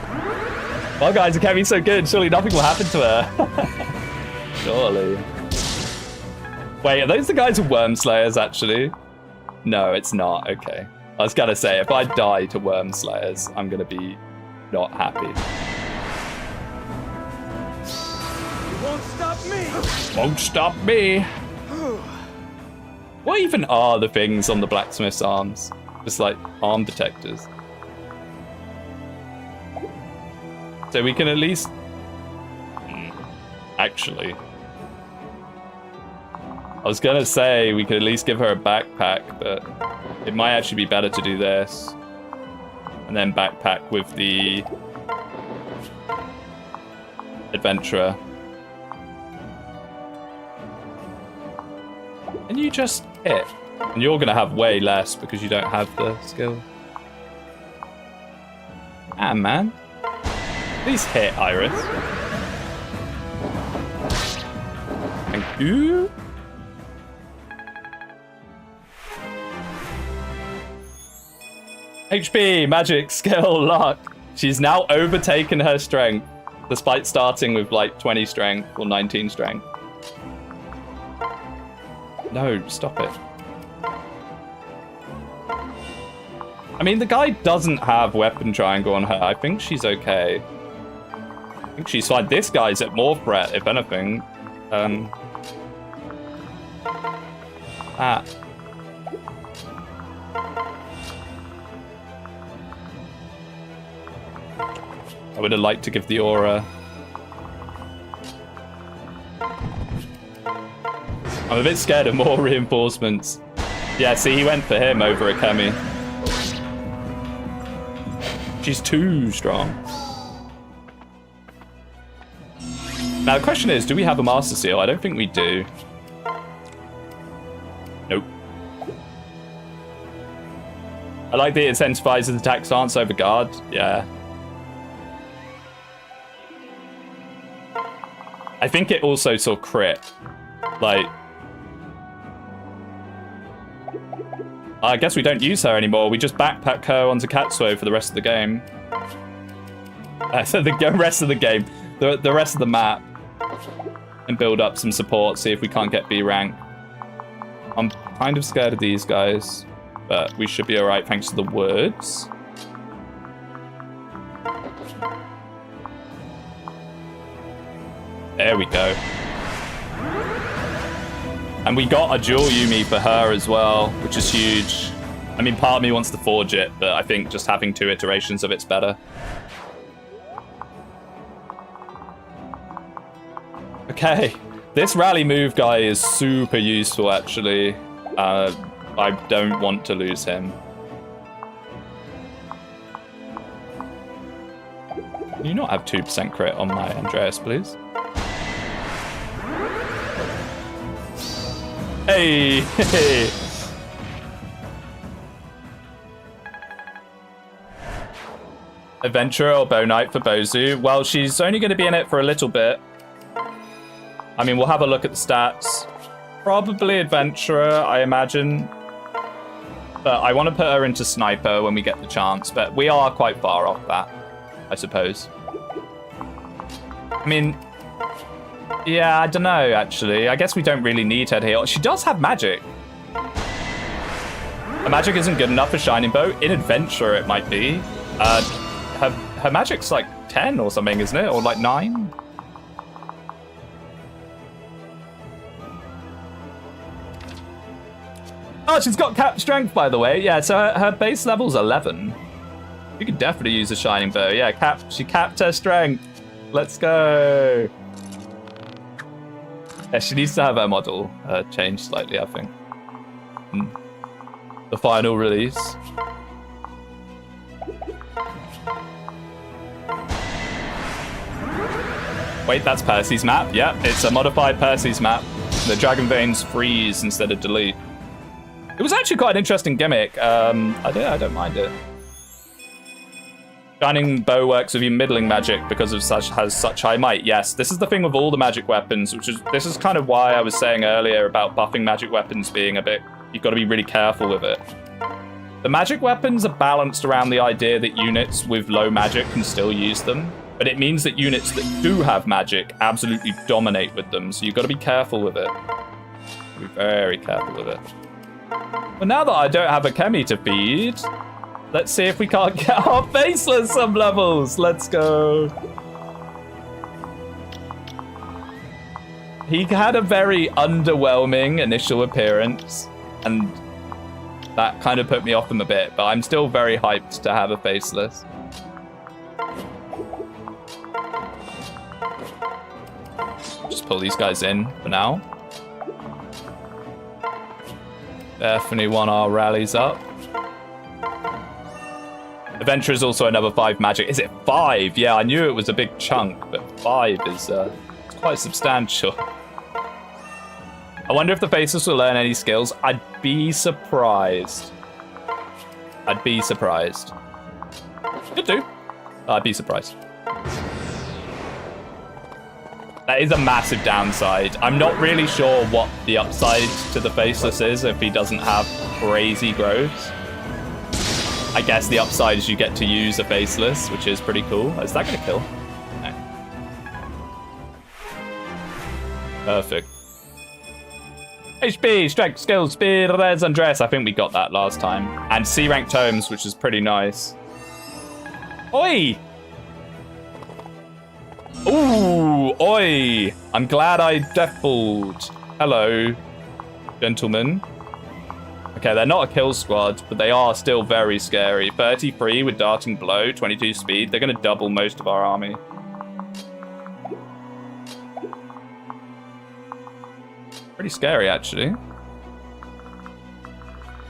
Well, guys, Akemi's so good. Surely nothing will happen to her. Surely. Wait, are those the guys with Worm Slayers, actually? No, it's not. Okay. I was gonna say, if I die to Worm Slayers, I'm gonna be not happy. You won't stop me! Won't stop me! What even are the things on the blacksmith's arms? Just like arm detectors. So we can at least... Actually. I was gonna say we could at least give her a backpack, but it might actually be better to do this. And then backpack with the adventurer. And you just hit. And you're gonna have way less because you don't have the skill. Ah, man. Please hit, Iris. Thank you. HP, magic, skill, luck. She's now overtaken her strength, despite starting with like 20 strength or 19 strength. No, stop it. I mean, the guy doesn't have weapon triangle on her. I think she's okay. I think she's fine. This guy's at more threat, if anything. I would have liked to give the aura. I'm a bit scared of more reinforcements. Yeah, see, he went for him over Akemi. She's too strong. Now the question is, do we have a Master Seal? I don't think we do. Nope. I like that it incentivizes attack stance over guard. Yeah. I think it also saw crit. Like... I guess we don't use her anymore. We just backpack her onto Katsuo for the rest of the game. So the rest of the game, the rest of the map, and build up some support. See if we can't get B rank. I'm kind of scared of these guys, but we should be all right thanks to the words. There we go. And we got a dual Yumi for her as well, which is huge. I mean, part of me wants to forge it, but I think just having 2 iterations of it's better. Okay, this rally move guy is super useful, actually. I don't want to lose him. Can you not have 2% crit on my Andreas, please? Hey! Adventurer or Bow Knight for Bozu? Well, she's only going to be in it for a little bit. I mean, we'll have a look at the stats. Probably Adventurer, I imagine. But I want to put her into Sniper when we get the chance. But we are quite far off that, I suppose. I mean... yeah, I don't know, actually. I guess we don't really need her here. She does have magic. Her magic isn't good enough for Shining Bow. In Adventure, it might be. Her magic's like 10 or something, isn't it? Or like 9? Oh, she's got cap strength, by the way. Yeah, so her base level's 11. You could definitely use a Shining Bow. Yeah, she capped her strength. Let's go. Yeah, she needs to have her model changed slightly, I think. The final release. Wait, that's Percy's map. Yep, it's a modified Percy's map. The Dragon Veins freeze instead of delete. It was actually quite an interesting gimmick. I don't mind it. Shining Bow works with your middling magic because of has such high might. Yes, this is the thing with all the magic weapons, this is kind of why I was saying earlier about buffing magic weapons being a bit, you've got to be really careful with it. The magic weapons are balanced around the idea that units with low magic can still use them, but it means that units that do have magic absolutely dominate with them, so you've got to be careful with it. Be very careful with it. But now that I don't have a Chemi to feed, let's see if we can't get our Faceless some levels. Let's go. He had a very underwhelming initial appearance, and that kind of put me off him a bit, but I'm still very hyped to have a Faceless. Just pull these guys in for now. Definitely want our rallies up. Adventure is also another 5 magic. Is it 5? Yeah, I knew it was a big chunk, but 5 is it's quite substantial. I wonder if the Faceless will learn any skills. I'd be surprised. I'd be surprised. Could do. I'd be surprised. That is a massive downside. I'm not really sure what the upside to the Faceless is if he doesn't have crazy growths. I guess the upside is you get to use a Faceless, which is pretty cool. Is that going to kill? No. Perfect. HP, Strength, Skill, Speed, Res, and Dress. I think we got that last time. And C-rank Tomes, which is pretty nice. Oi! Ooh, oi! I'm glad I deathballed. Hello, gentlemen. Okay, they're not a kill squad, but they are still very scary. 33 with Darting Blow, 22 speed. They're going to double most of our army. Pretty scary, actually.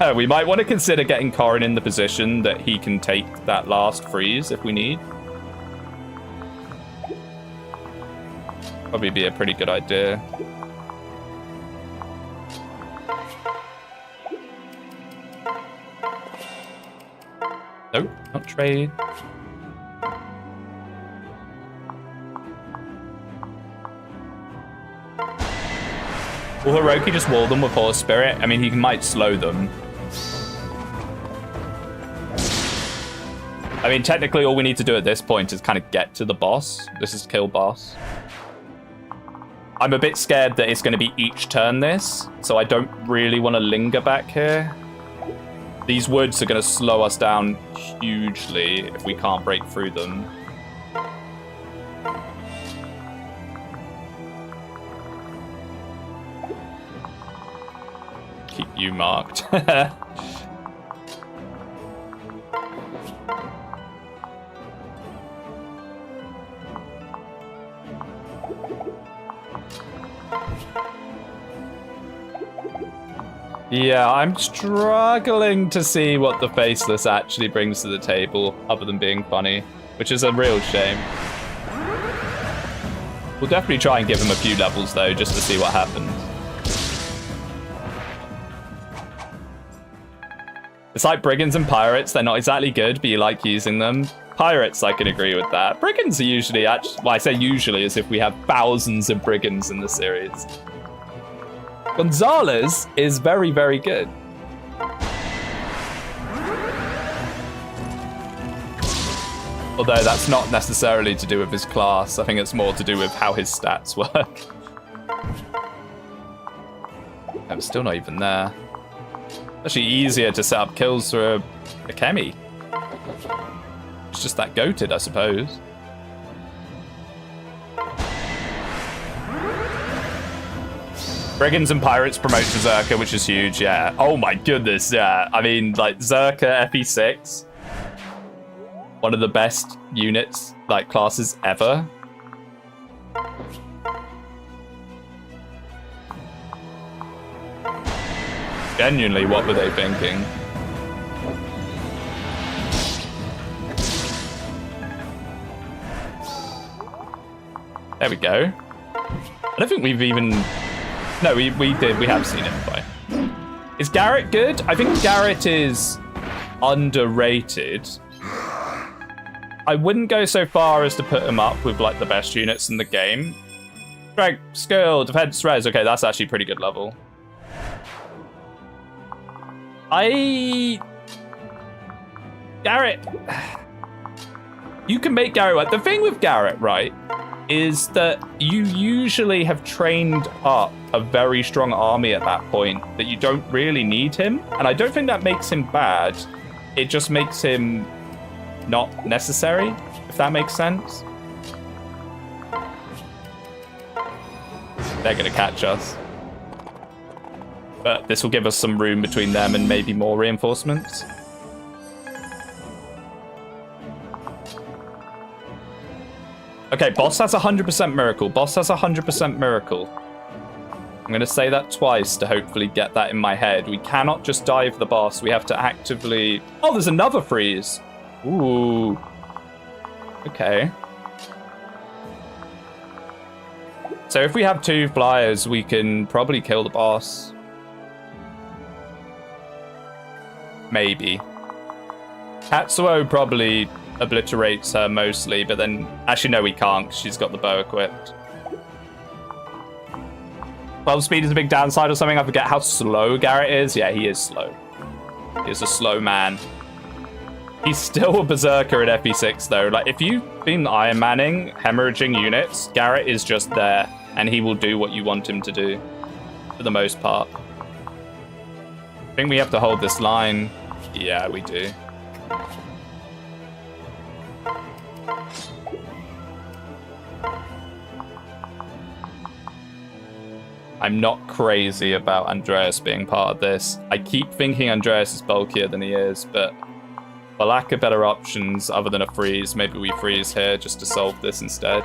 Oh, we might want to consider getting Corrin in the position that he can take that last freeze if we need. Probably be a pretty good idea. Nope, not trade. Will Hiroki just wall them with Horse Spirit? I mean, he might slow them. I mean, technically, all we need to do at this point is kind of get to the boss. This is kill boss. I'm a bit scared that it's going to be each turn this, so I don't really want to linger back here. These woods are going to slow us down hugely if we can't break through them. Keep you marked. Yeah, I'm struggling to see what the Faceless actually brings to the table, other than being funny, which is a real shame. We'll definitely try and give him a few levels, though, just to see what happens. It's like Brigands and Pirates. They're not exactly good, but you like using them. Pirates, I can agree with that. Brigands are usually, actually, well, I say usually as if we have thousands of Brigands in the series. Gonzalez is very, very good. Although that's not necessarily to do with his class. I think it's more to do with how his stats work. I'm still not even there. Actually easier to set up kills for a Kemi. It's just that goated, I suppose. Brigands and Pirates promote to Zerka, which is huge, yeah. Oh my goodness, yeah. I mean, like, Zerka FE6. One of the best units, like, classes ever. Genuinely, what were they thinking? There we go. I don't think we've even... No, we did. We have seen him fight. Is Garrett good? I think Garrett is underrated. I wouldn't go so far as to put him up with, like, the best units in the game. Strength, skill, defense, res. Okay, that's actually a pretty good level. Garrett. You can make Garrett work. The thing with Garrett, right, is that you usually have trained up a very strong army at that point that you don't really need him. And I don't think that makes him bad. It just makes him not necessary, if that makes sense. They're gonna catch us. But this will give us some room between them and maybe more reinforcements. Okay, boss has 100% miracle. Boss has 100% miracle. I'm going to say that twice to hopefully get that in my head. We cannot just dive the boss. We have to actively... Oh, there's another freeze. Ooh. Okay. So if we have 2 flyers, we can probably kill the boss. Maybe. Katsuo probably obliterates her mostly, but then... Actually, no, we can't, because she's got the bow equipped. 12 speed is a big downside or something. I forget how slow Garrett is. Yeah, he is slow. He is a slow man. He's still a berserker at FE6, though. Like, if you've been Iron Manning, hemorrhaging units, Garrett is just there, and he will do what you want him to do, for the most part. I think we have to hold this line. Yeah, we do. I'm not crazy about Andreas being part of this. I keep thinking Andreas is bulkier than he is, but for lack of better options other than a freeze, maybe we freeze here just to solve this instead.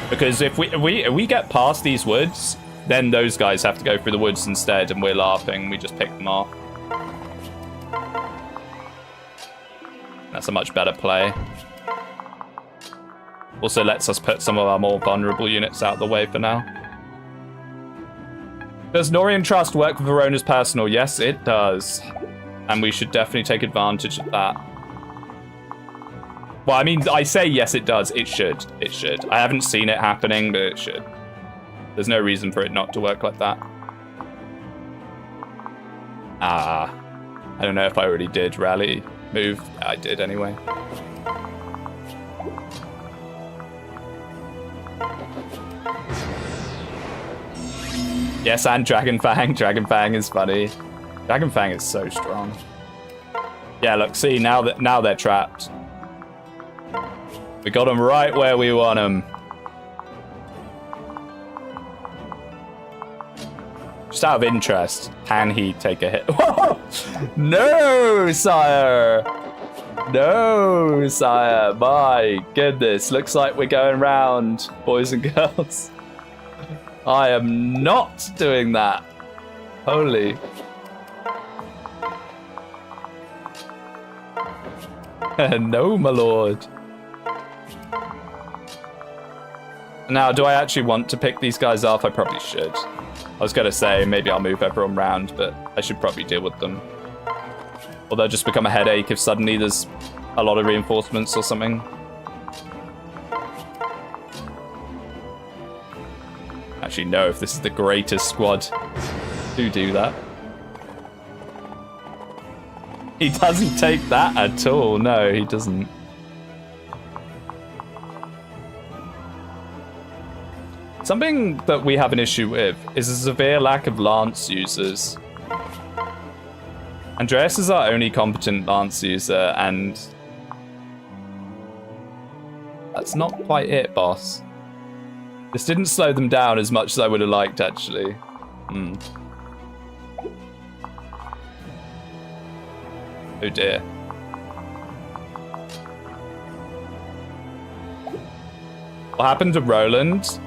Because if we get past these woods, then those guys have to go through the woods instead, and we're laughing. We just pick them off. That's a much better play. Also lets us put some of our more vulnerable units out of the way for now. Does Norian Trust work with Verona's personal? Yes, it does. And we should definitely take advantage of that. Well, I mean, I say yes, it does. It should. It should. I haven't seen it happening, but it should. There's no reason for it not to work like that. Ah. I don't know if I already did rally move. I did anyway. Yes, and Dragon Fang. Dragon Fang is funny. Dragon Fang is so strong. Yeah, look, see, now they're trapped. We got them right where we want them. Just out of interest, can he take a hit? No, sire! No, sire. My goodness. Looks like we're going round, boys and girls. I am not doing that. Holy. No, my lord. Now, do I actually want to pick these guys off? I probably should. I was going to say, maybe I'll move everyone round, but I should probably deal with them. Or they'll just become a headache if suddenly there's a lot of reinforcements or something. Actually, no, if this is the greatest squad, do that. He doesn't take that at all. No, he doesn't. Something that we have an issue with is a severe lack of lance users. Andreas is our only competent lance user, and that's not quite it, boss. This didn't slow them down as much as I would have liked, actually. Oh dear. What happened to Roland?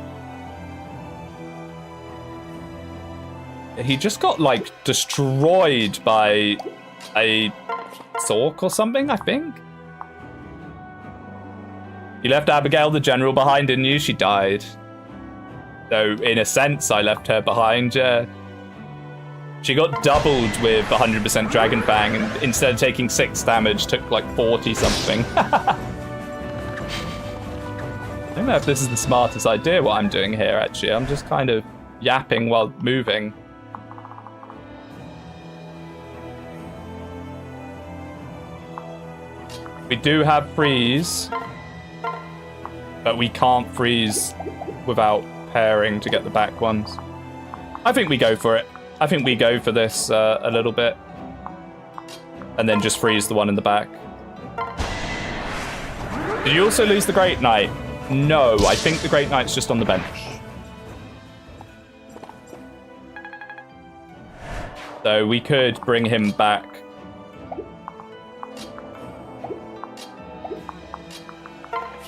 He just got, like, destroyed by a Sork or something, I think? You left Abigail, the general, behind, didn't you? She died. So, in a sense, I left her behind, yeah. She got doubled with 100% Dragon Fang, and instead of taking 6 damage, took, like, 40-something. I don't know if this is the smartest idea, what I'm doing here, actually. I'm just kind of yapping while moving. We do have freeze, but we can't freeze without pairing to get the back ones. I think we go for it. I think we go for this a little bit, and then just freeze the one in the back. Did you also lose the Great Knight? No, I think the Great Knight's just on the bench. So we could bring him back.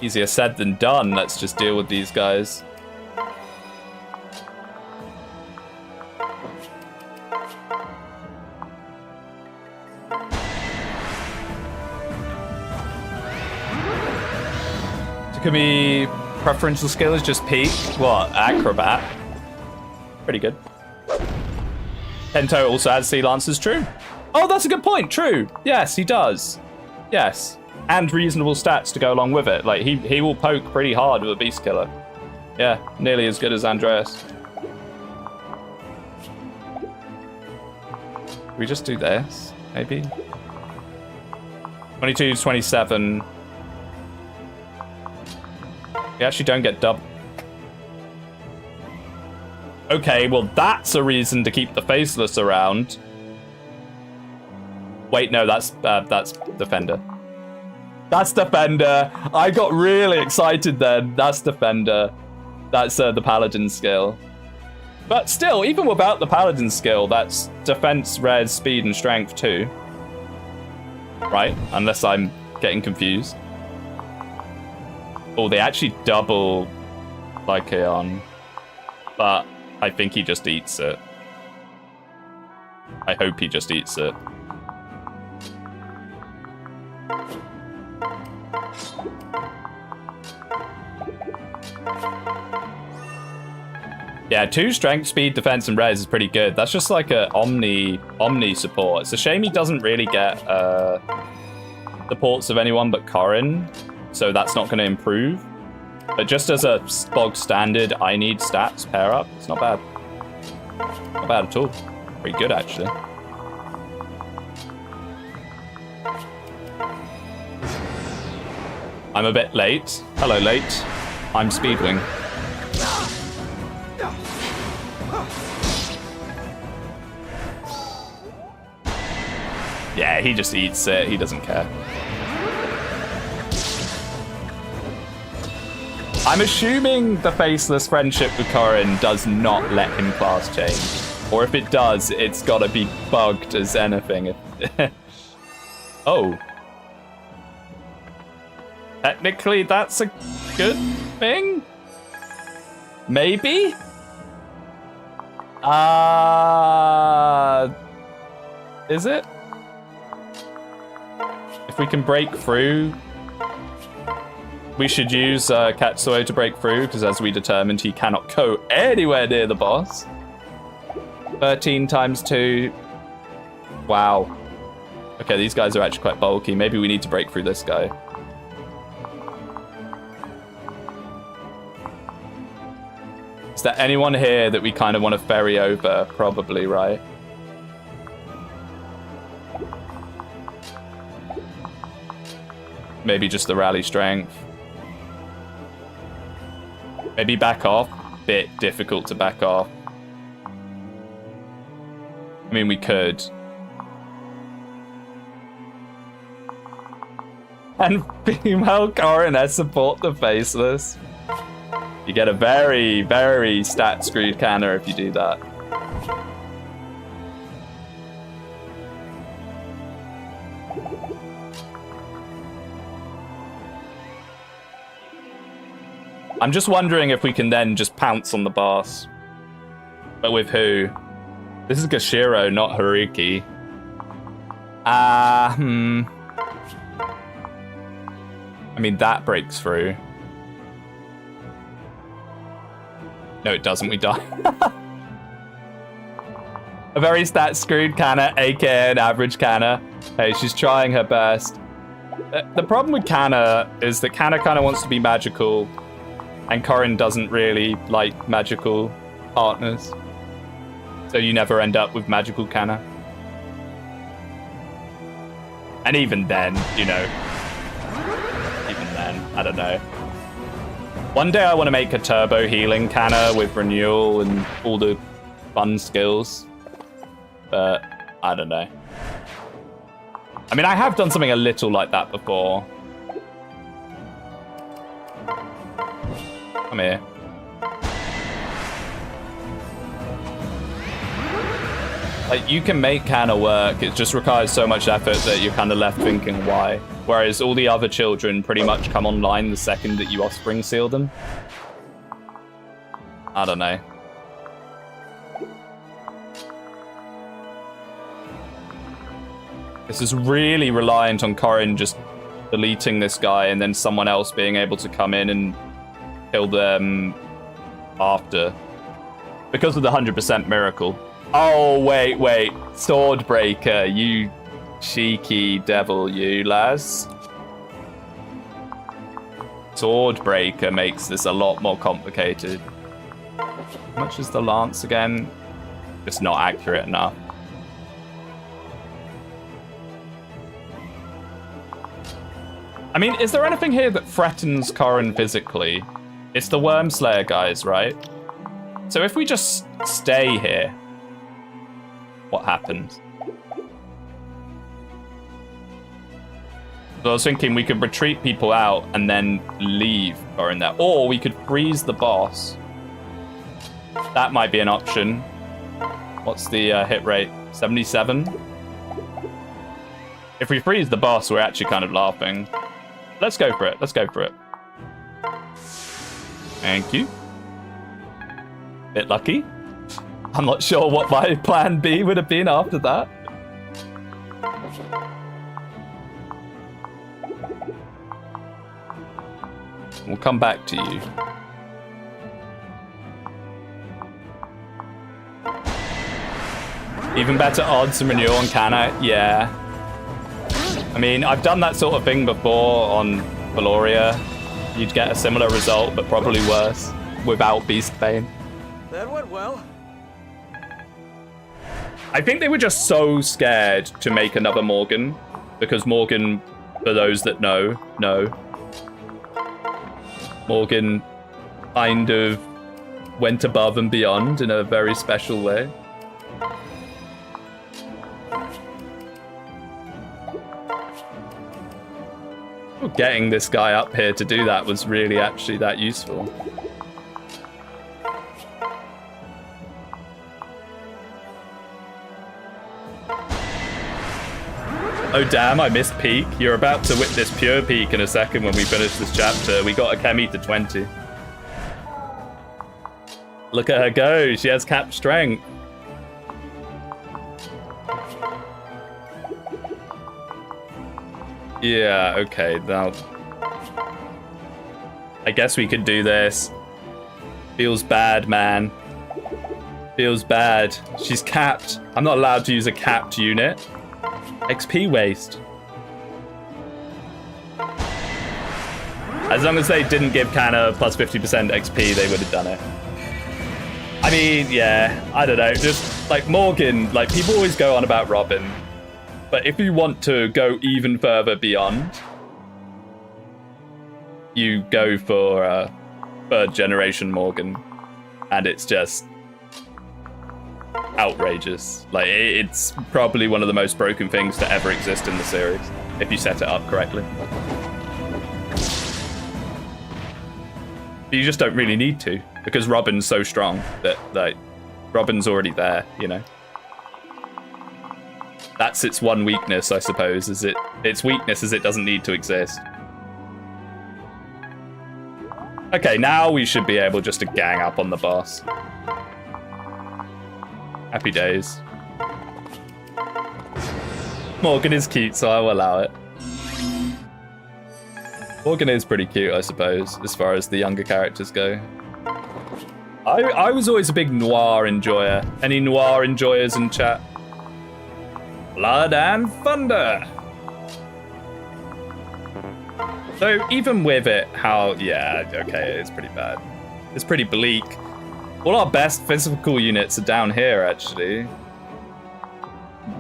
Easier said than done. Let's just deal with these guys. Takumi preferential skill is just peak. What? Acrobat? Pretty good. Kento also has sea lancers, true. Oh, that's a good point, true. Yes, he does. Yes. And reasonable stats to go along with it. Like, he will poke pretty hard with a Beast Killer. Yeah, nearly as good as Andreas. Can we just do this, maybe? 22 to 27. We actually don't get double. Okay, well, that's a reason to keep the Faceless around. Wait, no, that's Defender. That's Defender. I got really excited then. That's Defender. That's the Paladin skill. But still, even without the Paladin skill, that's defense, res, speed, and strength too. Right? Unless I'm getting confused. Oh, they actually double Lycaon. But I think he just eats it. I hope he just eats it. Yeah, 2 strength, speed, defense, and res is pretty good. That's just like a omni support. It's a shame he doesn't really get supports of anyone but Corrin, so that's not going to improve. But just as a bog standard, I need stats pair up. It's not bad. Not bad at all. Pretty good, actually. I'm a bit late. Hello, late. I'm Speedwing. Yeah, he just eats it. He doesn't care. I'm assuming the faceless friendship with Corin does not let him class change. Or if it does, it's gotta be bugged as anything. Oh. Technically, that's a good thing? Maybe? Is it? If we can break through, we should use Katsuo to break through, because as we determined, he cannot go anywhere near the boss. 13 times 2. Wow. Okay, these guys are actually quite bulky. Maybe we need to break through this guy. Is there anyone here that we kind of want to ferry over? Probably, right? Maybe just the rally strength. Maybe back off. Bit difficult to back off. I mean, we could. And female coronet support the faceless. You get a very, very stat screwed canner if you do that. I'm just wondering if we can then just pounce on the boss. But with who? This is Gashiro, not Haruki. I mean, that breaks through. No, it doesn't. We die. A very stat-screwed Kanna, aka an average Kanna. Hey, she's trying her best. The problem with Kanna is that Kanna kind of wants to be magical, and Corin doesn't really like magical partners. So you never end up with magical Kanna. And even then, you know, I don't know. One day I want to make a turbo healing Kanna with renewal and all the fun skills. But I don't know. I mean, I have done something a little like that before. Come here. Like, you can make Kanna work, it just requires so much effort that you're kind of left thinking why. Whereas all the other children pretty much come online the second that you offspring seal them. I don't know. This is really reliant on Corin just deleting this guy and then someone else being able to come in and kill them after. Because of the 100% miracle. Oh, wait. Swordbreaker, you cheeky devil, you, Laz. Swordbreaker makes this a lot more complicated. How much is the lance again? Just not accurate enough. I mean, is there anything here that threatens Corin physically? It's the Worm Slayer guys, right? So if we just stay here, what happens? So I was thinking we could retreat people out and then leave Corin there. Or we could freeze the boss. That might be an option. What's the hit rate? 77? If we freeze the boss, we're actually kind of laughing. Let's go for it. Thank you. Bit lucky. I'm not sure what my plan B would have been after that. We'll come back to you. Even better odds and renewal on Kanna, yeah. I mean, I've done that sort of thing before on Valoria. You'd get a similar result, but probably worse, without Beast Bane. That went well. I think they were just so scared to make another Morgan, because Morgan, for those that know. Morgan kind of went above and beyond in a very special way. Getting this guy up here to do that was really actually that useful. Oh damn, I missed peak. You're about to witness pure peak in a second when we finish this chapter. We got Akemi to 20. Look at her go, she has cap strength. Yeah, okay, now... I guess we could do this. Feels bad, man. Feels bad. She's capped. I'm not allowed to use a capped unit. XP waste. As long as they didn't give Kanna plus 50% XP, they would have done it. I mean, yeah, I don't know. Just, like, Morgan, like, people always go on about Robin. But if you want to go even further beyond, you go for third generation Morgan. And it's just outrageous. Like, it's probably one of the most broken things to ever exist in the series, if you set it up correctly. But you just don't really need to, because Robin's so strong that, like, Robin's already there, you know? That's its one weakness, I suppose, is its weakness is it doesn't need to exist. Okay, now we should be able just to gang up on the boss. Happy days. Morgan is cute, so I will allow it. Morgan is pretty cute, I suppose, as far as the younger characters go. I was always a big noir enjoyer. Any noir enjoyers in chat? Blood and thunder! So even with it, yeah, okay, it's pretty bad. It's pretty bleak. All our best physical units are down here, actually.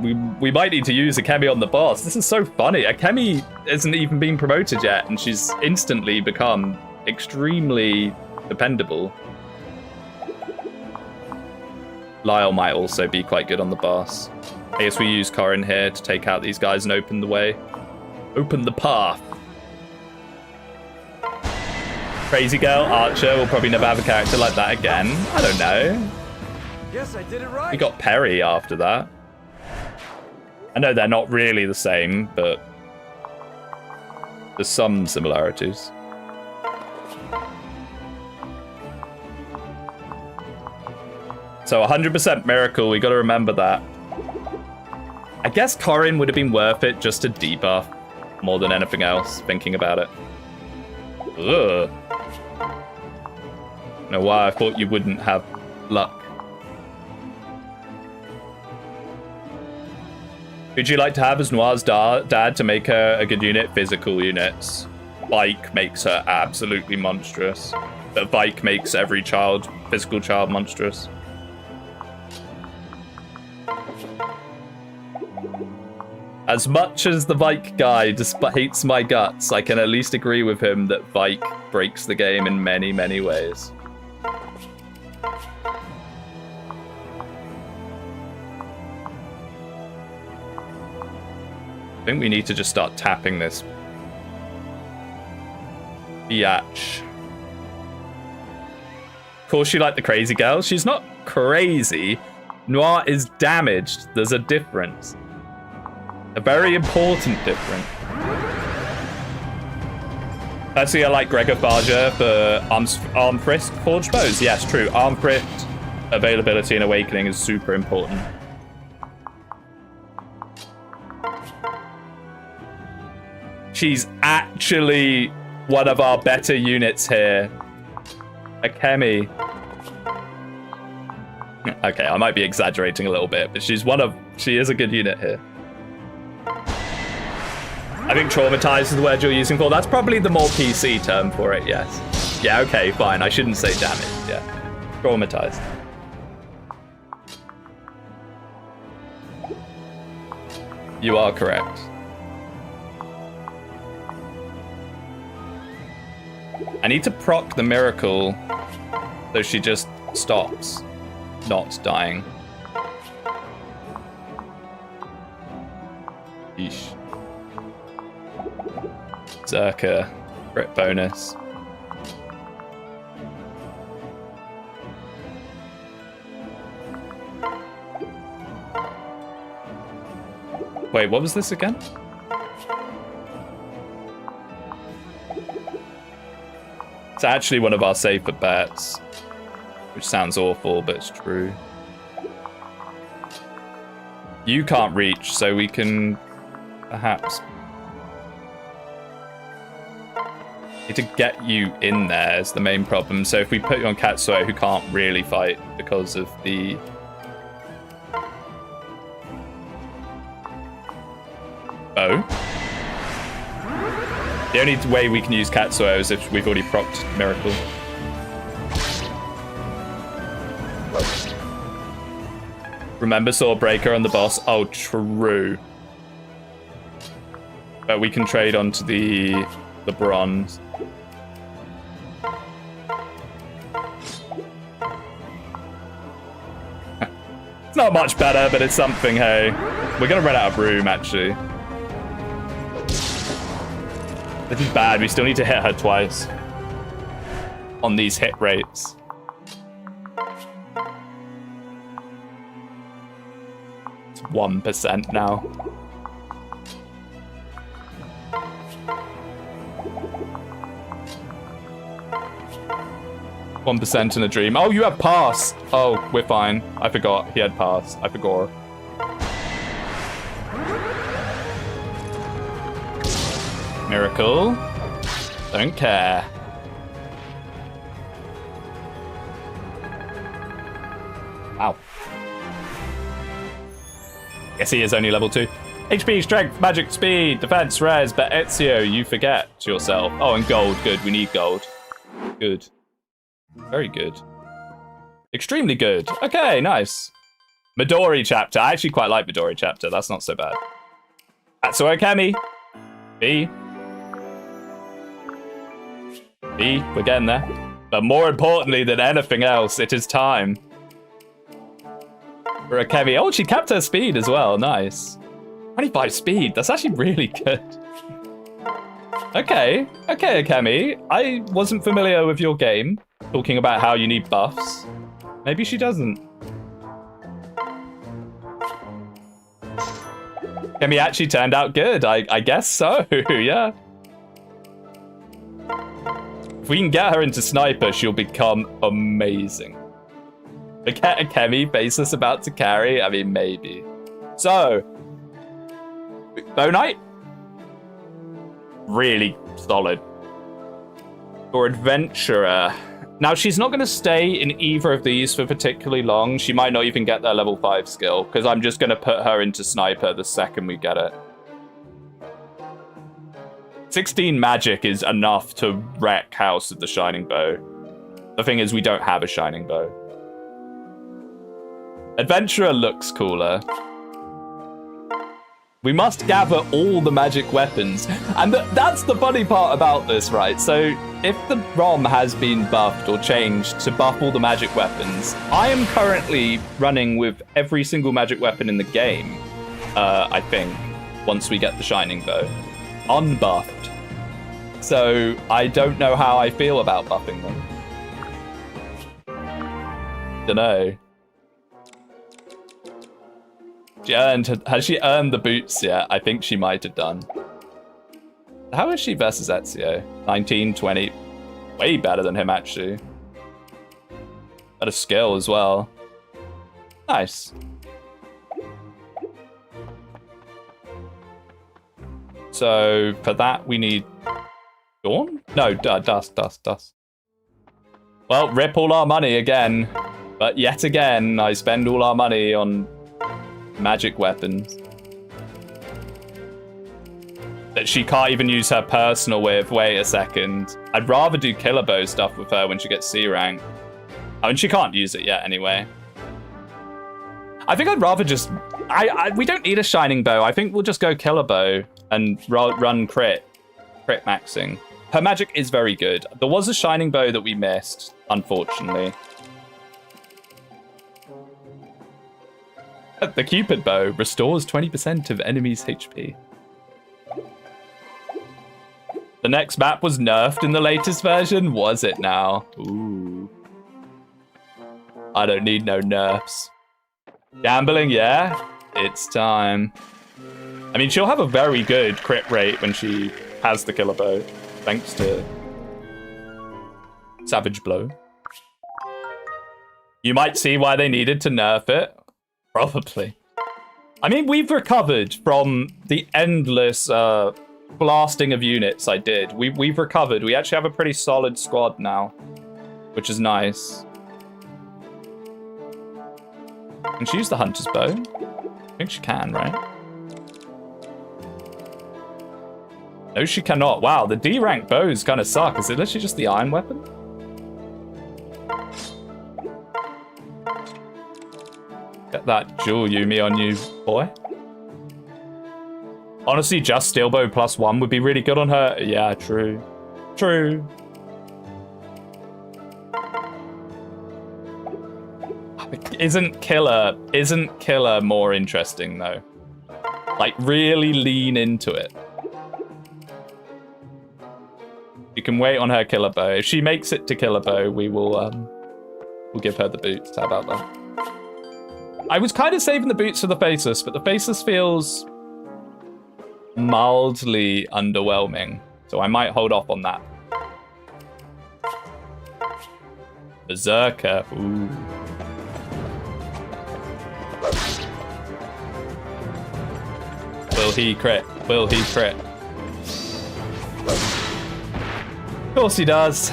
We might need to use Akemi on the boss. This is so funny. Akemi hasn't even been promoted yet, and she's instantly become extremely dependable. Lyle might also be quite good on the boss. I guess we use Corin here to take out these guys and open the way. Open the path. Crazy Girl, Archer will probably never have a character like that again. I don't know. Yes, I did it right. We got Perry after that. I know they're not really the same, but there's some similarities. So 100% miracle, we got to remember that. I guess Corin would have been worth it just to debuff more than anything else, thinking about it. Ugh. I don't know why I thought you wouldn't have luck. Who'd you like to have as Noir's dad to make her a good unit? Physical units. Bike makes her absolutely monstrous. But Bike makes every physical child monstrous. As much as the Vike guy hates my guts, I can at least agree with him that Vike breaks the game in many, many ways. I think we need to just start tapping this biatch. Of course you like the crazy girl. She's not crazy. Noir is damaged. There's a difference. A very important difference. Personally, I like Gregor Farger for Arm Thrift Forged Bows. Yes, true. Arm Thrift availability and awakening is super important. She's actually one of our better units here. Akemi. Okay, I might be exaggerating a little bit, but she is a good unit here. I think traumatized is the word you're using for. That's probably the more PC term for it, yes. Yeah, okay, fine. I shouldn't say damage. Yeah. Traumatized. You are correct. I need to proc the miracle so she just stops not dying. Yeesh. Zerka. Crit bonus. Wait, what was this again? It's actually one of our safer bets, which sounds awful, but it's true. You can't reach, so we can perhaps need to get you in there is the main problem. So if we put you on Katsuo, who can't really fight because of the bow. The only way we can use Katsuo is if we've already procced Miracle. Remember Sword Breaker on the boss? Oh, true. But we can trade onto the bronze. It's not much better, but it's something, hey. We're gonna run out of room, actually. This is bad. We still need to hit her twice on these hit rates. It's 1% now. %1 in a dream. Oh, you have pass. Oh, we're fine. I forgot. He had pass. I forgot. Miracle. Don't care. Wow. Guess he is only level 2. HP, strength, magic, speed, defense, res, but Ezio, you forget yourself. Oh, and gold. Good. We need gold. Good. Very good. Extremely good. Okay, nice. Midori chapter. I actually quite like Midori chapter. That's not so bad. Katsuo Kemi. B. B. We're getting there. But more importantly than anything else, it is time for a Kemi. Oh, she capped her speed as well. Nice. 25 speed. That's actually really good. Okay. Okay, Kemi. I wasn't familiar with your game. Talking about how you need buffs. Maybe she doesn't. Kemi actually turned out good. I guess so, yeah. If we can get her into Sniper, she'll become amazing. Forget a Kemi baseless about to carry? I mean, maybe. So, Bow Knight? Really solid. Or Adventurer. Now, she's not going to stay in either of these for particularly long. She might not even get their level 5 skill, because I'm just going to put her into Sniper the second we get it. 16 magic is enough to wreck House of the Shining Bow. The thing is, we don't have a Shining Bow. Adventurer looks cooler. We must gather all the magic weapons. And that's the funny part about this, right? So if the ROM has been buffed or changed to buff all the magic weapons, I am currently running with every single magic weapon in the game, I think, once we get the Shining Bow. Unbuffed. So I don't know how I feel about buffing them. Dunno. Has she earned the boots yet? I think she might have done. How is she versus Ezio? 19, 20. Way better than him, actually. Better skill as well. Nice. So, for that, we need... Dawn? No, Dust. Well, rip all our money again. But yet again, I spend all our money on... magic weapons that she can't even use her personal with. Wait a second. I'd rather do Killer Bow stuff with her when she gets C rank. I mean, she can't use it yet anyway. I think I'd rather just... we don't need a Shining Bow. I think we'll just go Killer Bow and run crit maxing. her magic is very good. There was a shining bow that we missed, unfortunately. The Cupid bow restores 20% of enemies' HP. The next map was nerfed in the latest version? Was it now? Ooh. I don't need no nerfs. Gambling, yeah? It's time. I mean, she'll have a very good crit rate when she has the killer bow, thanks to Savage Blow. You might see why they needed to nerf it. Probably. I mean, we've recovered from the endless blasting of units I did. We've recovered. We actually have a pretty solid squad now, which is nice. Can she use the hunter's bow? I think she can, right? No, she cannot. Wow, the D rank bows kind of suck. Is it literally just the iron weapon? Get that jewel Yumi on you, boy. Honestly, just steel bow +1 would be really good on her. Yeah, true. True. Isn't killer more interesting though? Like really lean into it. You can wait on her killer bow. If she makes it to killer bow, we'll give her the boots. How about that? I was kind of saving the boots for the faceless, but the faceless feels mildly underwhelming, so I might hold off on that. Berserker. Ooh. Will he crit? Will he crit? Of course he does.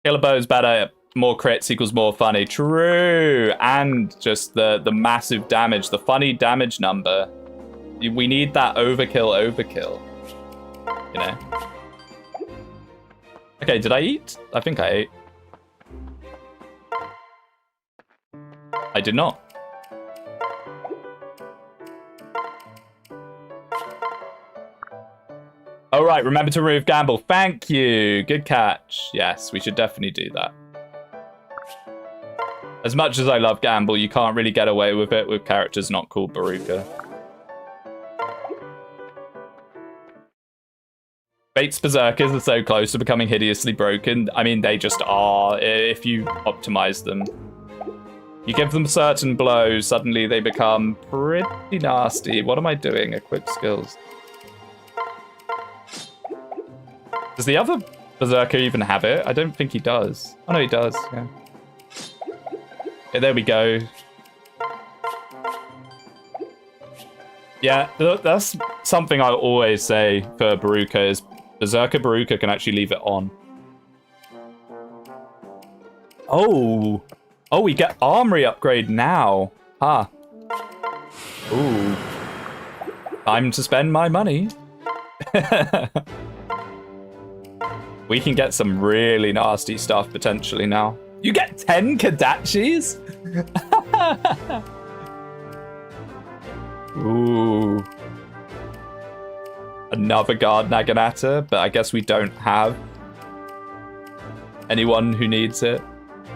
Killer bow's better. More crits equals more funny. True. And just the massive damage, the funny damage number. We need that overkill. You know? Okay, did I eat? I think I ate. I did not. Oh, right. Remember to remove gamble. Thank you. Good catch. Yes, we should definitely do that. As much as I love gamble, you can't really get away with it with characters not called Baruka. Bates Berserkers are so close to becoming hideously broken. I mean, they just are, if you optimize them. You give them certain blows, suddenly they become pretty nasty. What am I doing? Equip skills. Does the other Berserker even have it? I don't think he does. Oh, no, he does. Yeah. Okay, there we go. Yeah, that's something I always say for Baruka is Berserker Baruka can actually leave it on. Oh, we get armory upgrade now. Huh. Ooh. Time to spend my money. We can get some really nasty stuff potentially now. You get 10 Kadachis? Ooh. Another guard Naginata, but I guess we don't have anyone who needs it.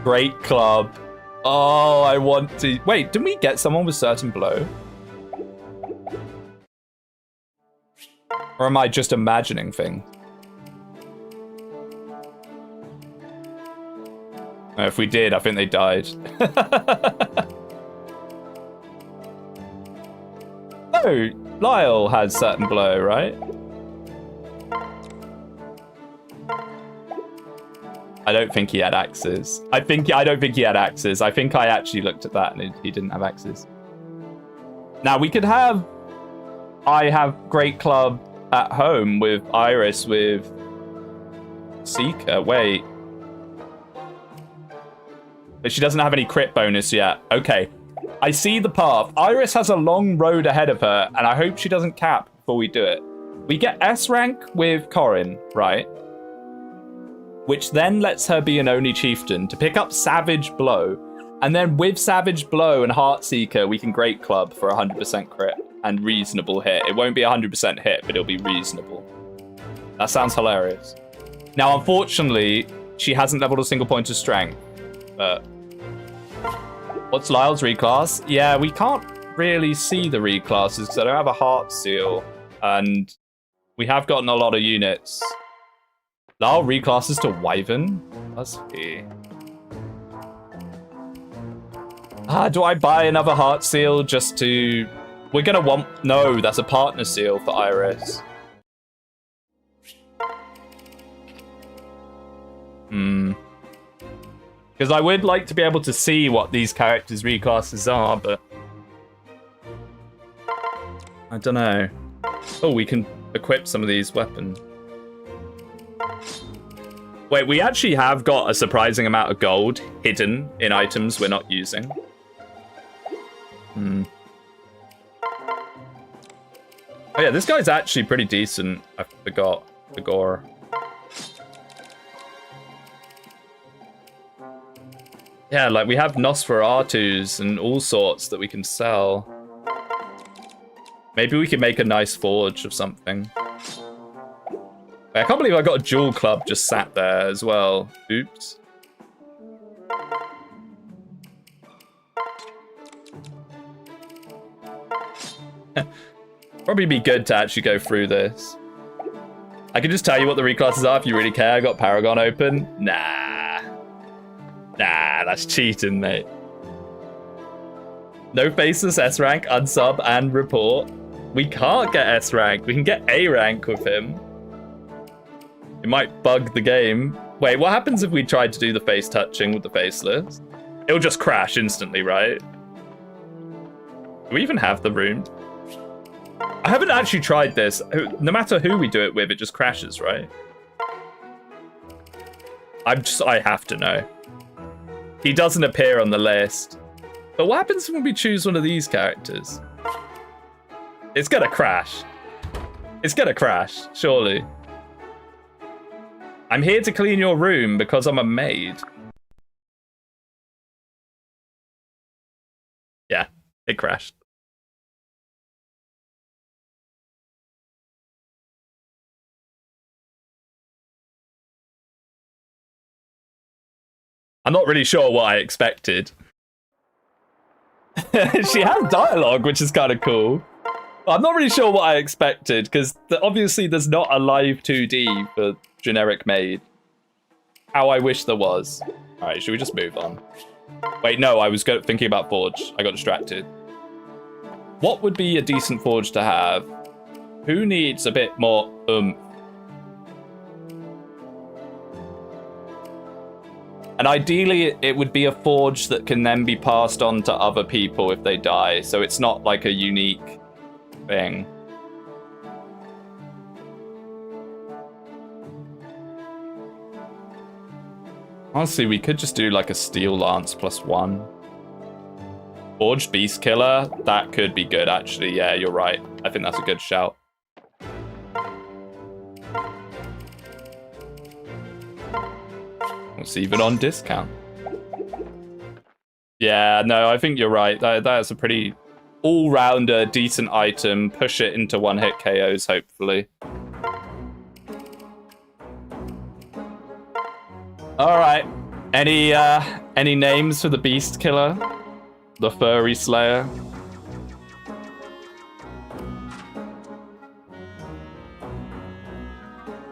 Great club. Oh, I want to... Wait, didn't we get someone with certain blow? Or am I just imagining things? If we did, I think they died. Oh, Lyle has certain blow, right? I don't think he had axes. I don't think he had axes. I think I actually looked at that and he didn't have axes. Now we could have... I have Great Club at home with Iris with Seeker. Wait. But she doesn't have any crit bonus yet. Okay. I see the path. Iris has a long road ahead of her, and I hope she doesn't cap before we do it. We get S rank with Corin, right? Which then lets her be an Oni Chieftain to pick up Savage Blow. And then with Savage Blow and Heartseeker, we can Great Club for 100% crit. and reasonable hit. It won't be 100% hit, but it'll be reasonable. That sounds hilarious. Now, unfortunately, she hasn't leveled a single point of strength. But what's Lyle's reclass? Yeah, we can't really see the reclasses because I don't have a heart seal. And we have gotten a lot of units. Lyle reclasses to Wyvern? Does he? Do I buy another heart seal just to... We're gonna want... No, that's a partner seal for Iris. Because I would like to be able to see what these characters' reclasses are, but... I don't know. Oh, we can equip some of these weapons. Wait, we actually have got a surprising amount of gold hidden in items we're not using. Oh yeah, this guy's actually pretty decent. I forgot the gore. Yeah, like we have Nosferatus and all sorts that we can sell. Maybe we can make a nice forge of something. I can't believe I got a jewel club just sat there as well. Oops. Probably be good to actually go through this. I can just tell you what the reclasses are if you really care. I got Paragon open. Nah, that's cheating, mate. No faceless S rank, unsub, and report. We can't get S rank. We can get A rank with him. It might bug the game. Wait, what happens if we tried to do the face touching with the faceless? It'll just crash instantly, right? Do we even have the room? I haven't actually tried this. No matter who we do it with, it just crashes, right? I have to know. He doesn't appear on the list. But what happens when we choose one of these characters? It's gonna crash. It's gonna crash, surely. I'm here to clean your room because I'm a maid. Yeah, it crashed. I'm not really sure what I expected. She has dialogue, which is kind of cool. I'm not really sure what I expected, because obviously there's not a live 2D for generic maid. How I wish there was. Alright, should we just move on? Wait, no, I was thinking about Forge. I got distracted. What would be a decent Forge to have? Who needs a bit more And ideally, it would be a forge that can then be passed on to other people if they die. So it's not like a unique thing. Honestly, we could just do like a steel lance +1. Forged beast killer, that could be good actually. Yeah, you're right. I think that's a good shout. It's even on discount. Yeah, no, I think you're right. That's a pretty all-rounder, decent item. Push it into one-hit KOs, hopefully. All right. Any names for the beast killer? The furry slayer?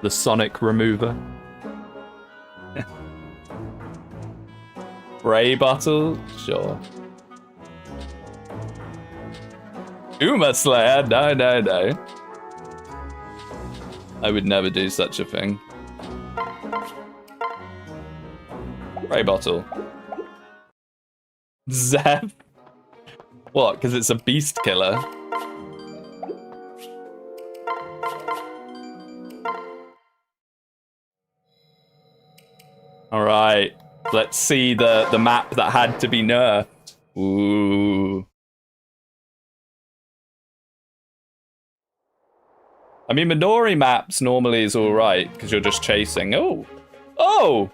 The sonic remover? Ray bottle? Sure. Uma Slayer? No, no, no. I would never do such a thing. Ray bottle. Zep? What, because it's a beast killer? Alright. Let's see the map that had to be nerfed. Ooh. I mean, Minori maps normally is alright, because you're just chasing. Oh! Oh!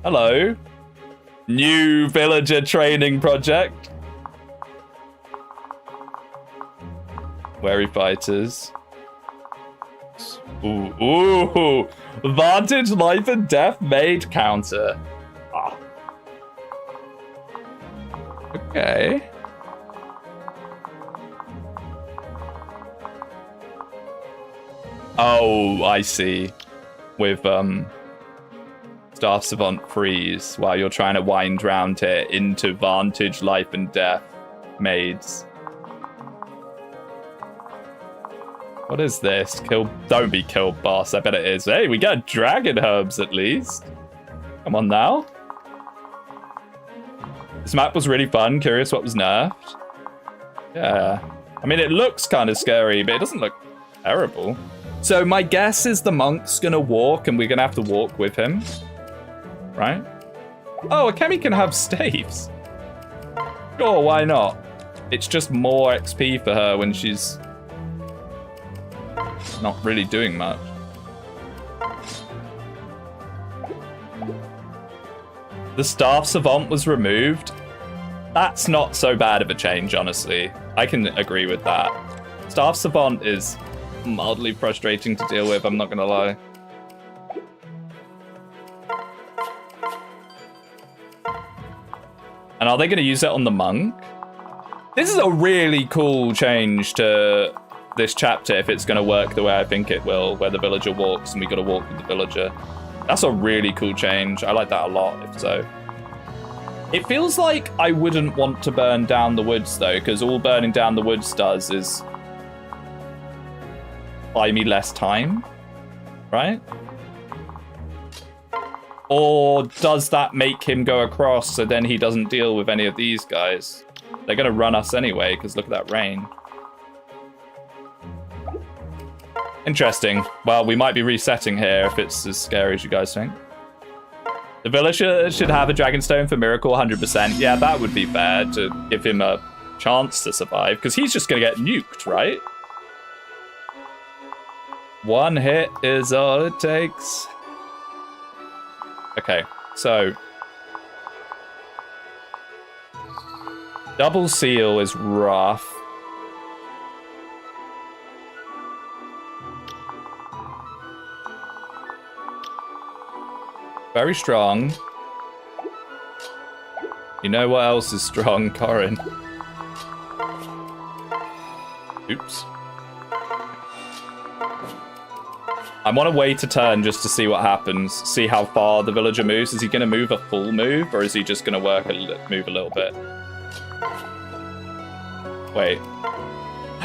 Hello. New villager training project. Wary fighters. Ooh. Vantage life and death made counter. Ah. Okay. Oh, I see. With Staff Savant freeze while you're trying to wind round here into Vantage life and death maids. What is this? Don't be killed, boss. I bet it is. Hey, we got dragon herbs at least. Come on now. This map was really fun. Curious what was nerfed. Yeah. I mean, it looks kind of scary, but it doesn't look terrible. So my guess is the monk's gonna walk and we're gonna have to walk with him. Right? Oh, Akemi can have staves. Sure, why not? It's just more XP for her when she's not really doing much. The Staff Savant was removed. That's not so bad of a change, honestly. I can agree with that. Staff Savant is mildly frustrating to deal with, I'm not gonna lie. And are they gonna use it on the monk? This is a really cool change to this chapter if it's gonna work the way I think it will, where the villager walks and we gotta walk with the villager. That's a really cool change. I like that a lot, if so. It feels like I wouldn't want to burn down the woods though, because all burning down the woods does is buy me less time, right? Or does that make him go across so then he doesn't deal with any of these guys? They're gonna run us anyway, because look at that rain. Interesting. Well, we might be resetting here if it's as scary as you guys think. The villager should have a Dragonstone for Miracle 100%. Yeah, that would be fair to give him a chance to survive, because he's just gonna get nuked, right? One hit is all it takes. Okay, so double seal is rough. Very strong. You know what else is strong, Corin? Oops. I want to wait a turn just to see what happens. See how far the villager moves. Is he going to move a full move, or is he just going to move a little bit? Wait.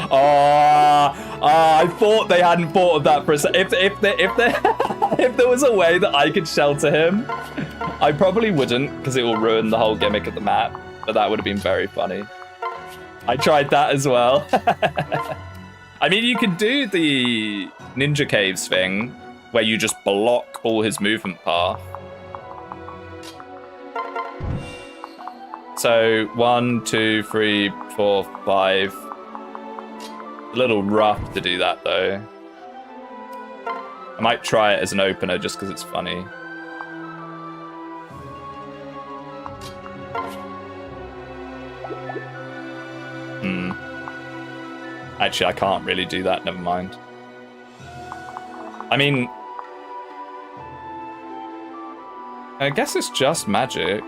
I thought they hadn't thought of that for a second. If there was a way that I could shelter him, I probably wouldn't, because it will ruin the whole gimmick of the map. But that would have been very funny. I tried that as well. I mean, you could do the Ninja Caves thing, where you just block all his movement path. So 1, 2, 3, 4, 5. A little rough to do that though. I might try it as an opener just because it's funny. Actually, I can't really do that, never mind. I mean, I guess it's just magic.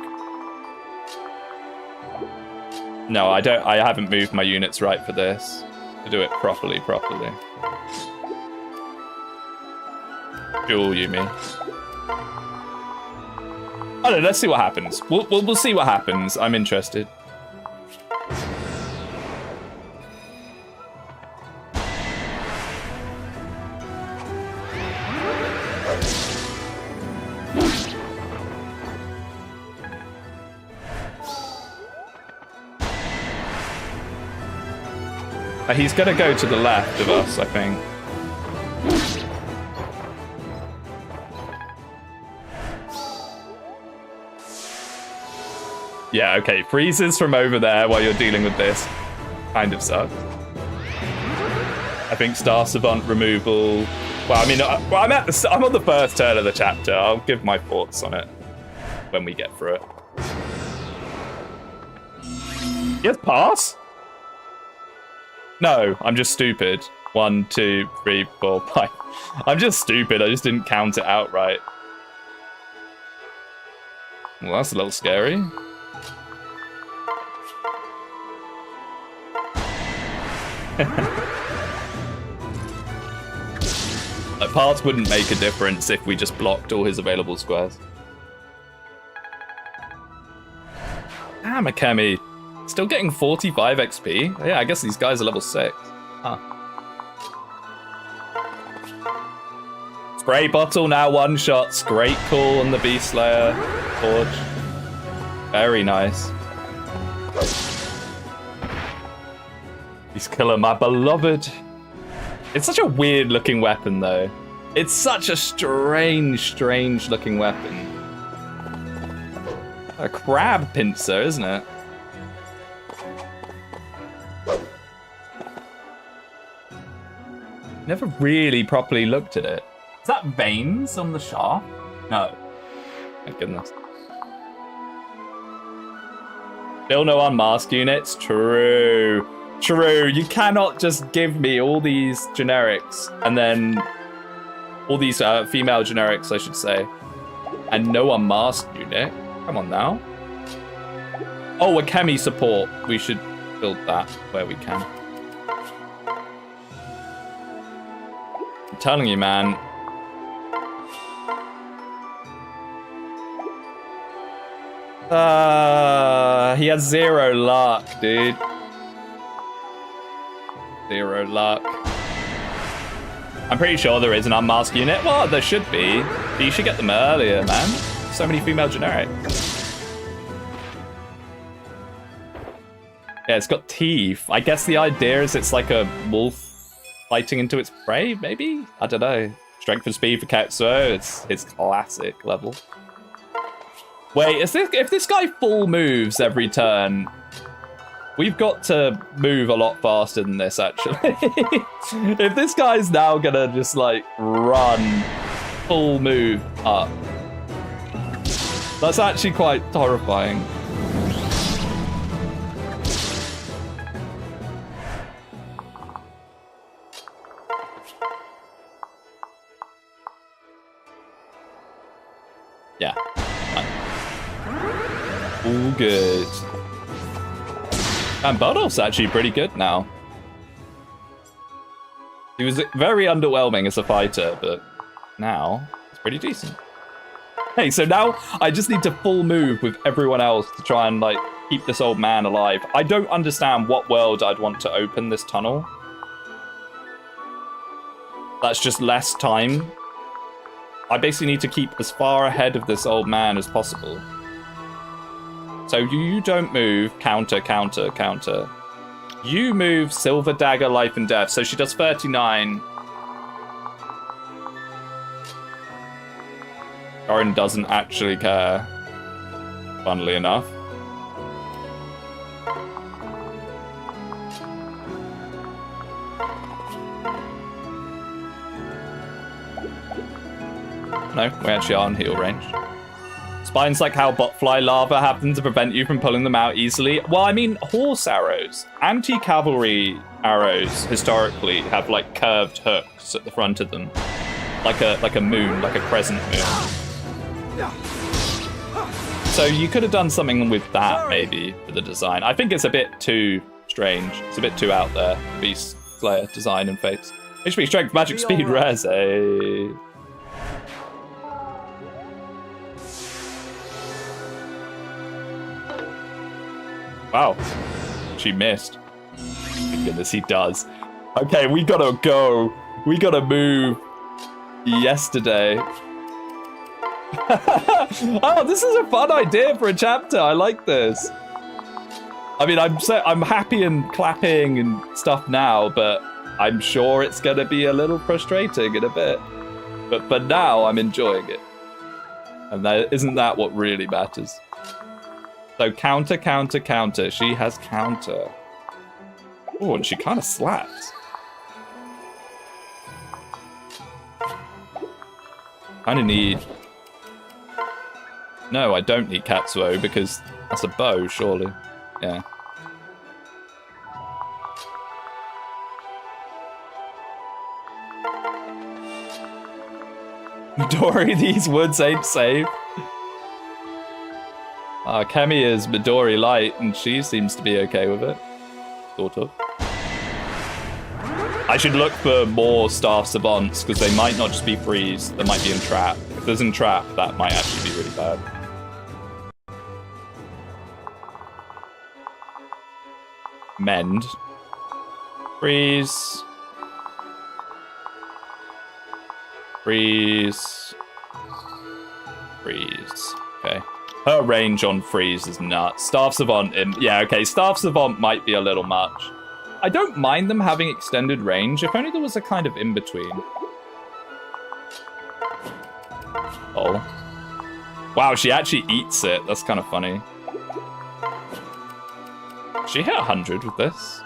No, I haven't moved my units right for this. To do it properly. Duel you me. I don't know, let's see what happens. We'll see what happens. I'm interested. He's gonna go to the left of us, I think. Yeah, okay. Freezes from over there while you're dealing with this. Kind of sucks. I think Star Savant removal. Well, I mean, I'm on the first turn of the chapter. I'll give my thoughts on it when we get through it. Yes, pass. No, I'm just stupid. 1, 2, 3, 4, 5. I'm just stupid. I just didn't count it out right. Well, that's a little scary. Like, parts wouldn't make a difference if we just blocked all his available squares. Damn, Akemi. Still getting 45 XP. Yeah, I guess these guys are level 6. Huh. Spray bottle now one-shots. Great call on the Beast Slayer. Forge. Very nice. Beast Killer, my beloved. It's such a weird looking weapon though. It's such a strange looking weapon. A crab pincer, isn't it? Never really properly looked at it. Is that veins on the shaft? No. Thank goodness. Still no unmasked units? True. True. You cannot just give me all these generics and then all these female generics, I should say, and no unmasked unit. Come on now. Oh, a Chemi support. We should build that where we can. I'm telling you, man. He has 0 luck, dude. 0 luck. I'm pretty sure there is an unmasked unit. Well, there should be. But you should get them earlier, man. So many female generics. Yeah, it's got teeth. I guess the idea is it's like a wolf fighting into its prey, maybe? I don't know. Strength and speed for Ketsuo, it's classic level. Wait, if this guy full moves every turn, we've got to move a lot faster than this, actually. If this guy's now gonna just, like, run full move up, that's actually quite horrifying. Yeah. All good. And Budolf's actually pretty good now. He was very underwhelming as a fighter, but now it's pretty decent. Hey, so now I just need to full move with everyone else to try and, like, keep this old man alive. I don't understand what world I'd want to open this tunnel. That's just less time. I basically need to keep as far ahead of this old man as possible. So you don't move, counter, counter, counter. You move Silver Dagger, Life and Death. So she does 39. Gorin doesn't actually care, funnily enough. No, we actually are on heal range. Spine's like how botfly larvae happen to prevent you from pulling them out easily. Well, I mean, horse arrows. Anti-cavalry arrows, historically, have, like, curved hooks at the front of them. Like a moon, like a crescent moon. So you could have done something with that, maybe, for the design. I think it's a bit too strange. It's a bit too out there, Beast Slayer design and face. HP, strength, magic, speed, res, eh? Wow, she missed. Thank goodness he does. Okay, we gotta go. We gotta move yesterday. Oh, this is a fun idea for a chapter. I like this. I mean, I'm happy and clapping and stuff now, but I'm sure it's gonna be a little frustrating in a bit. But for now, I'm enjoying it. And isn't that what really matters? So counter, counter, counter. She has counter. Oh, and she kind of slaps. Kind of need... No, I don't need Katsuo because that's a bow, surely. Yeah. Midori, these woods ain't safe. Kemi is Midori light, and she seems to be okay with it. Sort of. I should look for more staff savants, because they might not just be freeze, they might be entrap. If there's entrap, that might actually be really bad. Mend. Freeze. Freeze. Freeze. Okay. Her range on freeze is nuts. Staff Savant, yeah, okay. Staff Savant might be a little much. I don't mind them having extended range, if only there was a kind of in-between. Oh. Wow, she actually eats it. That's kind of funny. She hit 100 with this.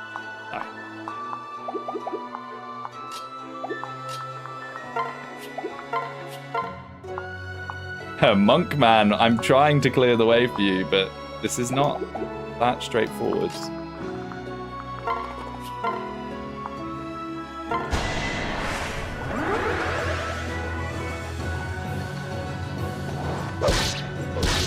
Monkman, I'm trying to clear the way for you, but this is not that straightforward.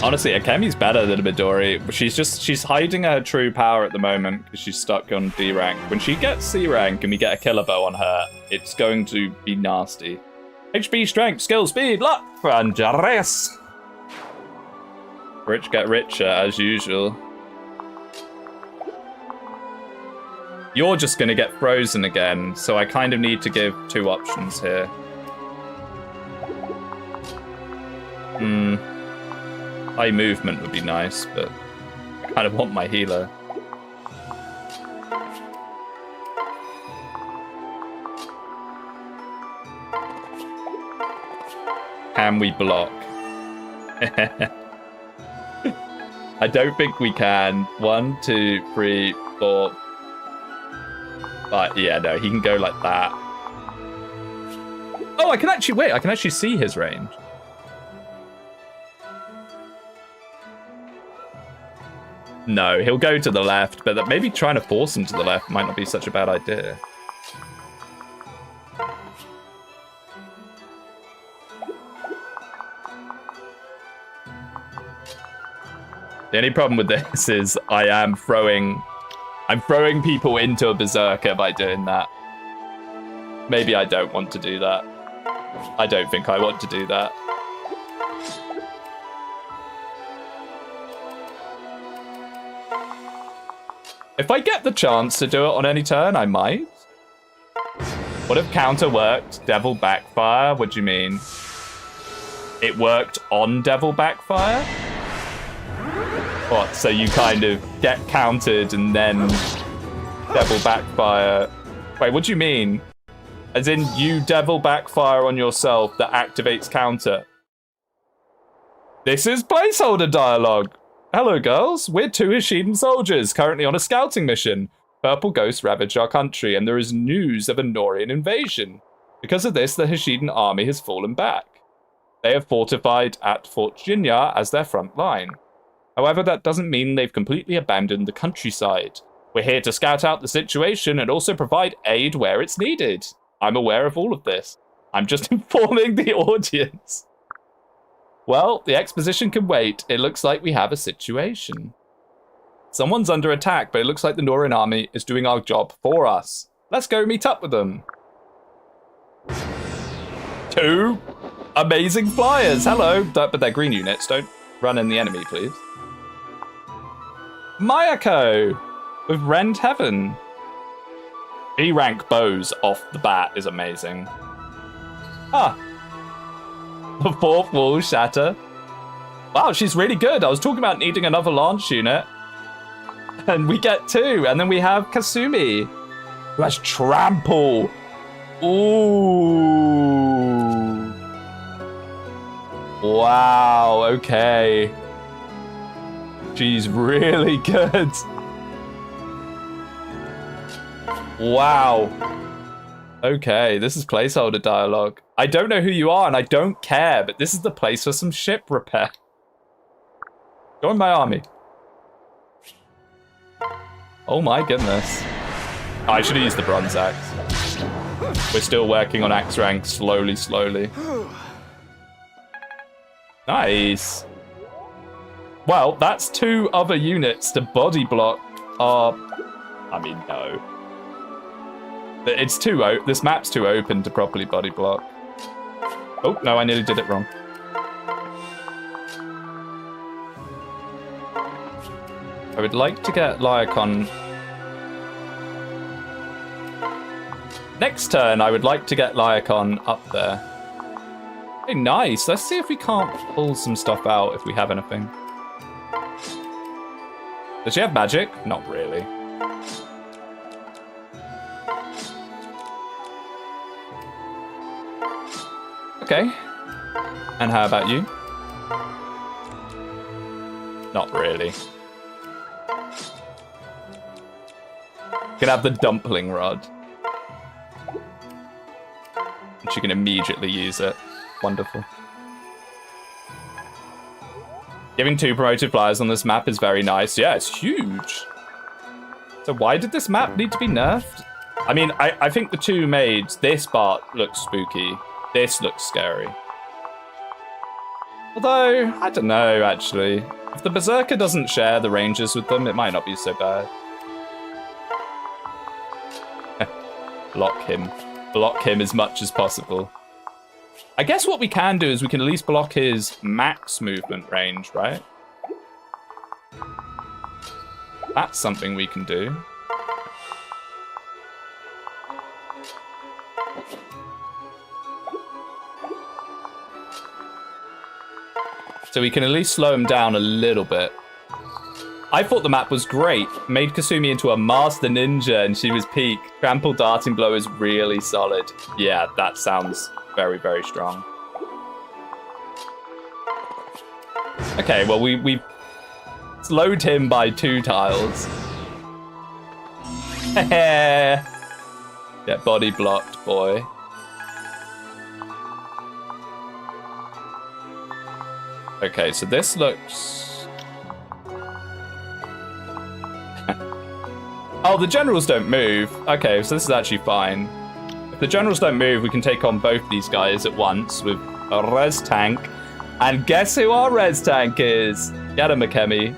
Honestly, Akemi's better than Midori. She's hiding her true power at the moment because she's stuck on D rank. When she gets C rank and we get a killer bow on her, it's going to be nasty. HP, strength, skill, speed, luck, Andres. Rich get richer, as usual. You're just going to get frozen again, so I kind of need to give two options here. High movement would be nice, but I kind of want my healer. Can we block? I don't think we can. 1, 2, 3, 4. But yeah, no, he can go like that. Oh, I can actually, wait, I can actually see his range. No, he'll go to the left, but maybe trying to force him to the left might not be such a bad idea. The only problem with this is I'm throwing people into a berserker by doing that. Maybe I don't want to do that. I don't think I want to do that. If I get the chance to do it on any turn, I might. What if counter worked? Devil backfire? What do you mean? It worked on Devil backfire? What, so you kind of get countered and then Devil backfire? Wait, what do you mean? As in you Devil backfire on yourself that activates counter? This is placeholder dialogue. Hello, girls. We're 2 Hashiden soldiers currently on a scouting mission. Purple ghosts ravaged our country, and there is news of a Norian invasion. Because of this, the Hashiden army has fallen back. They have fortified at Fort Jinya as their front line. However, that doesn't mean they've completely abandoned the countryside. We're here to scout out the situation and also provide aid where it's needed. I'm aware of all of this. I'm just informing the audience. Well, the exposition can wait. It looks like we have a situation. Someone's under attack, but it looks like the Norian army is doing our job for us. Let's go meet up with them. 2 amazing flyers. Hello. But they're green units. Don't run in the enemy, please. Mayako with Rend Heaven. E-rank bows off the bat is amazing. Ah. The 4th wall shatter. Wow, she's really good. I was talking about needing another launch unit. And we get 2. And then we have Kasumi, who has Trample. Ooh. Wow, okay. She's really good. Wow. Okay, this is placeholder dialogue. I don't know who you are and I don't care, but this is the place for some ship repair. Join my army. Oh my goodness. Oh, I should have used the bronze axe. We're still working on axe rank slowly. Nice. Well, that's 2 other units to body block our... I mean, no. It's too... This map's too open to properly body block. Oh, no, I nearly did it wrong. I would like to get Lyacon... Next turn, I would like to get Lyacon up there. Hey, nice. Let's see if we can't pull some stuff out if we have anything. Does she have magic? Not really. Okay. And how about you? Not really. Can have the dumpling rod. And she can immediately use it. Wonderful. Giving 2 promoted flyers on this map is very nice. Yeah, it's huge. So why did this map need to be nerfed? I mean, I think the 2 maids, this part looks spooky. This looks scary. Although, I don't know, actually. If the Berserker doesn't share the ranges with them, it might not be so bad. Block him. Block him as much as possible. I guess what we can do is we can at least block his max movement range, right? That's something we can do. So we can at least slow him down a little bit. I thought the map was great. Made Kasumi into a master ninja and she was peak. Trample Darting Blow is really solid. Yeah, that sounds very, very strong. Okay, well, we slowed him by 2 tiles. Get body blocked, boy. Okay, so this looks... Oh, the generals don't move. Okay, so this is actually fine. If the generals don't move, we can take on both these guys at once with a res tank. And guess who our res tank is? Get him, Akemi.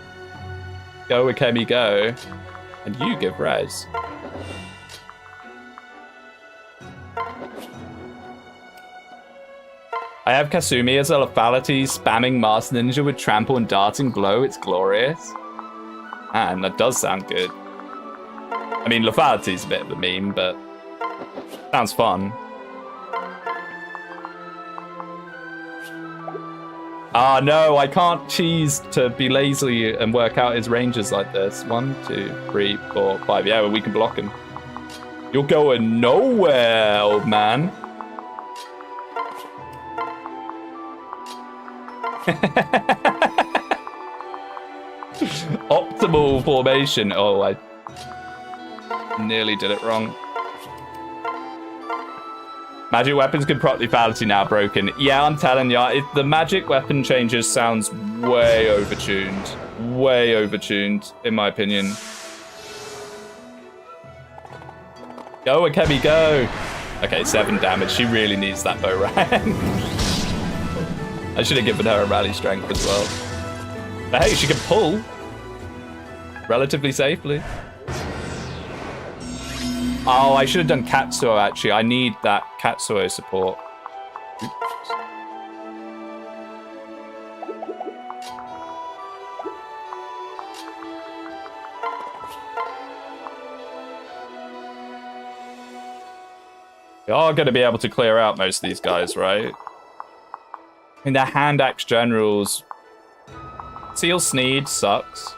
Go, Akemi, go. And you give res. I have Kasumi as a lethality, spamming Master Ninja with Trample and Darting Blow. It's glorious. And that does sound good. I mean, lethality's a bit of a meme, but sounds fun. Ah, no, I can't cheese to be lazy and work out his ranges like this. 1, 2, 3, 4, 5. Yeah, well, we can block him. You're going nowhere, old man. Optimal formation. Oh, I nearly did it wrong. Magic weapons can proc lethality now broken. Yeah, I'm telling ya, the magic weapon changes sounds way overtuned. Way overtuned, in my opinion. Go, Akemi, go! Okay, 7 damage. She really needs that bow rank. I should have given her a rally strength as well. But hey, she can pull. Relatively safely. Oh, I should have done Katsuo, actually. I need that Katsuo support. Oops. We are going to be able to clear out most of these guys, right? I mean, their hand axe generals. Seal Sneed sucks.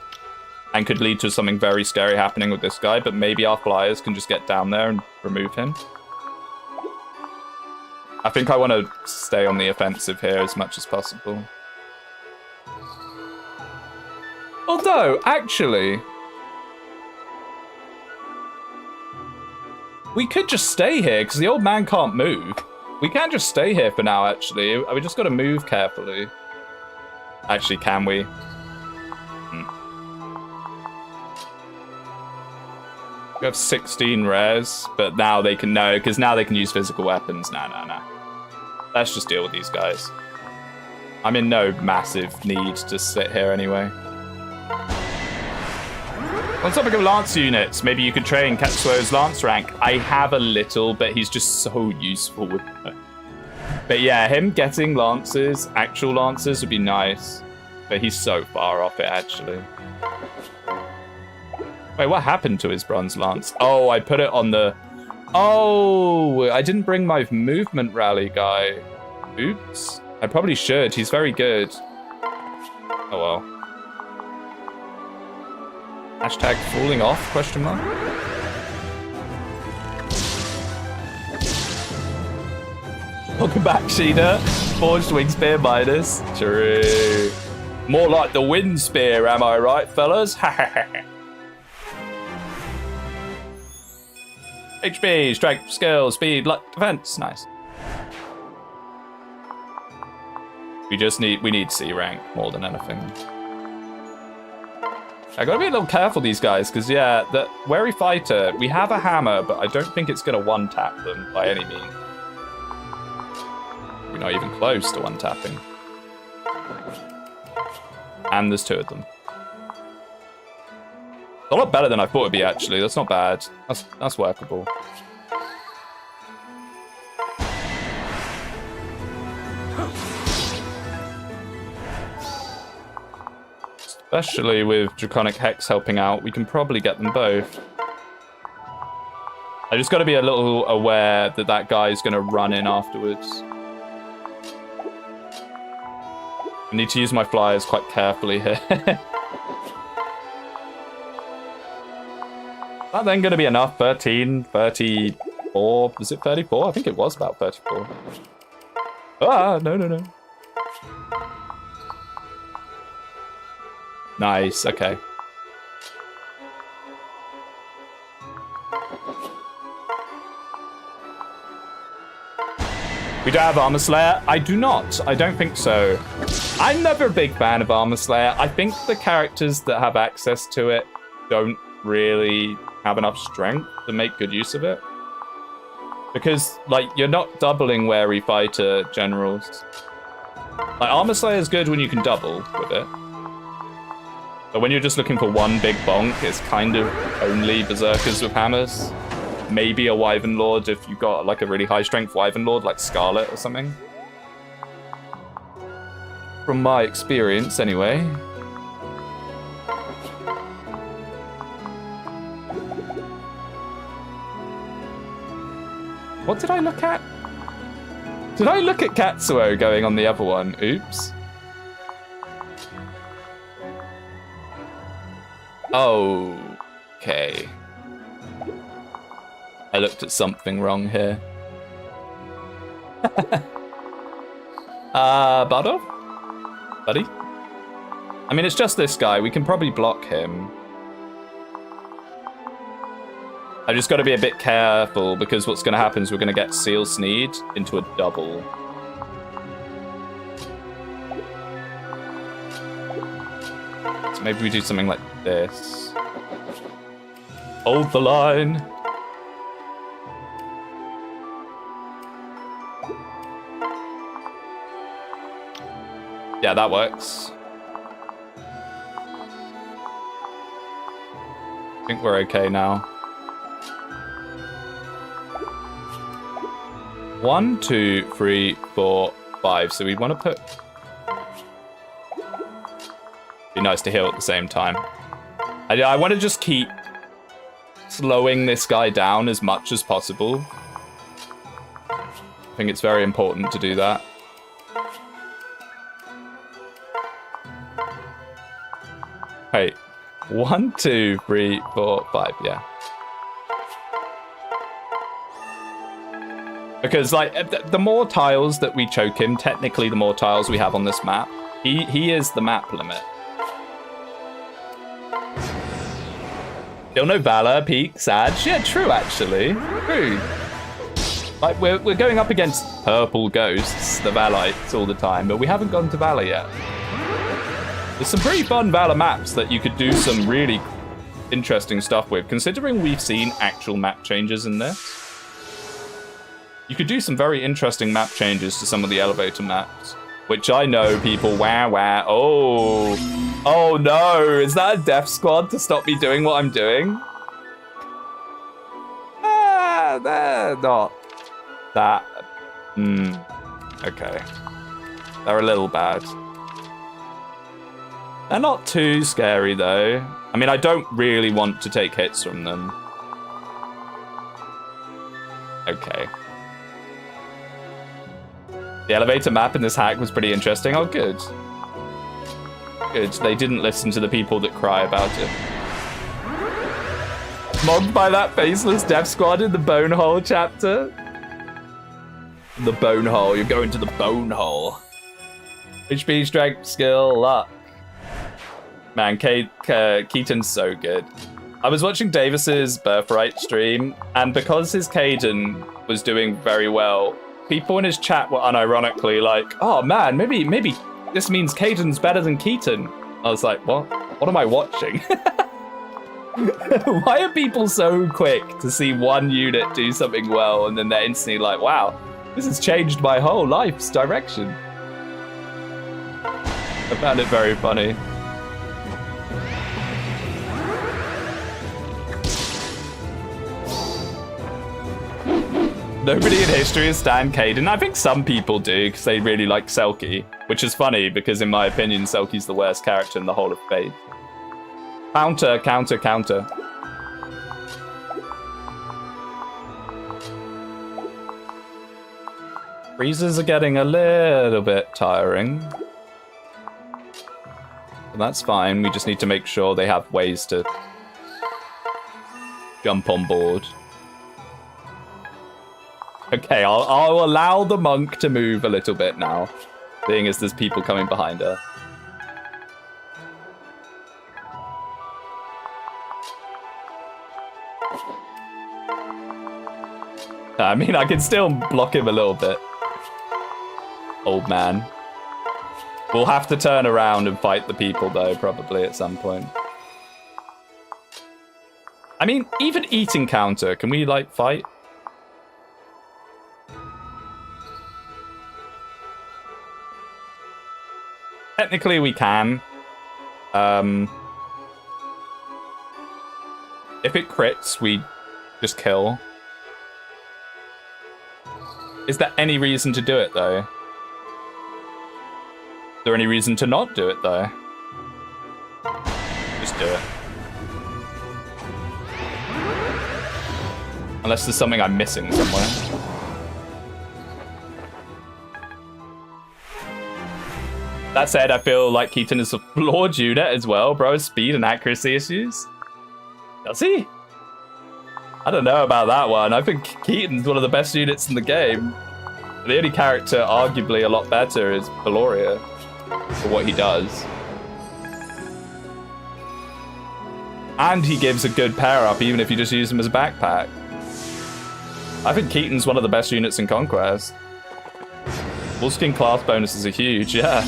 And could lead to something very scary happening with this guy, but maybe our flyers can just get down there and remove him. I think I want to stay on the offensive here as much as possible. Although, actually, we could just stay here, because the old man can't move. We can just stay here for now, actually. We just got to move carefully. Actually, can we? We have 16 rares, but now they can know, because now they can use physical weapons. Nah. Let's just deal with these guys. I'm in no massive need to sit here anyway. On topic of lance units, maybe you could train Katsuo's lance rank. I have a little, but he's just so useful with it. But yeah, him getting lances, actual lances, would be nice. But he's so far off it, actually. Wait, what happened to his bronze lance? Oh, I put it on the... Oh, I didn't bring my movement rally guy. Oops. I probably should. He's very good. Oh, well. Hashtag falling off, question mark? Welcome back, Sheena. Forged wing spear minus. True. More like the wind spear, am I right, fellas? HP, strength, skill, speed, luck, defense. Nice. We need C rank more than anything. I gotta be a little careful these guys, because yeah, the wary fighter, we have a hammer, but I don't think it's gonna one-tap them by any means. We're not even close to one-tapping. And there's 2 of them. A lot better than I thought it'd be, actually. That's not bad. That's workable. Especially with Draconic Hex helping out, we can probably get them both. I just got to be a little aware that that guy's going to run in afterwards. I need to use my flyers quite carefully here. That then going to be enough? 13, 34. Was it 34? I think it was about 34. Ah, no. Nice, okay. We don't have Armor Slayer? I do not. I don't think so. I'm never a big fan of Armor Slayer. I think the characters that have access to it don't really have enough strength to make good use of it. Because, like, you're not doubling wary fighter generals. Like, Armor Slayer is good when you can double with it. But when you're just looking for one big bonk, it's kind of only berserkers with hammers. Maybe a Wyvern Lord if you've got like a really high strength Wyvern Lord like Scarlet or something. From my experience, anyway. What did I look at? Did I look at Katsuo going on the other one? Oops. Okay. I looked at something wrong here. Bardov? Buddy? I mean, it's just this guy. We can probably block him. I've just got to be a bit careful because what's going to happen is we're going to get Seal Sneed into a double. So maybe we do something like this. Hold the line. Yeah, that works. I think we're okay now. 1, 2, 3, 4, 5. So we want to put... Be nice to heal at the same time. I want to just keep slowing this guy down as much as possible. I think it's very important to do that. Wait, 1, 2, 3, 4, 5, yeah. Because, like, the more tiles that we choke him, technically the more tiles we have on this map. He is the map limit. Still no Valor, Peak, Sag. Yeah, true, actually. True. Like, we're going up against purple ghosts, the Valites, all the time, but we haven't gone to Valor yet. There's some pretty fun Valor maps that you could do some really interesting stuff with, considering we've seen actual map changes in this. You could do some very interesting map changes to some of the elevator maps, which I know people wow. Oh no, is that a death squad to stop me doing what I'm doing? They're not that. Okay. They're a little bad. They're not too scary though. I mean, I don't really want to take hits from them. Okay. The elevator map in this hack was pretty interesting. Oh, good. Good. They didn't listen to the people that cry about it. Mobbed by that faceless death squad in the bone hole chapter. The bone hole. You're going to the bone hole. HP, strength, skill, luck. Man, Keaton's so good. I was watching Davis's Birthright stream, and because his Caden was doing very well, people in his chat were unironically like, oh man, maybe this means Caden's better than Keaton. I was like, what? What am I watching? Why are people so quick to see one unit do something well, and then they're instantly like, wow, this has changed my whole life's direction? I found it very funny. Nobody in history has stand Caden. I think some people do, because they really like Selkie, which is funny, because in my opinion, Selkie's the worst character in the whole of Fate. Counter, counter, counter. Freezers are getting a little bit tiring. But that's fine, we just need to make sure they have ways to jump on board. Okay, I'll allow the monk to move a little bit now, seeing as there's people coming behind her. I mean, I can still block him a little bit. Old man. We'll have to turn around and fight the people, though, probably at some point. I mean, even eating counter, can we, like, fight? Technically, we can. If it crits, we just kill. Is there any reason to do it, though? Is there any reason to not do it, though? Just do it. Unless there's something I'm missing somewhere. That said, I feel like Keaton is a flawed unit as well, bro. Speed and accuracy issues. Does he? I don't know about that one. I think Keaton's one of the best units in the game. The only character arguably a lot better is Valoria for what he does. And he gives a good pair up even if you just use him as a backpack. I think Keaton's one of the best units in Conquest. Wolfskin class bonuses are huge, yeah.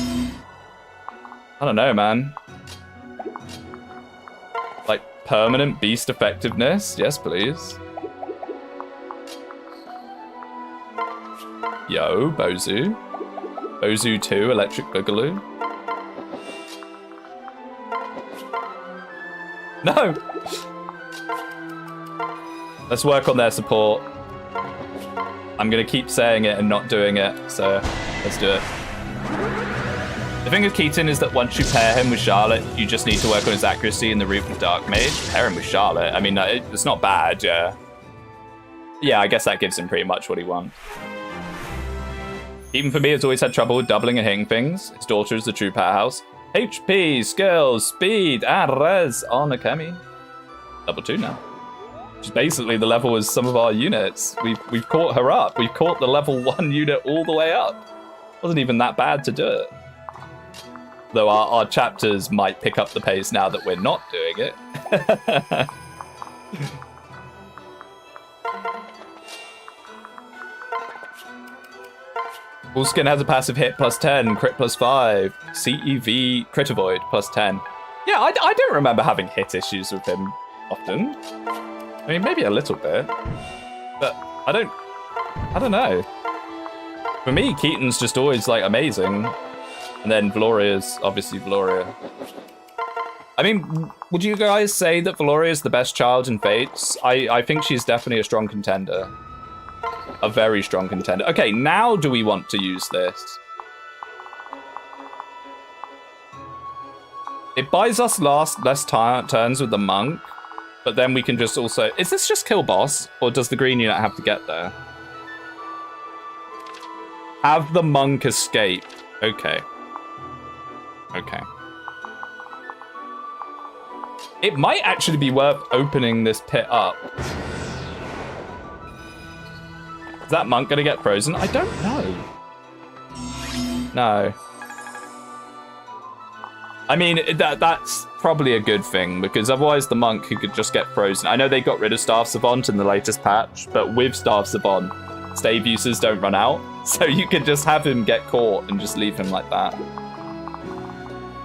I don't know, man. Like, permanent beast effectiveness? Yes, please. Yo, Bozu. Bozu 2, Electric Boogaloo. No! Let's work on their support. I'm gonna keep saying it and not doing it, so let's do it. The thing with Keaton is that once you pair him with Charlotte, you just need to work on his accuracy in the route with Dark Mage. Pair him with Charlotte. I mean, it's not bad, yeah. Yeah, I guess that gives him pretty much what he wants. Even for me, it's always had trouble with doubling and hitting things. His daughter is the true powerhouse. HP, skills, speed, and res on Akemi. Level 2 now. Which is basically the level as some of our units. We've caught her up. We've caught the level 1 unit all the way up. Wasn't even that bad to do it. Though our chapters might pick up the pace now that we're not doing it. Wolfskin has a passive hit plus 10, crit plus 5, CEV crit avoid plus 10. Yeah, I don't remember having hit issues with him often. I mean, maybe a little bit. But I don't know. For me, Keaton's just always, like, amazing. And then Valoria's obviously Valoria. I mean, would you guys say that Valoria is the best child in Fates? I think she's definitely a strong contender. A very strong contender. Okay, now do we want to use this? It buys us less turns with the monk, but then we can just also... Is this just kill boss, or does the green unit have to get there? Have the monk escape. Okay. Okay. It might actually be worth opening this pit up. Is that monk gonna get frozen? I don't know. No. I mean, that's probably a good thing, because otherwise the monk could just get frozen. I know they got rid of Staff Savant in the latest patch, but with Staff Savant, stave uses don't run out. So you could just have him get caught and just leave him like that.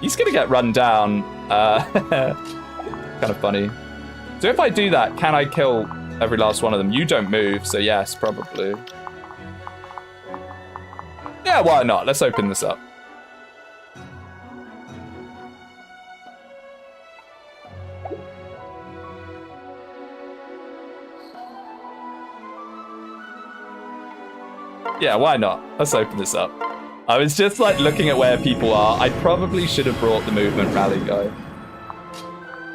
He's gonna get run down. Kind of funny. So if I do that, can I kill every last one of them? You don't move, so yes, probably. Yeah, why not? Let's open this up. Yeah, why not? Let's open this up. I was just like looking at where people are. I probably should have brought the movement rally guy.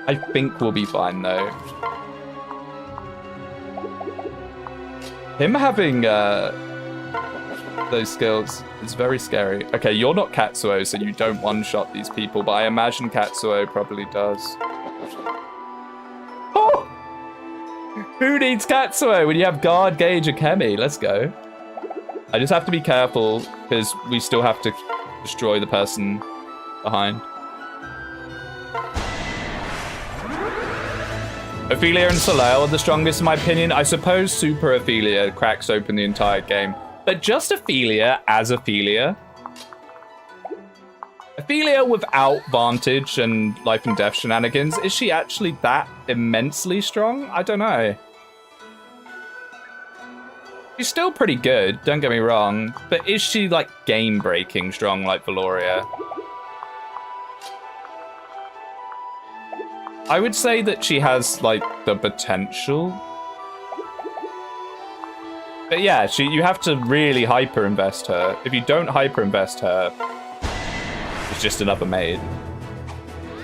I think we'll be fine though. Him having those skills is very scary. Okay, you're not Katsuo, so you don't one-shot these people, but I imagine Katsuo probably does. Oh! Who needs Katsuo when you have guard, gauge, or Kemi? Let's go. I just have to be careful, because we still have to destroy the person behind. Ophelia and Soleil are the strongest in my opinion. I suppose Super Ophelia cracks open the entire game. But just Ophelia as Ophelia? Ophelia without Vantage and Life and Death shenanigans, is she actually that immensely strong? I don't know. She's still pretty good, don't get me wrong, but is she like game-breaking strong like Valoria? I would say that she has like the potential. But yeah, you have to really hyper-invest her. If you don't hyper-invest her, it's just another maid.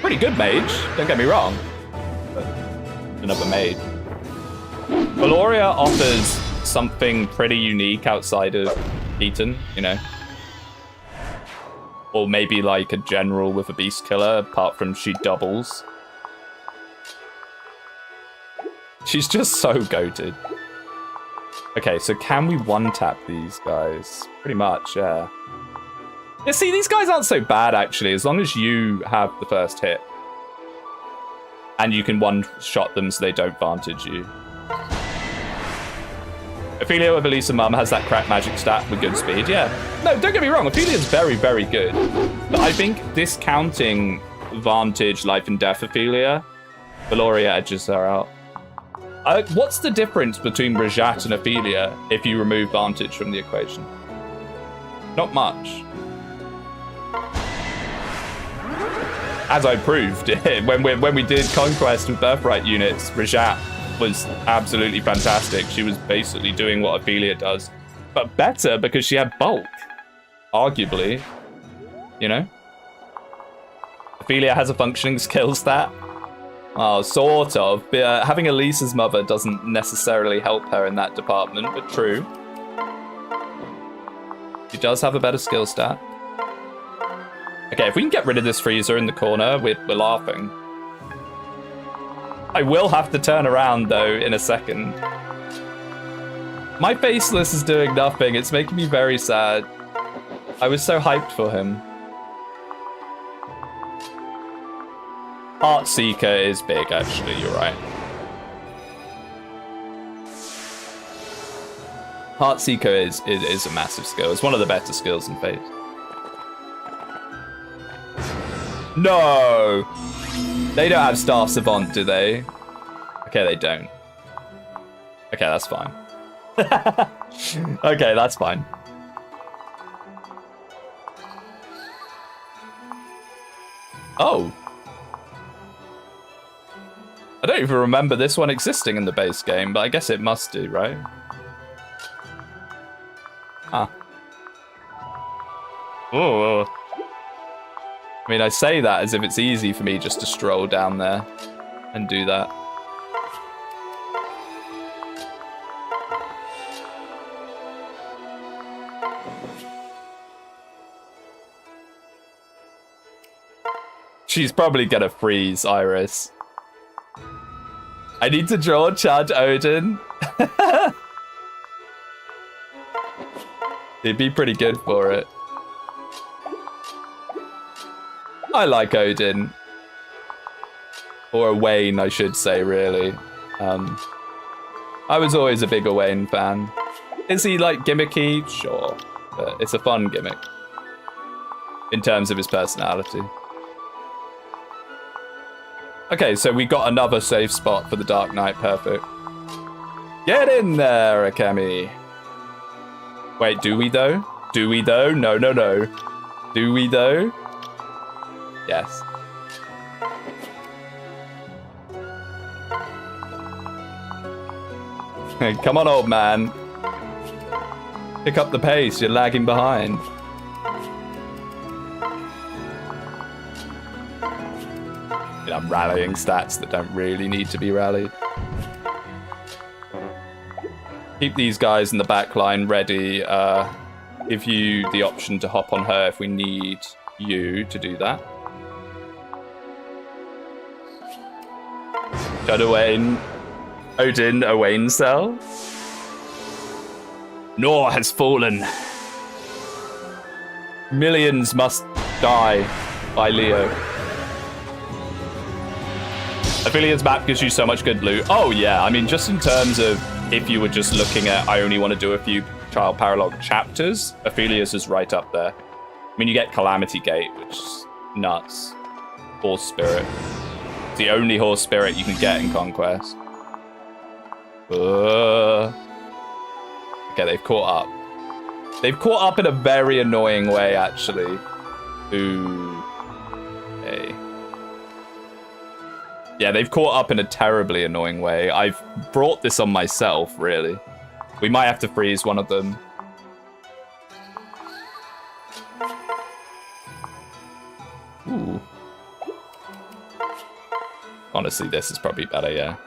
Pretty good mage, don't get me wrong, but another maid. Valoria offers something pretty unique outside of Keaton, you know. Or maybe like a general with a beast killer, apart from she doubles. She's just so goated. Okay, so can we one-tap these guys? Pretty much, yeah. Yeah, see, these guys aren't so bad, actually, as long as you have the first hit. And you can one-shot them so they don't vantage you. Ophelia with Elisa Mum has that crack magic stat with good speed, yeah. No, don't get me wrong, Ophelia's very, very good. But I think discounting Vantage, Life and Death Ophelia, Valoria edges her out. What's the difference between Rajat and Ophelia if you remove Vantage from the equation? Not much. As I proved when we did Conquest with Birthright units, Rajat was absolutely fantastic. She was basically doing what Ophelia does, but better because she had bulk, arguably, you know? Ophelia has a functioning skill stat. Oh, sort of. Having Elisa's mother doesn't necessarily help her in that department, but true. She does have a better skill stat. Okay, if we can get rid of this freezer in the corner, we're laughing. I will have to turn around, though, in a second. My Faceless is doing nothing. It's making me very sad. I was so hyped for him. Heartseeker is big, actually. You're right. Heartseeker is a massive skill. It's one of the better skills in Fate. No! They don't have Staff Savant, do they? Okay, they don't. Okay, that's fine. Okay, that's fine. Oh. I don't even remember this one existing in the base game, but I guess it must do, right? Ah. Oh. I mean, I say that as if it's easy for me just to stroll down there and do that. She's probably gonna freeze, Iris. I need to draw Chad Odin. He'd be pretty good for it. I like Odin. Or Wayne, I should say, really. I was always a big Wayne fan. Is he, like, gimmicky? Sure. But it's a fun gimmick. In terms of his personality. Okay, so we got another safe spot for the Dark Knight. Perfect. Get in there, Akemi. Wait, do we though? Do we though? No, no, no. Do we though? Yes. Come on, old man. Pick up the pace. You're lagging behind. I'm rallying stats that don't really need to be rallied. Keep these guys in the back line ready. Give you the option to hop on her if we need you to do that. Shut Owain. Odin Owain cell. Nor has fallen. Millions must die by Leo. Affiliates map gives you so much good loot. Oh yeah, I mean, just in terms of if you were just looking at, I only want to do a few Child Paralog chapters, Aphelios is right up there. I mean, you get Calamity Gate, which is nuts. Horse Spirit. It's the only Horse Spirit you can get in Conquest. Okay, they've caught up. They've caught up in a very annoying way, actually. Ooh. Okay. Yeah, they've caught up in a terribly annoying way. I've brought this on myself, really. We might have to freeze one of them. Ooh. Honestly, this is probably better, yeah.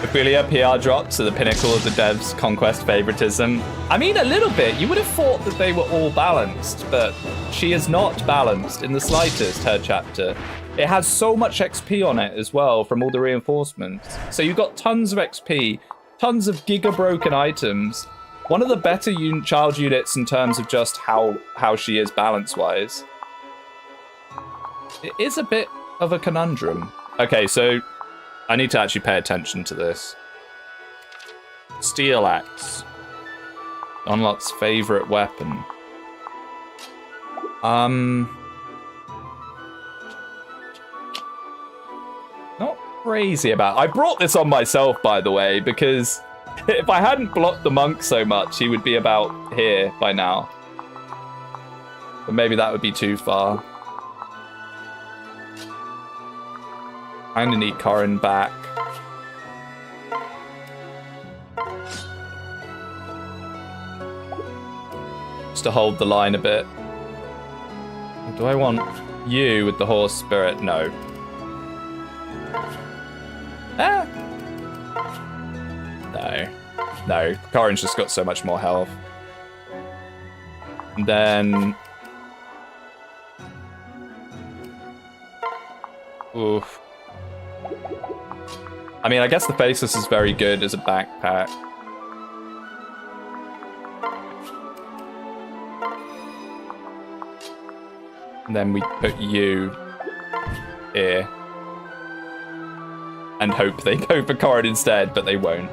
Ophelia PR drops to the pinnacle of the devs' Conquest favoritism. I mean, a little bit. You would have thought that they were all balanced, but she is not balanced in the slightest, her chapter. It has so much XP on it as well from all the reinforcements. So you got tons of XP, tons of giga-broken items. One of the better child units in terms of just how she is balance-wise. It is a bit of a conundrum. Okay, so I need to actually pay attention to this. Steel Axe. Onlot's favorite weapon. Not crazy about. I brought this on myself, by the way, because if I hadn't blocked the monk so much, he would be about here by now. But maybe that would be too far. I'm gonna need Corin back. Just to hold the line a bit. Do I want you with the horse spirit? No. Ah! No. No. Corin's just got so much more health. And then... Oof. I mean, I guess the Faceless is very good as a backpack. And then we put you here. And hope they go for Corin instead, but they won't.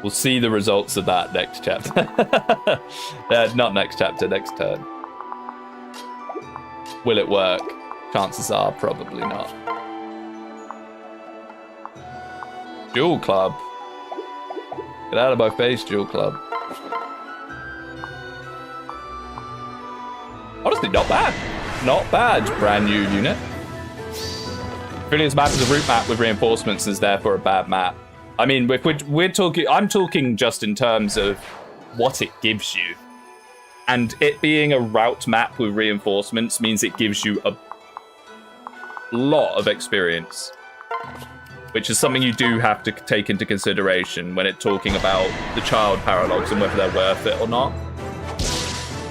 We'll see the results of that next chapter. Not next chapter, next turn. Will it work? Chances are probably not. Jewel Club. Get out of my face, Jewel Club. Honestly, not bad. Not bad, brand new unit. Affiliates map is a route map with reinforcements and is therefore a bad map. I mean, we're talking, I'm talking just in terms of what it gives you. And it being a route map with reinforcements means it gives you a lot of experience, which is something you do have to take into consideration when it's talking about the child paralogs and whether they're worth it or not.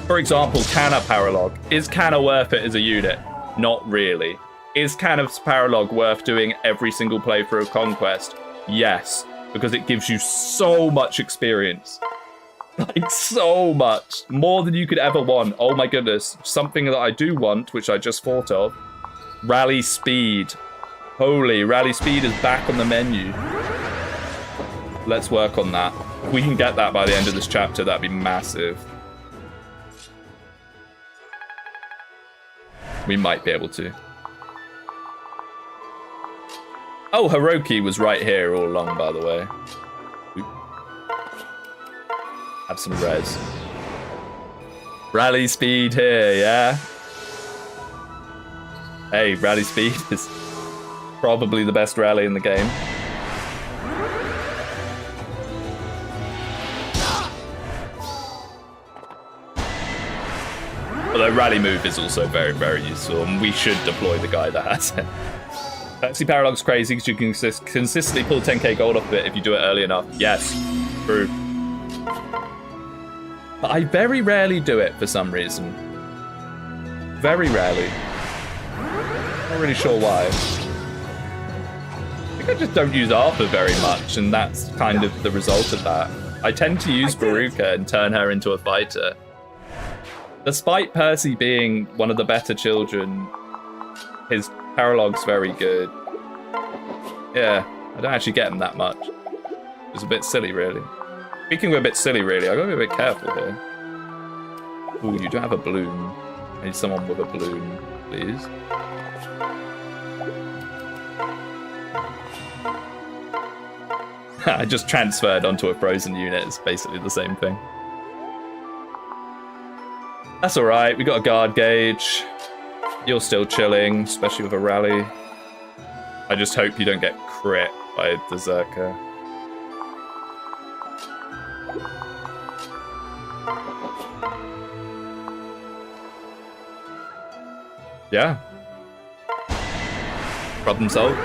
For example, Canna paralog. Is Canna worth it as a unit? Not really. Is Canna's paralog worth doing every single playthrough of Conquest? Yes, because it gives you so much experience. Like, so much. More than you could ever want. Oh my goodness. Something that I do want, which I just thought of. Rally Speed. Holy, Rally Speed is back on the menu. Let's work on that. If we can get that by the end of this chapter, that'd be massive. We might be able to. Oh, Hiroki was right here all along, by the way. Have some res. Rally Speed here, yeah? Hey, Rally Speed is probably the best rally in the game. Although Rally Move is also very, very useful, and we should deploy the guy that has it. Fantasy Paralog's crazy because you can consistently pull 10k gold off of it if you do it early enough. Yes, true. But I very rarely do it for some reason. Very rarely. Not really sure why. I think I just don't use Arthur very much, and that's kind of the result of that. I tend to use Baruka and turn her into a fighter. Despite Percy being one of the better children, his paralog's very good. Yeah, I don't actually get him that much. It was a bit silly, really. Speaking of a bit silly, really, I gotta be a bit careful here. Ooh, you don't have a bloom. I need someone with a bloom, please. I just transferred onto a frozen unit. It's basically the same thing. That's alright, we got a guard gauge. You're still chilling, especially with a rally. I just hope you don't get crit by Berserker. Yeah. Problem solved.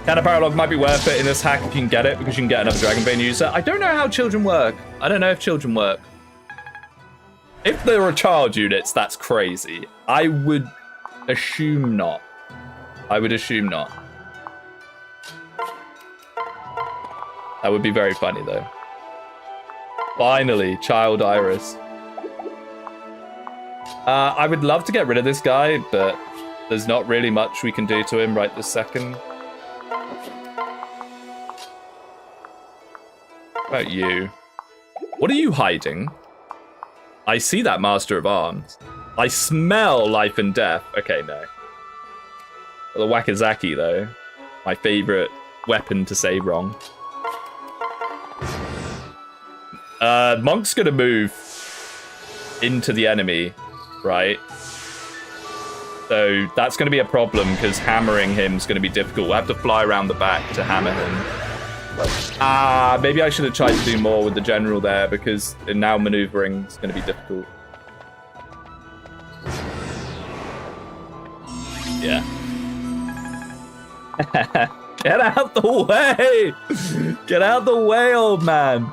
Canna Paralog might be worth it in this hack if you can get it, because you can get another Dragonbane user. I don't know how children work. I don't know if children work. If there are child units, that's crazy. I would assume not. I would assume not. That would be very funny, though. Finally, Child Iris. I would love to get rid of this guy, but there's not really much we can do to him right this second. What about you? What are you hiding? I see that Master of Arms. I smell life and death. Okay, no. The Wakazaki, though. My favorite weapon to say wrong. Monk's gonna move into the enemy, right? So that's gonna be a problem because hammering him is gonna be difficult. We'll have to fly around the back to hammer him. Maybe I should have tried to do more with the general there because now maneuvering is going to be difficult. Yeah. Get out the way! Get out the way, old man!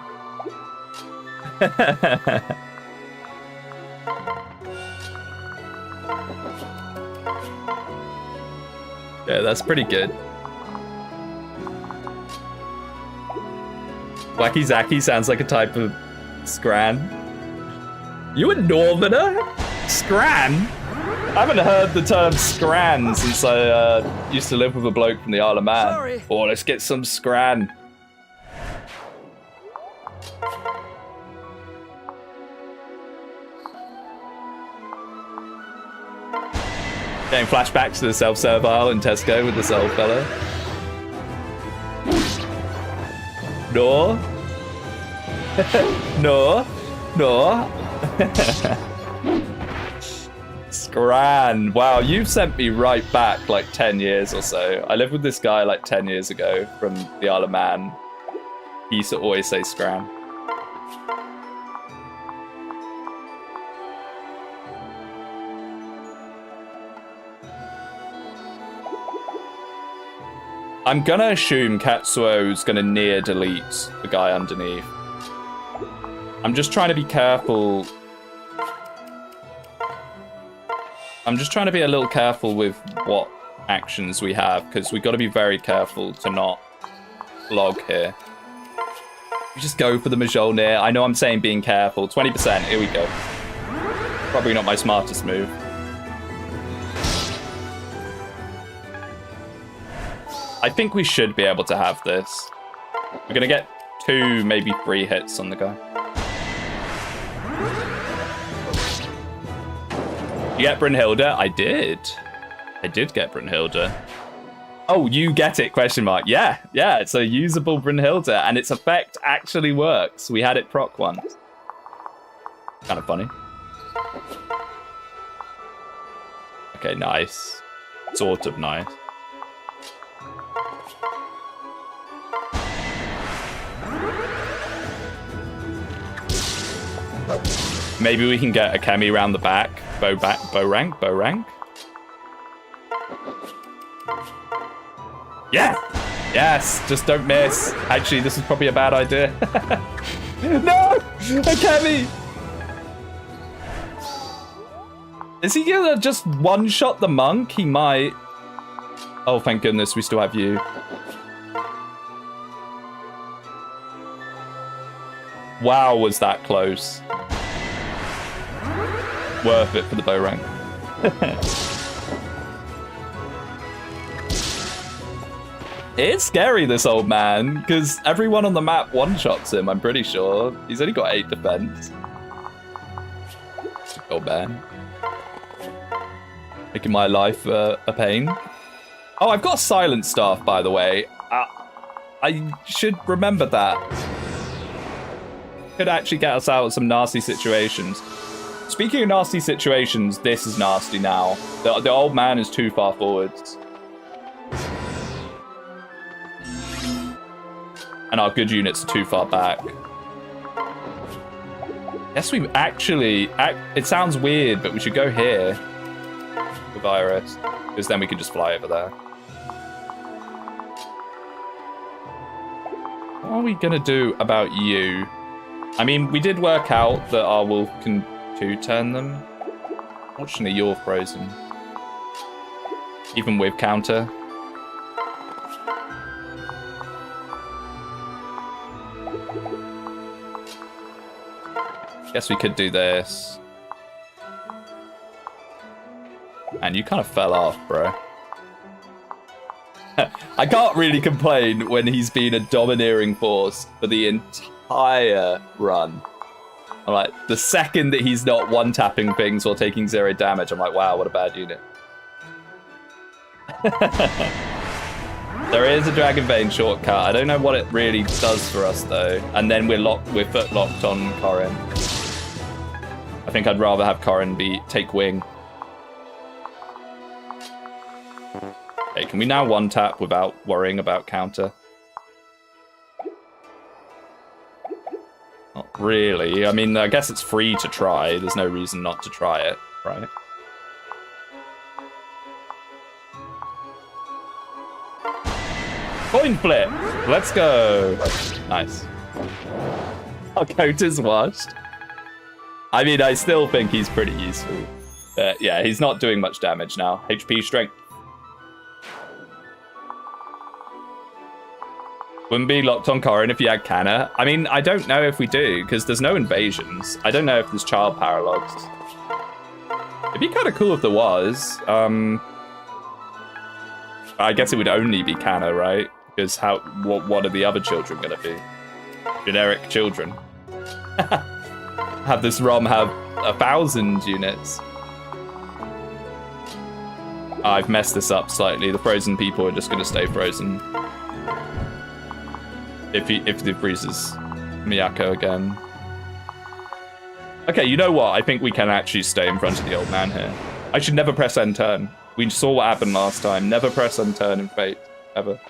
Yeah, that's pretty good. Wacky Zaki sounds like a type of Scran. You a Northerner? Scran? I haven't heard the term Scran since I used to live with a bloke from the Isle of Man. Sorry. Oh, let's get some Scran. Getting flashbacks to the self-serve aisle in Tesco with this old fella. No. No. No. Scran. Wow, you've sent me right back like 10 years or so. I lived with this guy like 10 years ago from the Isle of Man. He used to always say Scran. I'm gonna assume Katsuo's gonna near delete the guy underneath. I'm just trying to be careful. I'm just trying to be a little careful with what actions we have, because we've got to be very careful to not log here. We just go for the Mjolnir. I know I'm saying being careful. 20%, here we go. Probably not my smartest move. I think we should be able to have this. We're going to get 2, maybe 3 hits on the guy. You get Brynhilde? I did. I did get Brynhilde. Oh, you get it, question mark. Yeah, it's a usable Brynhilde, and its effect actually works. We had it proc once. Kind of funny. Okay, nice. Sort of nice. Maybe we can get a Kemi around the back. Bow rank. Yeah! Yes! Just don't miss. Actually, this is probably a bad idea. No! A Kemi! Is he gonna just one-shot the monk? He might. Oh, thank goodness we still have you. Wow, was that close. Worth it for the bow rank. It's scary, this old man, because everyone on the map one-shots him, I'm pretty sure. He's only got 8 defense. Old man. Making my life a pain. Oh, I've got a silent staff, by the way. I should remember that. Could actually get us out of some nasty situations. Speaking of nasty situations, this is nasty now. The old man is too far forwards. And our good units are too far back. Yes, we actually... It sounds weird, but we should go here with Iris, because then we can just fly over there. What are we going to do about you? I mean, we did work out that our wolf can 2-turn them. Fortunately, you're frozen. Even with counter. Guess we could do this. And you kind of fell off, bro. I can't really complain when he's been a domineering force for the entire run. I'm like, the second that he's not one-tapping things or taking 0 damage, I'm like, wow, what a bad unit. There is a Dragon Vein shortcut. I don't know what it really does for us, though. And then we're foot locked on Corrin. I think I'd rather have Corrin take wing. Okay, can we now one-tap without worrying about counter? Not really. I mean, I guess it's free to try. There's no reason not to try it, right? Coin flip! Let's go! Nice. Our coat is washed. I mean, I still think he's pretty useful. But yeah, he's not doing much damage now. HP strength. Wouldn't be locked on Corrin if you had Canna. I mean, I don't know if we do, because there's no invasions. I don't know if there's child paralogs. It'd be kind of cool if there was. I guess it would only be Canna, right? Because what are the other children going to be? Generic children. Have this ROM have 1,000 units. I've messed this up slightly. The frozen people are just going to stay frozen. If he freezes Miyako again. Okay, you know what? I think we can actually stay in front of the old man here. I should never press end turn. We saw what happened last time. Never press end turn in Fate. Ever.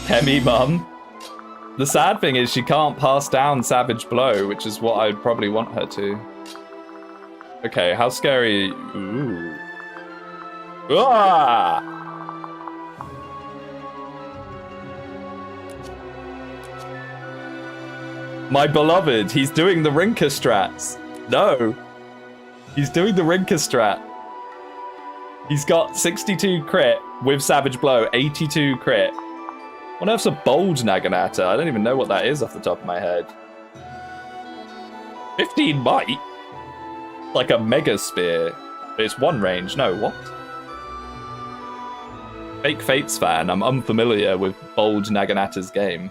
Hemi mum. The sad thing is she can't pass down Savage Blow, which is what I'd probably want her to. Okay, how scary... Ooh. Ah! My beloved, he's doing the Rinka strats. No. He's doing the Rinka strat. He's got 62 crit with Savage Blow, 82 crit. What on earth's a bold Naginata? I don't even know what that is off the top of my head. 15 might? Like a Mega Spear. It's one range. No, what? Fake Fates fan. I'm unfamiliar with bold Naginata's game.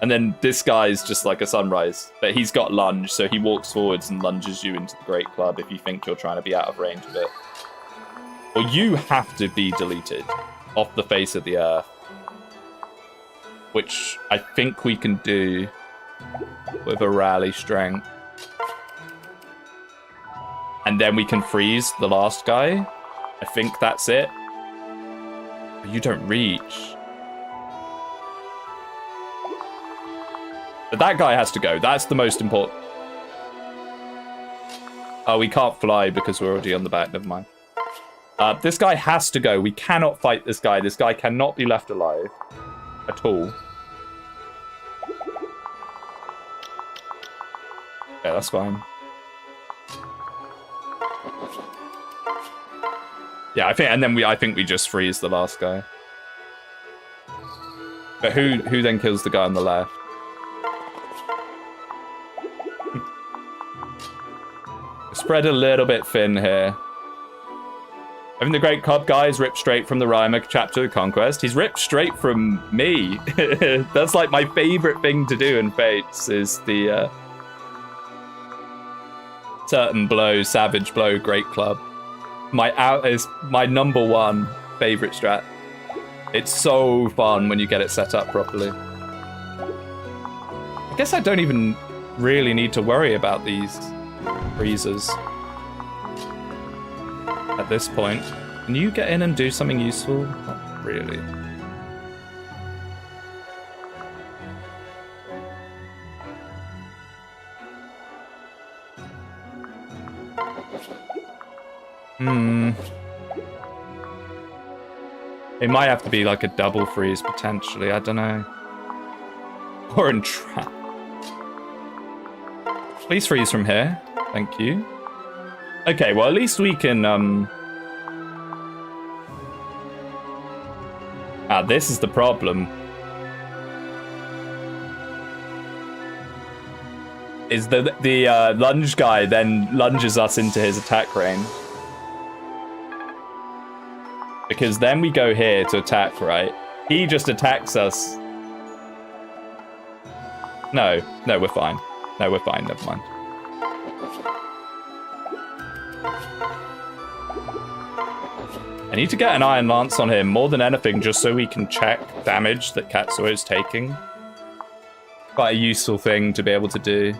And then this guy's just like a Sunrise. But he's got lunge, so he walks forwards and lunges you into the Great Club if you think you're trying to be out of range of it. Or you have to be deleted off the face of the earth. Which I think we can do with a rally strength. And then we can freeze the last guy. I think that's it. But you don't reach. But that guy has to go. That's the most important. Oh, we can't fly because we're already on the back. Never mind. This guy has to go. We cannot fight this guy. This guy cannot be left alive. At all. Yeah, that's fine. Yeah, I think we just freeze the last guy. But who then kills the guy on the left? Spread a little bit thin here. I think the Great Club guy is ripped straight from the Rhymer chapter of Conquest. He's ripped straight from me. That's like my favorite thing to do in Fates is the certain blow, Savage Blow, Great Club. Is my number one favorite strat. It's so fun when you get it set up properly. I guess I don't even really need to worry about these freezers at this point. Can you get in and do something useful? Not really. It might have to be like a double freeze potentially, I don't know. Or entrap. Please freeze from here. Thank you. Okay, well at least we can this is the problem. Is the lunge guy then lunges us into his attack range. Because then we go here to attack, right? He just attacks us. No, we're fine. No, we're fine, never mind. I need to get an Iron Lance on him more than anything just so we can check damage that Katsuo is taking. Quite a useful thing to be able to do.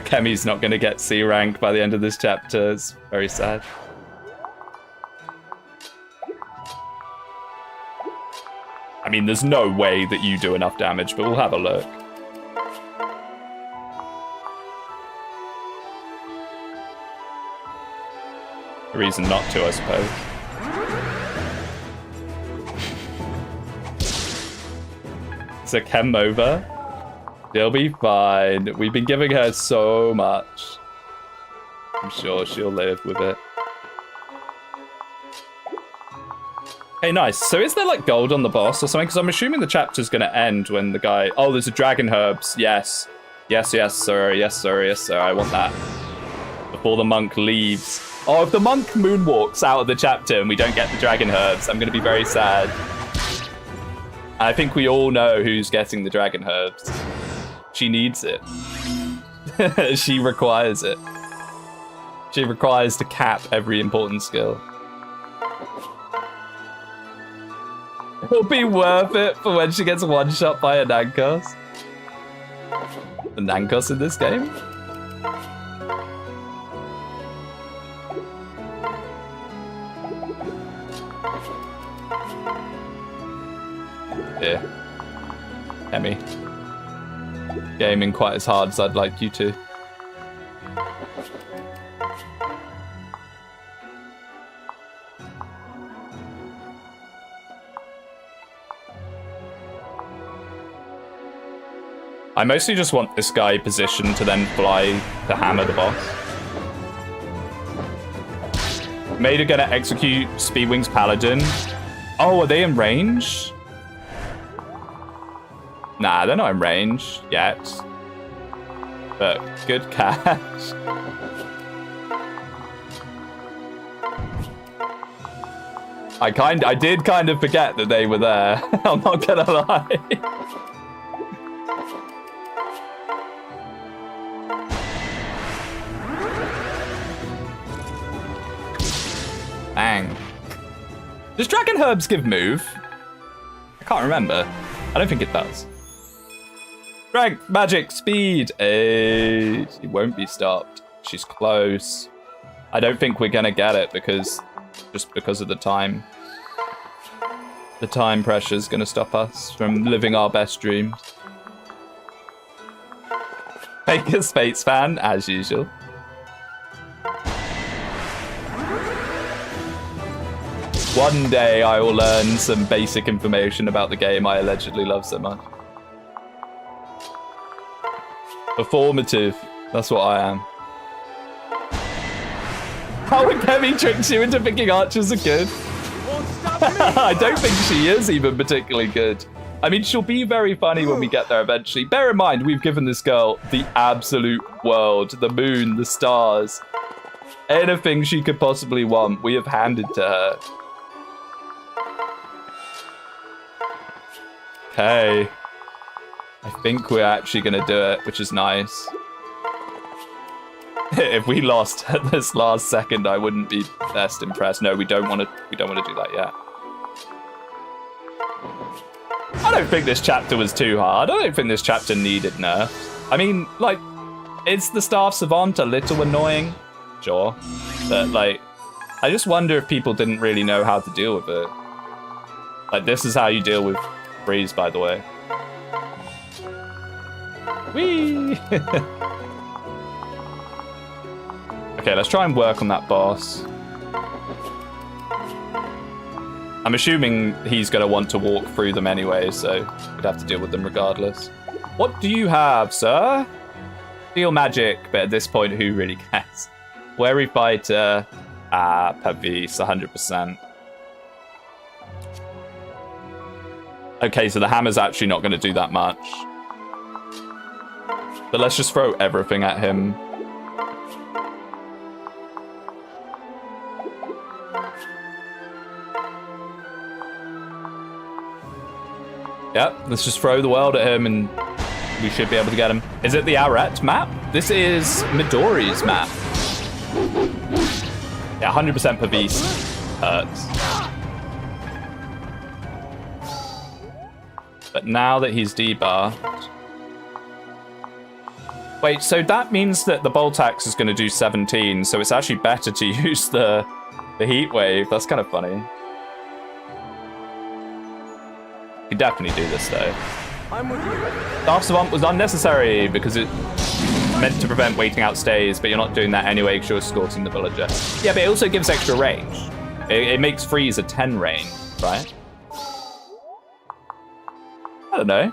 Kemi's not going to get C rank by the end of this chapter. It's very sad. I mean, there's no way that you do enough damage, but we'll have a look. A reason not to, I suppose. Is it Kem over? She'll be fine. We've been giving her so much. I'm sure she'll live with it. Hey, nice. So is there like gold on the boss or something? Because I'm assuming the chapter's going to end when the guy... Oh, there's a dragon herbs. Yes. Yes, sir. Yes, sir. I want that. Before the monk leaves. Oh, if the monk moonwalks out of the chapter and we don't get the dragon herbs, I'm going to be very sad. I think we all know who's getting the dragon herbs. She needs it. She requires it. She requires to cap every important skill. It'll be worth it for when she gets one-shot by a Nankos. The Nankos in this game? Yeah. Emmy. Gaming quite as hard as I'd like you to. I mostly just want this guy positioned to then fly to hammer the boss. Maida gonna execute Speedwing's Paladin. Oh, are they in range? Nah, they're not in range yet. But good catch. I did kind of forget that they were there. I'm not gonna lie. Bang. Does Dragon Herbs give move? I can't remember. I don't think it does. Strength, magic, speed. She won't be stopped. She's close. I don't think we're gonna get it because of the time. The time pressure is gonna stop us from living our best dreams. Fake a Spates fan, as usual. One day I will learn some basic information about the game I allegedly love so much. Performative. That's what I am. How Kemi tricks you into thinking archers are good? I don't think she is even particularly good. I mean, she'll be very funny when we get there eventually. Bear in mind, we've given this girl the absolute world. The moon, the stars. Anything she could possibly want, we have handed to her. Okay. I think we're actually gonna do it, which is nice. If we lost at this last second, I wouldn't be best impressed. No, we don't want to do that yet. I don't think this chapter was too hard. I don't think this chapter needed nerfs. I mean, like, is the Staff Savant a little annoying? Sure. But, like, I just wonder if people didn't really know how to deal with it. Like, this is how you deal with Breeze, by the way. Whee! Okay, let's try and work on that boss. I'm assuming he's going to want to walk through them anyway, so we'd have to deal with them regardless. What do you have, sir? Steel magic, but at this point, who really cares? Wary fighter, Pavis, 100%. Okay, so the hammer's actually not going to do that much. But let's just throw everything at him. Yep, let's just throw the world at him and we should be able to get him. Is it the Arret map? This is Midori's map. Yeah, 100% Pavis hurts. But now that he's debuffed... Wait, so that means that the Bolt Axe is going to do 17, so it's actually better to use the Heat Wave. That's kind of funny. You definitely do this, though. I'm with you. Staff Savant was unnecessary because it meant to prevent waiting out stays, but you're not doing that anyway because you're escorting the villager. Yeah, but it also gives extra range. It makes freeze a 10 range, right? I don't know.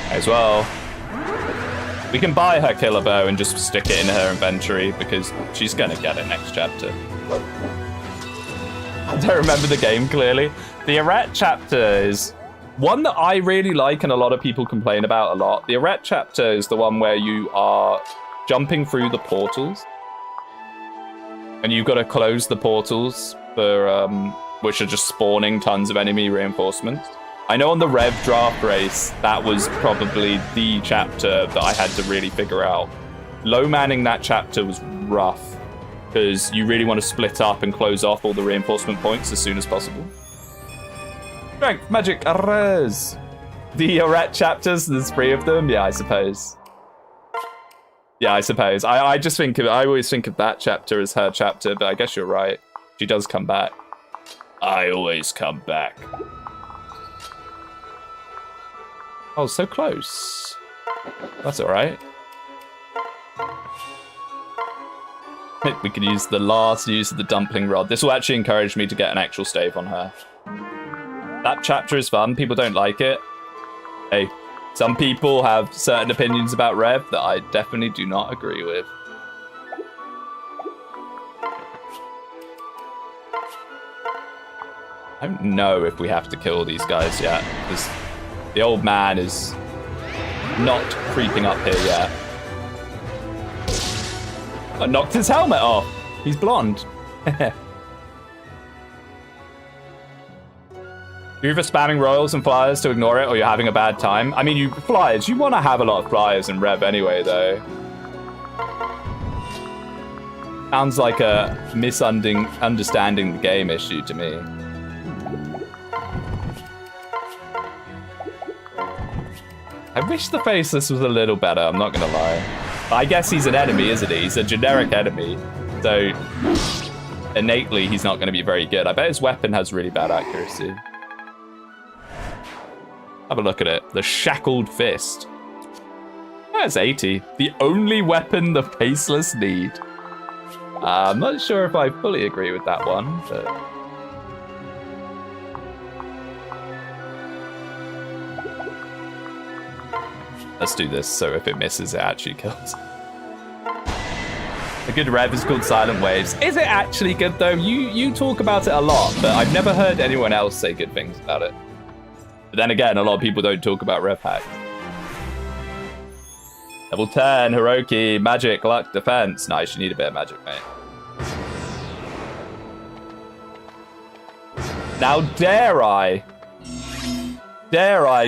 As well. We can buy her killer bow and just stick it in her inventory because she's gonna get it next chapter. I don't remember the game clearly. The Arret chapter is One that I really like and a lot of people complain about a lot. The Arret chapter is the one where you are jumping through the portals. And you've got to close the portals for which are just spawning tons of enemy reinforcements. I know on the Rev draft race, that was probably the chapter that I had to really figure out. Low manning that chapter was rough because you really want to split up and close off all the reinforcement points as soon as possible. Strength, magic, res. The Arret chapters, there's 3 of them. Yeah, I suppose. Yeah, I suppose. I just think I always think of that chapter as her chapter, but I guess you're right. She does come back. I always come back. Oh, so close. That's all right. We could use the last use of the dumpling rod. This will actually encourage me to get an actual stave on her. That chapter is fun. People don't like it. Hey, some people have certain opinions about Rev that I definitely do not agree with. I don't know if we have to kill these guys yet, because the old man is not creeping up here yet. I knocked his helmet off. He's blonde. You're either spamming royals and flyers to ignore it, or you're having a bad time. I mean, you flyers, you want to have a lot of flyers in Rev anyway, though. Sounds like a misunderstanding the game issue to me. I wish the Faceless was a little better, I'm not gonna lie. But I guess he's an enemy, isn't he? He's a generic enemy. So, innately, he's not gonna be very good. I bet his weapon has really bad accuracy. Have a look at it. The Shackled Fist. That's 80. The only weapon the Faceless need. I'm not sure if I fully agree with that one, but... Let's do this, so if it misses, it actually kills. A good Rev is called Silent Waves. Is it actually good, though? You talk about it a lot, but I've never heard anyone else say good things about it. But then again, a lot of people don't talk about Rev hacks. Level 10, Hiroki, Magic, Luck, Defense. Nice, you need a bit of magic, mate. Now, dare I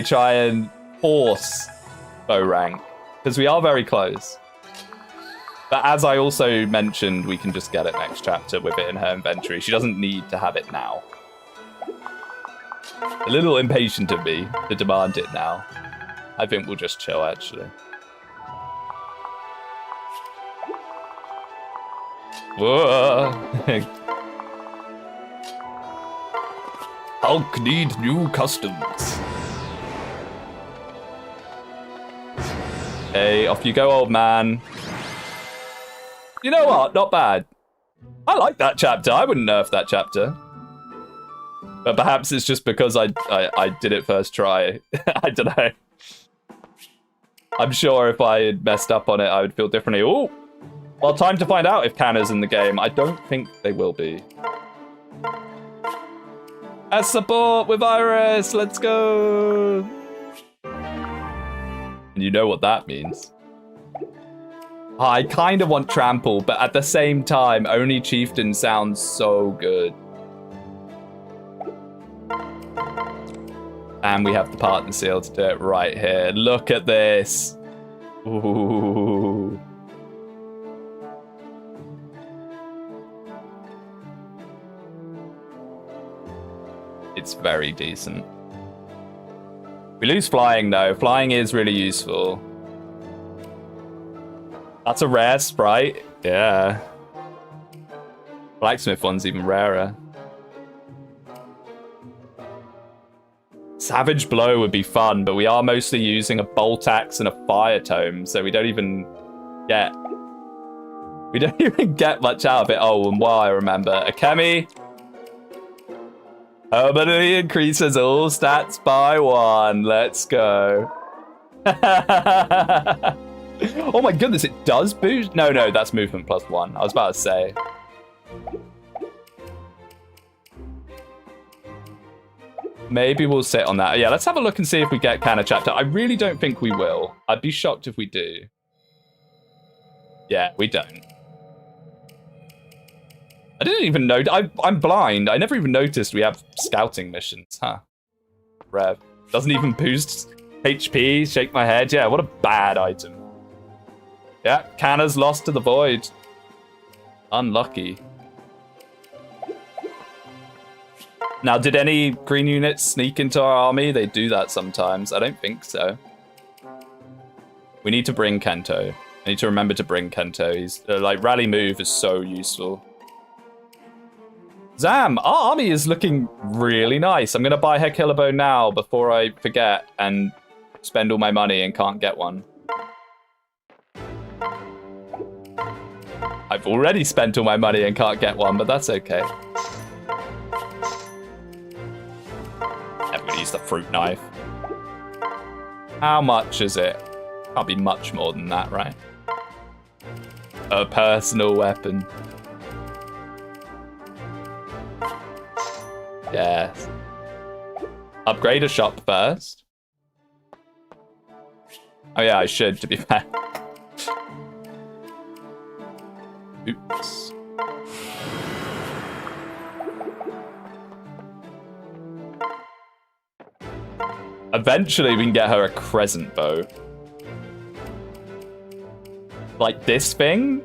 try and force bow rank? Because we are very close. But as I also mentioned, we can just get it next chapter with it in her inventory. She doesn't need to have it now. A little impatient of me to demand it now. I think we'll just chill, actually. Whoa. Hulk need new customs. Hey, off you go, old man. You know what? Not bad. I like that chapter. I wouldn't nerf that chapter. But perhaps it's just because I did it first try. I don't know. I'm sure if I had messed up on it, I would feel differently. Oh, well, time to find out if Kanna's in the game. I don't think they will be. As support with Iris, let's go. And you know what that means. I kind of want Trample, but at the same time, only Chieftain sounds so good. And we have the partner seal to do it right here. Look at this. Ooh. It's very decent. We lose flying though. Flying is really useful. That's a rare sprite. Yeah. Blacksmith one's even rarer. Savage Blow would be fun, but we are mostly using a Bolt Axe and a Fire Tome, so we don't even get much out of it. Oh, and while I remember, Akemi permanently increases all stats by 1. Let's go. Oh my goodness, it does boost? No, that's movement plus 1. I was about to say. Maybe we'll sit on that. Yeah, let's have a look and see if we get Canna chapter. I really don't think we will. I'd be shocked if we do. Yeah, we don't. I didn't even know. I'm blind. I never even noticed we have scouting missions. Huh. Rev. Doesn't even boost HP. Shake my head. Yeah, what a bad item. Yeah, Canna's lost to the void. Unlucky. Now, did any green units sneak into our army? They do that sometimes. I don't think so. We need to bring Kento. I need to remember to bring Kento. He's like, rally move is so useful. Zam, our army is looking really nice. I'm going to buy her killer bow now before I forget and spend all my money and can't get one. I've already spent all my money and can't get one, but that's okay. Everybody use the fruit knife. How much is it? Can't be much more than that, right? A personal weapon. Yes. Upgrade a shop first. Oh yeah, I should, to be fair. Oops. Eventually we can get her a crescent bow. Like this thing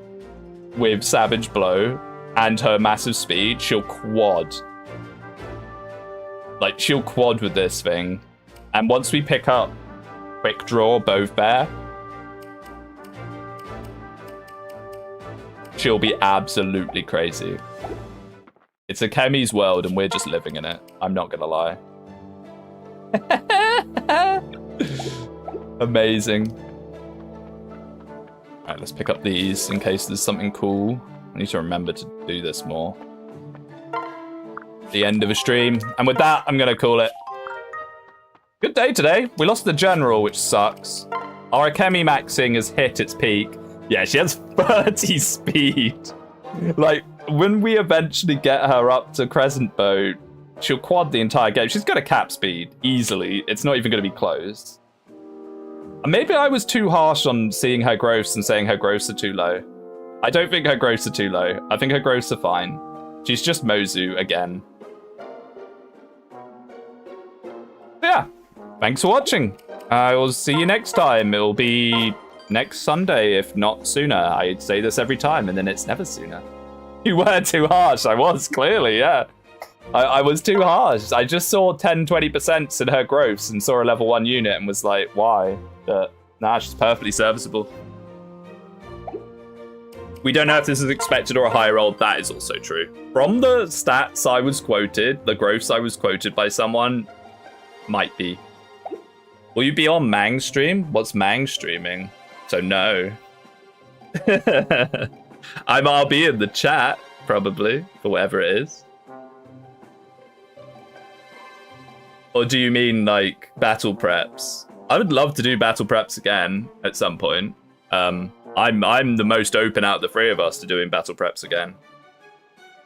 with Savage Blow and her massive speed, she'll quad. Like, she'll quad with this thing. And once we pick up Quick Draw, Both Bear, she'll be absolutely crazy. It's a Kemi's world and we're just living in it. I'm not gonna lie. Amazing. Alright, let's pick up these in case there's something cool. I need to remember to do this more. The end of a stream. And with that, I'm gonna call it. Good day today. We lost the general, which sucks. Our Akemi maxing has hit its peak. Yeah, she has 30 speed. Like, when we eventually get her up to Crescent Bow, she'll quad the entire game. She's got a cap speed, easily. It's not even gonna be close. And maybe I was too harsh on seeing her growths and saying her growths are too low. I don't think her growths are too low. I think her growths are fine. She's just Mozu again. Yeah, thanks for watching. I will see you next time. It'll be next Sunday, if not sooner. I say this every time, and then it's never sooner. You were too harsh. I was, clearly, yeah. I was too harsh. I just saw 10, 20% in her growths and saw a level 1 unit and was like, why? But nah, she's perfectly serviceable. We don't know if this is expected or a high roll. That is also true. From the stats I was quoted, the growths I was quoted by someone, might be. Will you be on Mang stream? What's Mang streaming? So no. I'll be in the chat, probably, for whatever it is. Or do you mean, like, battle preps? I would love to do battle preps again at some point. I'm the most open out of the three of us to doing battle preps again.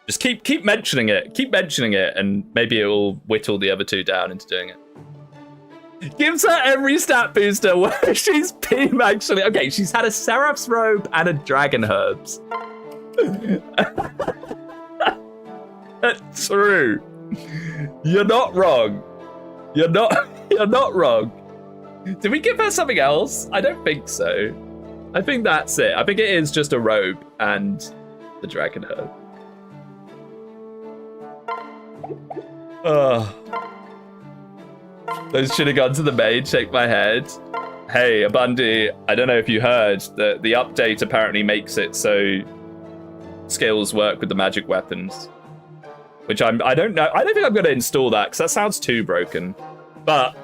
Just keep mentioning it, and maybe it will whittle the other two down into doing it. Gives her every stat booster where she's been actually. Okay, she's had a Seraph's Robe and a Dragon Herbs. That's true. You're not wrong. You're not wrong. Did we give her something else? I don't think so. I think that's it. I think it is just a robe and the Dragon Herb. Those should have gone to the maid. Shake my head. Hey, Abundi, I don't know if you heard that the update apparently makes it so skills work with the magic weapons. Which I don't know. I don't think I'm going to install that because that sounds too broken. But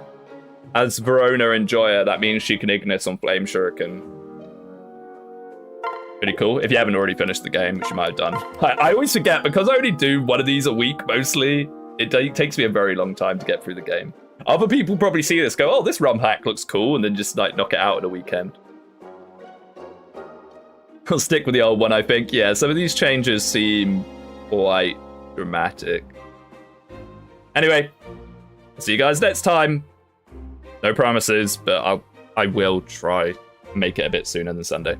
as Verona Enjoyer, that means she can Ignis on Flame Shuriken. Pretty cool. If you haven't already finished the game, which you might have done. I always forget, because I only do one of these a week mostly, it takes me a very long time to get through the game. Other people probably see this, go, oh, this ROM hack looks cool, and then just like knock it out in a weekend. I'll stick with the old one, I think. Yeah, some of these changes seem quite dramatic. Anyway, See you guys next time. No promises, but I will try make it a bit sooner than Sunday.